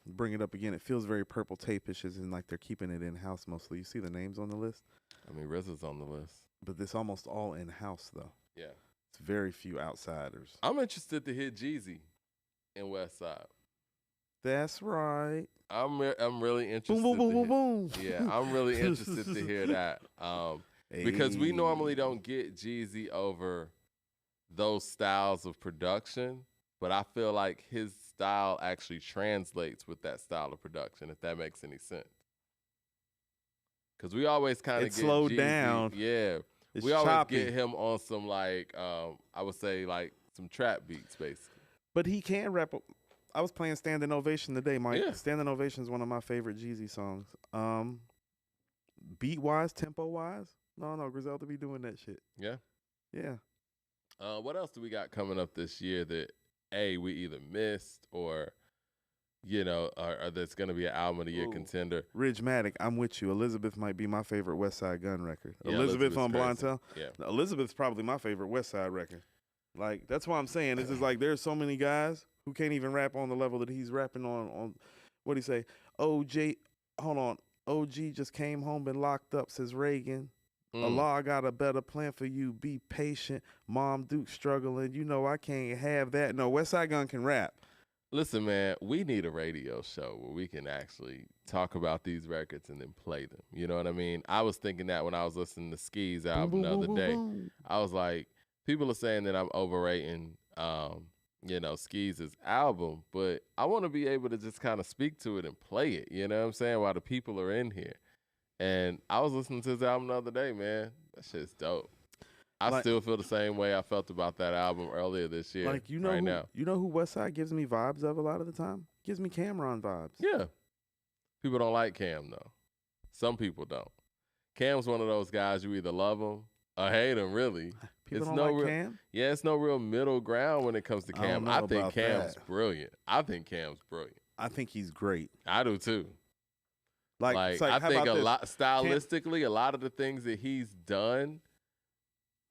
bring it up again. It feels very Purple Tape-ish, as in like they're keeping it in house mostly. You see the names on the list. I mean, RZA's on the list, but this almost all in house though. Yeah, it's very few outsiders. I'm interested to hear Jeezy in Westside. That's right. I'm really interested. Boom, boom, boom, boom, boom. Yeah, I'm really interested to hear that. Because we normally don't get Jeezy over those styles of production, but I feel like his style actually translates with that style of production, if that makes any sense. Because we always kind of get slowed Jeezy, down. Yeah, it's we always choppy. get him on some like I would say like some trap beats, basically. But he can rap. I was playing Standing Ovation today, Mike. Yeah. Standing Ovation is one of my favorite Jeezy songs. Beat wise, tempo wise, no, Griselda be doing that shit. Yeah. Yeah. What else do we got coming up this year that we either missed or or that's going to be an album of the year contender? Ridgematic, I'm with you. Elizabeth might be my favorite Westside Gunn record. Yeah, Elizabeth on Blind Tell. Yeah. Elizabeth's probably my favorite Westside record. Like, that's why I'm saying this is like there's so many guys who can't even rap on the level that he's rapping on what do you say? OG just came home, been locked up, says Reagan. Allah got a better plan for you. Be patient. Mom Duke struggling. You know I can't have that. No, Westside Gunn can rap. Listen, man, we need a radio show where we can actually talk about these records and then play them. You know what I mean? I was thinking that when I was listening to Ski's album the other day. I was like, people are saying that I'm overrating, Ski's album, but I want to be able to just kind of speak to it and play it. You know what I'm saying? While the people are in here. And I was listening to his album the other day, man. That shit's dope. I still feel the same way I felt about that album earlier this year. Like, you know who Westside gives me vibes of a lot of the time? Gives me Cameron vibes. Yeah. People don't like Cam, though. Some people don't. Cam's one of those guys you either love him or hate him, really. People don't like Cam? Yeah, it's no real middle ground when it comes to Cam. I think Cam's brilliant. I think he's great. I do, too. Like I think a lot stylistically, a lot of the things that he's done,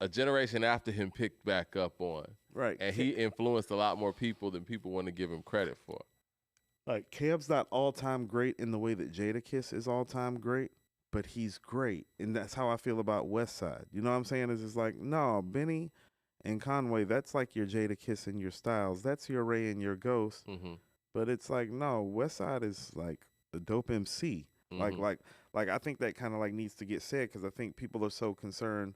a generation after him picked back up on. Right. And he influenced a lot more people than people want to give him credit for. Like, Cam's not all-time great in the way that Jadakiss is all-time great, but he's great. And that's how I feel about Westside. You know what I'm saying? It's just like, no, Benny and Conway, that's like your Jadakiss and your Styles. That's your Ray and your Ghost. Mm-hmm. But it's like, no, Westside is like a dope MC. Mm-hmm. Like I think that kind of like needs to get said, because I think people are so concerned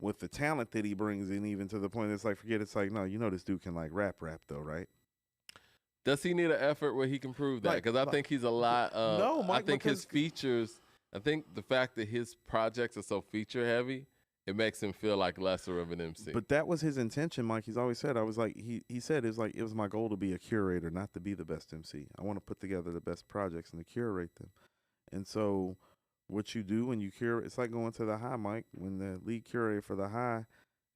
with the talent that he brings in, even to the point it's like, forget, it's like, no, this dude can like rap though, right? Does he need an effort where he can prove that? Because I think he's a lot. No, Mike, I think his features. I think the fact that his projects are so feature heavy, it makes him feel like lesser of an MC. But that was his intention, Mike. He's always said. I was like, he said it was my goal to be a curator, not to be the best MC. I want to put together the best projects and to curate them. And so what you do when you curate, it's like going to the High, Mike. When the lead curator for the High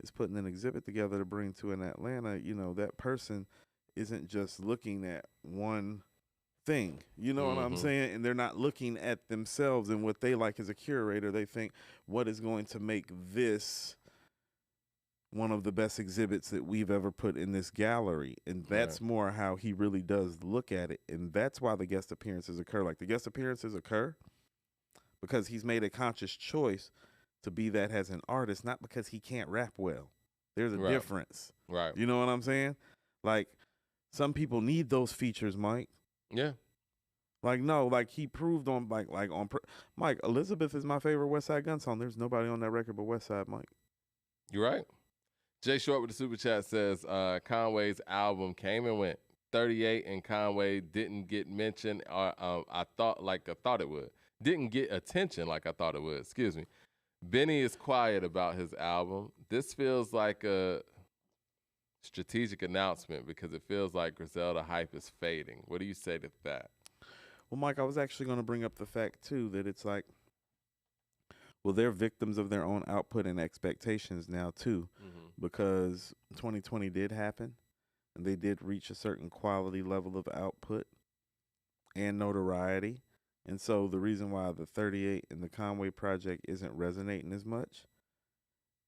is putting an exhibit together to bring to an Atlanta, that person isn't just looking at one thing. You know what I'm saying? And they're not looking at themselves and what they like as a curator. They think, what is going to make this one of the best exhibits that we've ever put in this gallery? And that's more how he really does look at it. And that's why the guest appearances occur. Like, the guest appearances occur because he's made a conscious choice to be that as an artist, not because he can't rap well. There's a difference. Right. You know what I'm saying? Like, some people need those features, Mike. Yeah. Like, no, like he proved on Mike, Elizabeth is my favorite Westside Gunn song. There's nobody on that record but Westside, Mike. You're right. Jay Short with the super chat says Conway's album came and went. 38 and Conway didn't get mentioned. I thought it would. Didn't get attention like I thought it would. Excuse me. Benny is quiet about his album. This feels like a strategic announcement because it feels like Griselda hype is fading. What do you say to that? Well, Mike, I was actually going to bring up the fact, too, that it's like, well, they're victims of their own output and expectations now, too, because 2020 did happen, and they did reach a certain quality level of output and notoriety, And so the reason why the 38 and the Conway project isn't resonating as much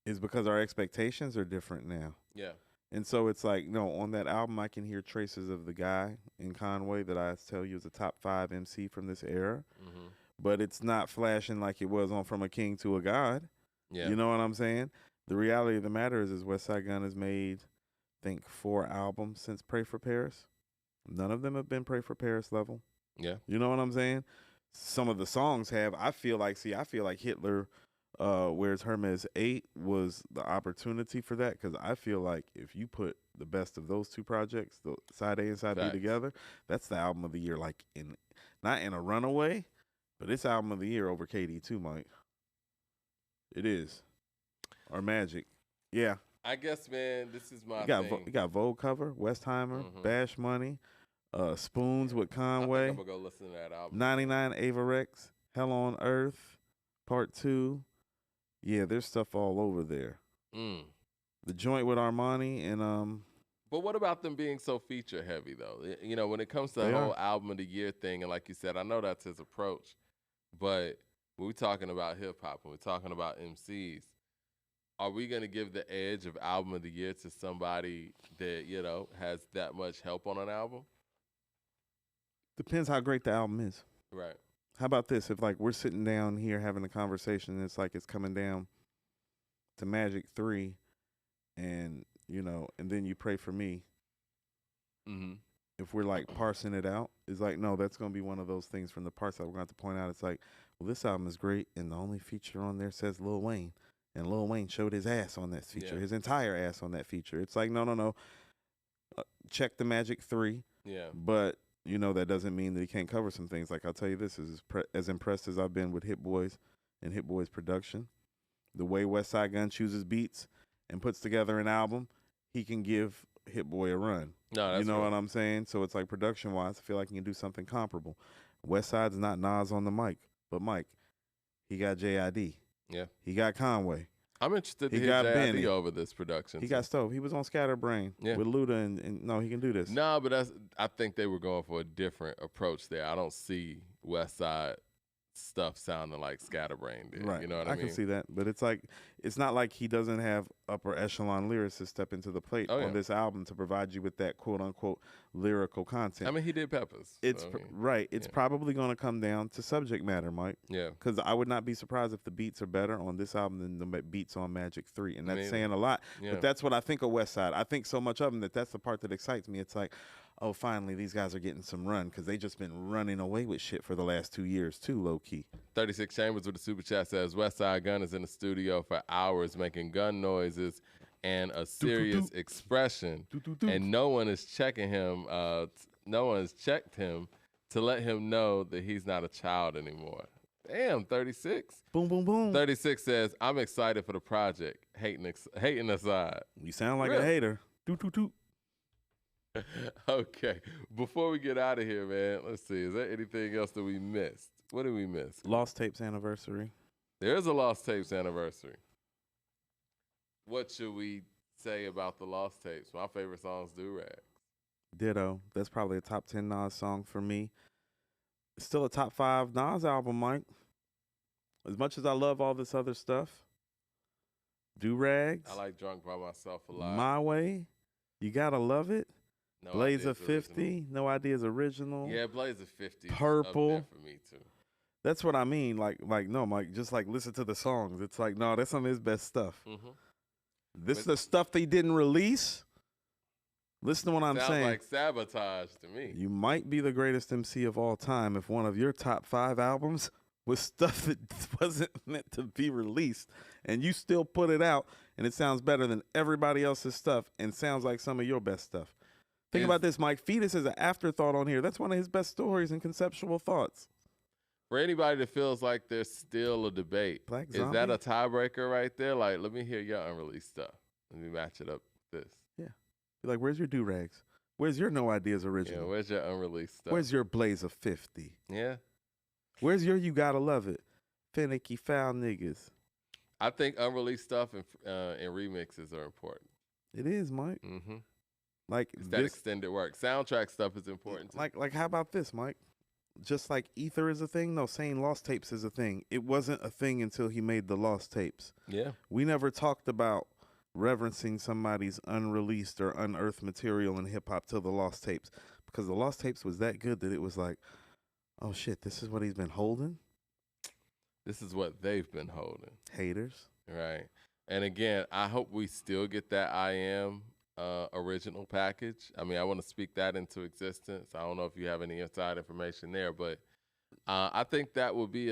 is because our expectations are different now. Yeah. And so it's like, no, on that album, I can hear traces of the guy in Conway that I tell you is a top 5 MC from this era. Mm-hmm. But it's not flashing like it was on From a King to a God. Yeah. You know what I'm saying? The reality of the matter is Westside Gunn has made, I think, 4 albums since Pray for Paris. None of them have been Pray for Paris level. Yeah. You know what I'm saying? Some of the songs have. I feel like Hitler Whereas Hermes 8 was the opportunity for that, because I feel like if you put the best of those 2 projects, the side A and side B together, that's the album of the year, like not in a runaway, but it's album of the year over KD2, Mike. It is. Or Magic. Yeah. I guess, man, this is my thing. You got Vogue Cover, Westheimer, Bash Money, Spoons with Conway. I think I'm going to go listen to that album. 99 Ava Rex, Hell on Earth, Part 2. Yeah, there's stuff all over there. The joint with Armani and But what about them being so feature heavy though? You know, when it comes to the whole album of the year thing, and like you said, I know that's his approach, but when we're talking about hip hop and we're talking about MCs, are we gonna give the edge of album of the year to somebody that, you know, has that much help on an album? Depends how great the album is. Right. How about this? If like we're sitting down here having a conversation, and it's like it's coming down to Magic 3, and you know, and then you Pray for Me. If we're like parsing it out, it's like, no, that's gonna be one of those things from the parts that we're gonna have to point out. It's like, well, this album is great, and the only feature on there says Lil Wayne, and Lil Wayne showed his ass on that feature, his entire ass on that feature. It's like, no. Check the Magic 3. Yeah. But you know, that doesn't mean that he can't cover some things. Like, I'll tell you this, as impressed as I've been with Hit Boys and Hit Boys production, the way Westside Gunn chooses beats and puts together an album, he can give Hit Boy a run. No, that's you know real. what I'm saying? So it's like, production-wise, I feel like he can do something comparable. Westside's not Nas on the mic, but Mike, he got JID. Yeah. He got Conway. I'm interested to He hear got JID Benny. over this production. He got Stove. He was on Scatterbrain with Luda, and no, he can do this. No, but I think they were going for a different approach there. I don't see Westside stuff sounding like Scatterbrain did. Right. You know what I mean? I can see that. But it's like, it's not like he doesn't have upper echelon lyricists step into the plate on this album to provide you with that quote unquote lyrical content. I mean, he did Peppers. It's right. It's probably going to come down to subject matter, Mike. Yeah. Because I would not be surprised if the beats are better on this album than the beats on Magic 3. And that's saying a lot. Yeah. But that's what I think of Westside. I think so much of them that's the part that excites me. It's like, oh, finally, these guys are getting some run, because they just been running away with shit for the last 2 years, too, low-key. 36 Chambers with the super chat says, Westside Gunn is in the studio for hours making gun noises and a serious expression, and no one is checking him. No one has checked him to let him know that he's not a child anymore. Damn, 36. Boom, boom, boom. 36 says, I'm excited for the project. Hating aside. You sound like a hater. Doot, doot, doot. Okay, before we get out of here, man, let's see. Is there anything else that we missed? What did we miss? Lost Tapes anniversary. There is a Lost Tapes anniversary. What should we say about the Lost Tapes? My favorite song's Do Rag. Ditto. That's probably a top 10 Nas song for me. It's still a top 5 Nas album, Mike. As much as I love all this other stuff, Do Rags. I like Drunk by Myself a lot. My Way. You Gotta Love It. No Blaze of Ideas 50. Original. No Ideas Original. Yeah, Blaze of 50. Purple. Up there for me too. That's what I mean. Like no, Mike. Just like listen to the songs. It's like, no, that's some of his best stuff. This is the stuff they didn't release. Listen to what I'm saying. Sounds like sabotage to me. You might be the greatest MC of all time if one of your top 5 albums was stuff that wasn't meant to be released, and you still put it out, and it sounds better than everybody else's stuff, and sounds like some of your best stuff. Think about this, Mike. Fetus is an afterthought on here. That's one of his best stories and conceptual thoughts. For anybody that feels like there's still a debate, is that a tiebreaker right there? Like, let me hear your unreleased stuff. Let me match it up with this. Yeah. Be like, where's your Do-Rags? Where's your No Ideas Original? Yeah, where's your unreleased stuff? Where's your Blaze of 50? Yeah. Where's your You Gotta Love It? Finicky foul niggas. I think unreleased stuff and remixes are important. It is, Mike. Mm-hmm. Like it's that extended work. Soundtrack stuff is important too. Like how about this, Mike? just like Ether is a thing, no, saying Lost Tapes is a thing. It wasn't a thing until he made the Lost Tapes. Yeah. We never talked about reverencing somebody's unreleased or unearthed material in hip hop till the Lost Tapes, because the Lost Tapes was that good that it was like, oh shit, this is what he's been holding. This is what they've been holding. Haters. Right. And again, I hope we still get that I Am original package. I mean, I want to speak that into existence. I don't know if you have any inside information there, but I think that would be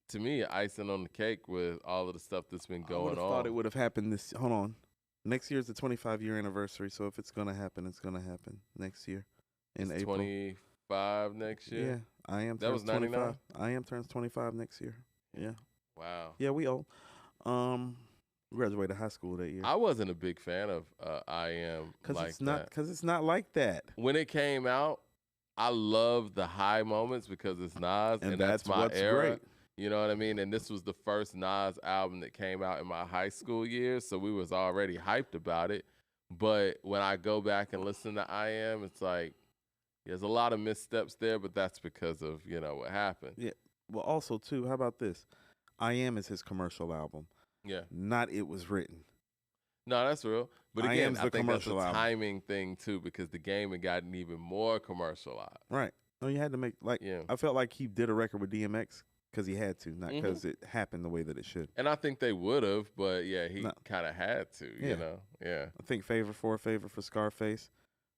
to me, icing on the cake with all of the stuff that's been going on. I thought it would have happened this. Hold on. Next year is the 25-year anniversary, so if it's going to happen, it's going to happen next year in April. 25 next year? Yeah. I Am that was 99? I Am turns 25 next year. Yeah. Wow. Yeah, we old. We graduated high school that year. I wasn't a big fan of I Am like that. Because it's not like that. When it came out, I loved the high moments because it's Nas, and that's my era. Great. You know what I mean? And this was the first Nas album that came out in my high school years, so we was already hyped about it. But when I go back and listen to I Am, it's like there's a lot of missteps there, but that's because of, what happened. Yeah. Well, also, too, how about this? I Am is his commercial album. Yeah. Not It Was Written. No, that's real. But again, I think that's a album. timing thing, too, because the game had gotten even more commercialized. Right. No, you had to make, I felt like he did a record with DMX because he had to, not because it happened the way that it should. And I think they would have, but, yeah, he kind of had to, you know? Yeah. I think Favor for Scarface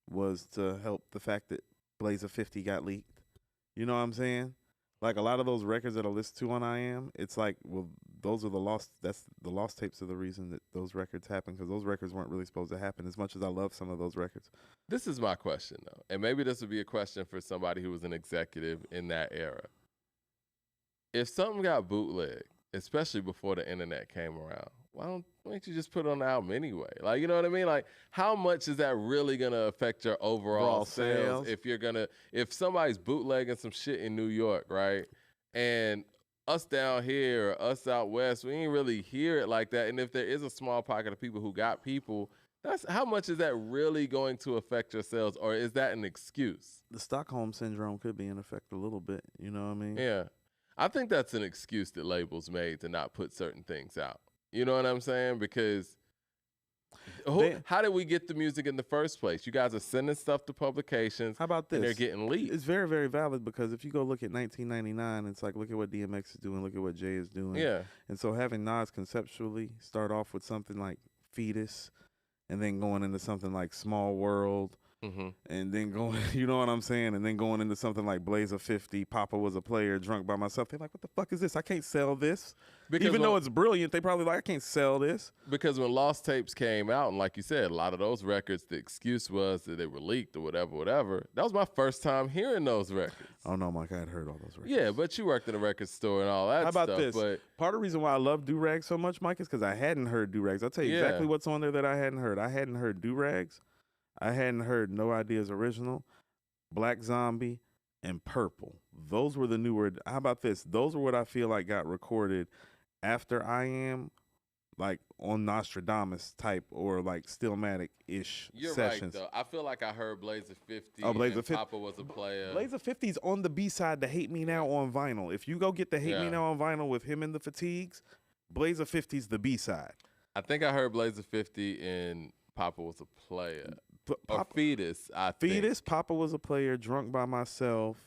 was to help the fact that Blaze of 50 got leaked. You know what I'm saying? Like a lot of those records that I listen to on I Am, it's like, well, those are the lost tapes are the reason that those records happened, because those records weren't really supposed to happen, as much as I love some of those records. This is my question, though, and maybe this would be a question for somebody who was an executive in that era. If something got bootlegged, especially before the internet came around, why don't you just put it on the album anyway? Like, you know what I mean? Like, how much is that really going to affect your overall sales if somebody's bootlegging some shit in New York, right? And us down here, us out west, we ain't really hear it like that. And if there is a small pocket of people who got people, that's how much is that really going to affect your sales, or is that an excuse? The Stockholm Syndrome could be in effect a little bit, you know what I mean? Yeah. I think that's an excuse that labels made to not put certain things out. You know what I'm saying? Because how did we get the music in the first place? You guys are sending stuff to publications. How about this? And they're getting leaked. It's very, very valid, because if you go look at 1999, it's like, look at what DMX is doing, look at what Jay is doing. Yeah. And so having Nas conceptually start off with something like Fetus, and then going into something like Small World, and then going, you know what I'm saying? And then going into something like Blaze of 50, Papa Was a Player, Drunk by Myself. They're like, what the fuck is this? I can't sell this. Because even though it's brilliant, they probably like, I can't sell this. Because when Lost Tapes came out, and like you said, a lot of those records, the excuse was that they were leaked or whatever. That was my first time hearing those records. Oh, no, Mike, I had heard all those records. Yeah, but you worked in a record store and all that stuff. How about this? But part of the reason why I love Do-Rags so much, Mike, is because I hadn't heard Do-Rags. I'll tell you exactly what's on there that I hadn't heard. I hadn't heard Do-Rags. I hadn't heard No Ideas Original, Black Zombie, and Purple. Those were the newer. How about this? Those are what I feel like got recorded after I Am, like on Nostradamus type or like Stillmatic-ish sessions. Right, though. I feel like I heard Blaze of 50 Blaze of 50. Papa Was a Player. Blaze of 50's on the B-side to Hate Me Now on vinyl. If you go get the Hate Me Now on vinyl with him and the Fatigues, Blaze of 50's the B-side. I think I heard Blaze of 50 and Papa Was a Player. Or Fetus, I think. Fetus, Papa Was a Player, Drunk by Myself,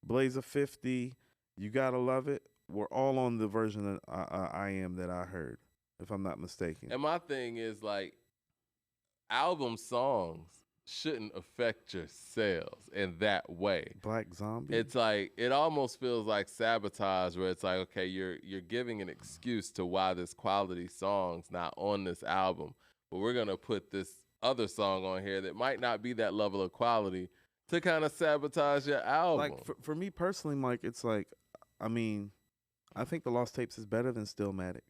Blaze of 50, You Gotta Love It. We're all on the version of I Am that I heard, if I'm not mistaken. And my thing is, like, album songs shouldn't affect your sales in that way. Black Zombie? It's like, it almost feels like sabotage, where it's like, okay, you're giving an excuse to why this quality song's not on this album, but we're going to put this other song on here that might not be that level of quality to kind of sabotage your album. Like, for me personally, Mike, it's like, I mean, I think the Lost Tapes is better than Stillmatic.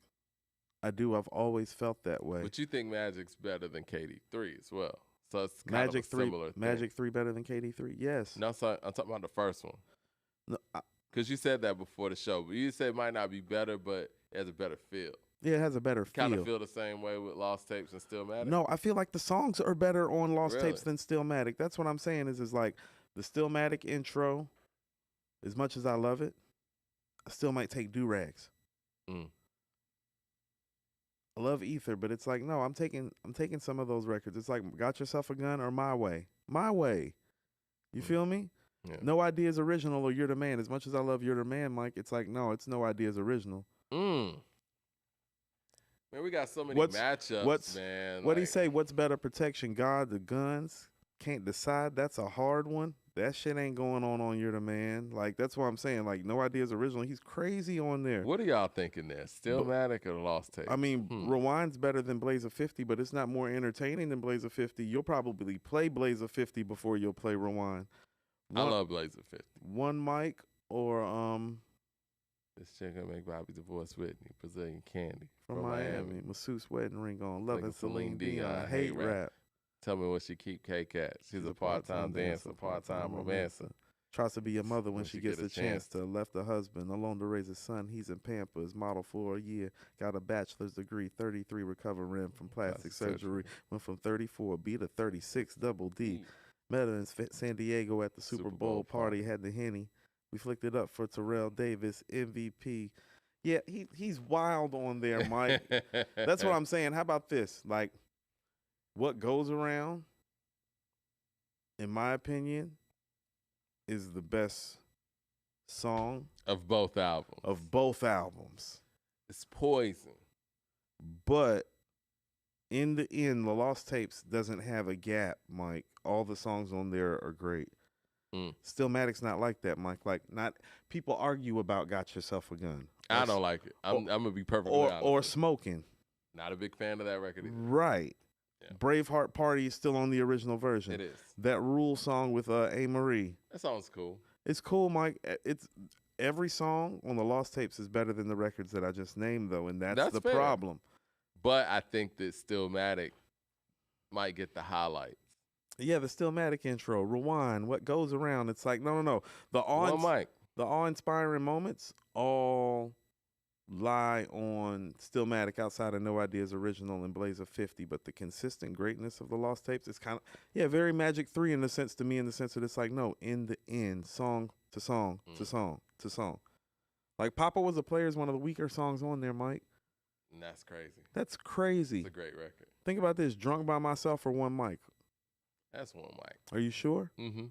I do. I've always felt that way. But you think Magic's better than KD3 as well. So it's kind of a similar thing. Magic 3 better than KD3? Yes. No, so I'm talking about the first one. No, because you said that before the show. But you said it might not be better, but it has a better feel. Yeah, it has a better feel. Kind of feel the same way with Lost Tapes and Stillmatic? No, I feel like the songs are better on Lost Tapes than Stillmatic. That's what I'm saying is like the Stillmatic intro As much as I love it, I still might take do-rags. Mm. I love Ether, but it's like, no, I'm taking some of those records. It's like Got Yourself a Gun or My Way. My Way. You feel me? Yeah. No Ideas Original or You're the Man. As much as I love You're the Man, Mike, it's like, no, it's No Ideas Original. Man, we got so many matchups, man. What'd he say? What's better protection, God, the guns? Can't decide. That's a hard one. That shit ain't going on You're the Man. Like, that's what I'm saying. Like, No Ideas Original. He's crazy on there. What are y'all thinking there? Stillmatic or the Lost Tapes? I mean, Rewind's better than Blaze of 50, but it's not more entertaining than Blaze of 50. You'll probably play Blaze of 50 before you'll play Rewind. I love Blaze of 50. One mic or This chick gonna make Bobby divorce Whitney, Brazilian Candy from Miami. Masseuse wedding ring on. Loving Celine Dion. Hate rap. Tell me what she keep K-Cat. She's a part-time dancer, part-time romancer. Tries to be a mother when she gets a chance to. Left a husband alone to raise a son. He's in Pampers. Model for a year. Got a bachelor's degree. 33 recovering from plastic surgery. Went from 34 B to 36 double D. Met her in San Diego at the Super Bowl party. Had the Henny. We flicked it up for Terrell Davis, MVP. Yeah, he's wild on there, Mike. That's what I'm saying. How about this? Like, What Goes Around, in my opinion, is the best song of both albums. It's poison. But in the end, the Lost Tapes doesn't have a gap, Mike. All the songs on there are great. Stillmatic's not like that, Mike. Like, not people argue about Got Yourself a Gun. I don't like it. I'm gonna be perfectly honest. Or Smoking. Not a big fan of that record either. Right. Yeah. Braveheart Party is still on the original version. It is. That Rule song with A. Marie. That song's cool. It's cool, Mike. It's every song on the Lost Tapes is better than the records that I just named, though, and that's the problem. But I think that Stillmatic might get the highlights. Yeah, the Stillmatic intro, Rewind, What Goes Around. It's like, no. The awe-inspiring moments all lie on Stillmatic outside of No Ideas Original and Blaze of 50, but the consistent greatness of the Lost Tapes is kind of, very Magic 3 in the sense to me, in the sense that it's like, no, in the end, song to song to song to song. Like, Papa Was a Player is one of the weaker songs on there, Mike. And that's crazy. That's crazy. It's a great record. Think about this, Drunk by Myself or One Mic. That's One Mic. Are you sure? Mm-hmm.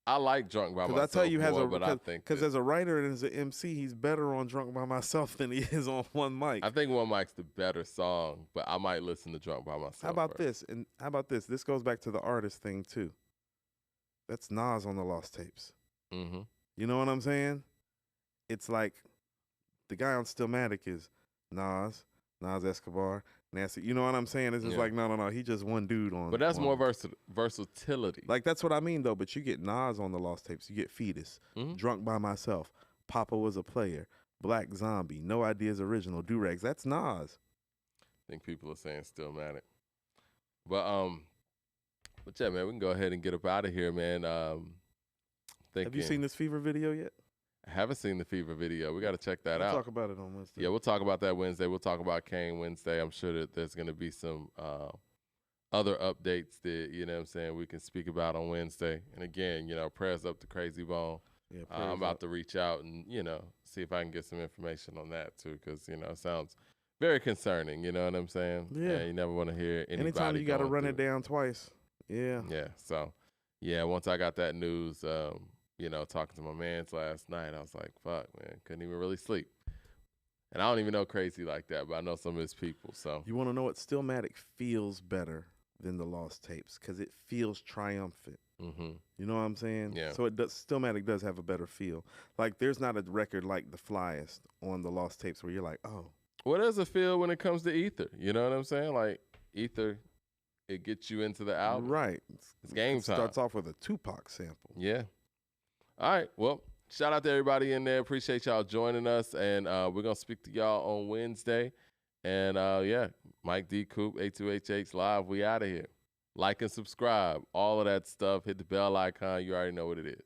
I like Drunk by Myself I tell you, because as a writer and as an MC, he's better on Drunk by Myself than he is on One Mic. I think One Mic's the better song, but I might listen to Drunk by Myself. How about this? And how about this? This goes back to the artist thing too. That's Nas on the Lost Tapes. Mm-hmm. You know what I'm saying? It's like the guy on Stillmatic is Nas Escobar, Nasty. You know what I'm saying? It's just like, no. He just one dude on. But that's more versatility. Like, that's what I mean, though. But you get Nas on the Lost Tapes. You get Fetus, Drunk by Myself, Papa Was a Player, Black Zombie, No Ideas Original, Do-Rags. That's Nas. I think people are saying Stillmatic. But yeah, man, we can go ahead and get up out of here, man. Have you seen this Fever video yet? I haven't seen the Fever video. We got to check that out. We'll talk about it on Wednesday. Yeah, we'll talk about that Wednesday. We'll talk about Kane Wednesday. I'm sure that there's going to be some other updates that, you know what I'm saying, we can speak about on Wednesday. And again, prayers up to Crazy Bone. Yeah, I'm about to reach out and, see if I can get some information on that too, because, it sounds very concerning, you know what I'm saying? Yeah. And you never want to hear anybody anytime you got to run it down twice. Yeah. Yeah, so, once I got that news, talking to my mans last night, I was like, fuck, man, couldn't even really sleep. And I don't even know Crazy like that, but I know some of his people, so. You want to know what? Stillmatic feels better than the Lost Tapes because it feels triumphant. Mm-hmm. You know what I'm saying? Yeah. So Stillmatic does have a better feel. Like, there's not a record like The Flyest on the Lost Tapes where you're like, oh. What does it feel when it comes to Ether? You know what I'm saying? Like, Ether, it gets you into the album. Right. It's game time. Starts off with a Tupac sample. Yeah. All right. Well, shout out to everybody in there. Appreciate y'all joining us. And we're going to speak to y'all on Wednesday. And, Mike D. Coop, A2HH Live. We out of here. Like and subscribe. All of that stuff. Hit the bell icon. You already know what it is.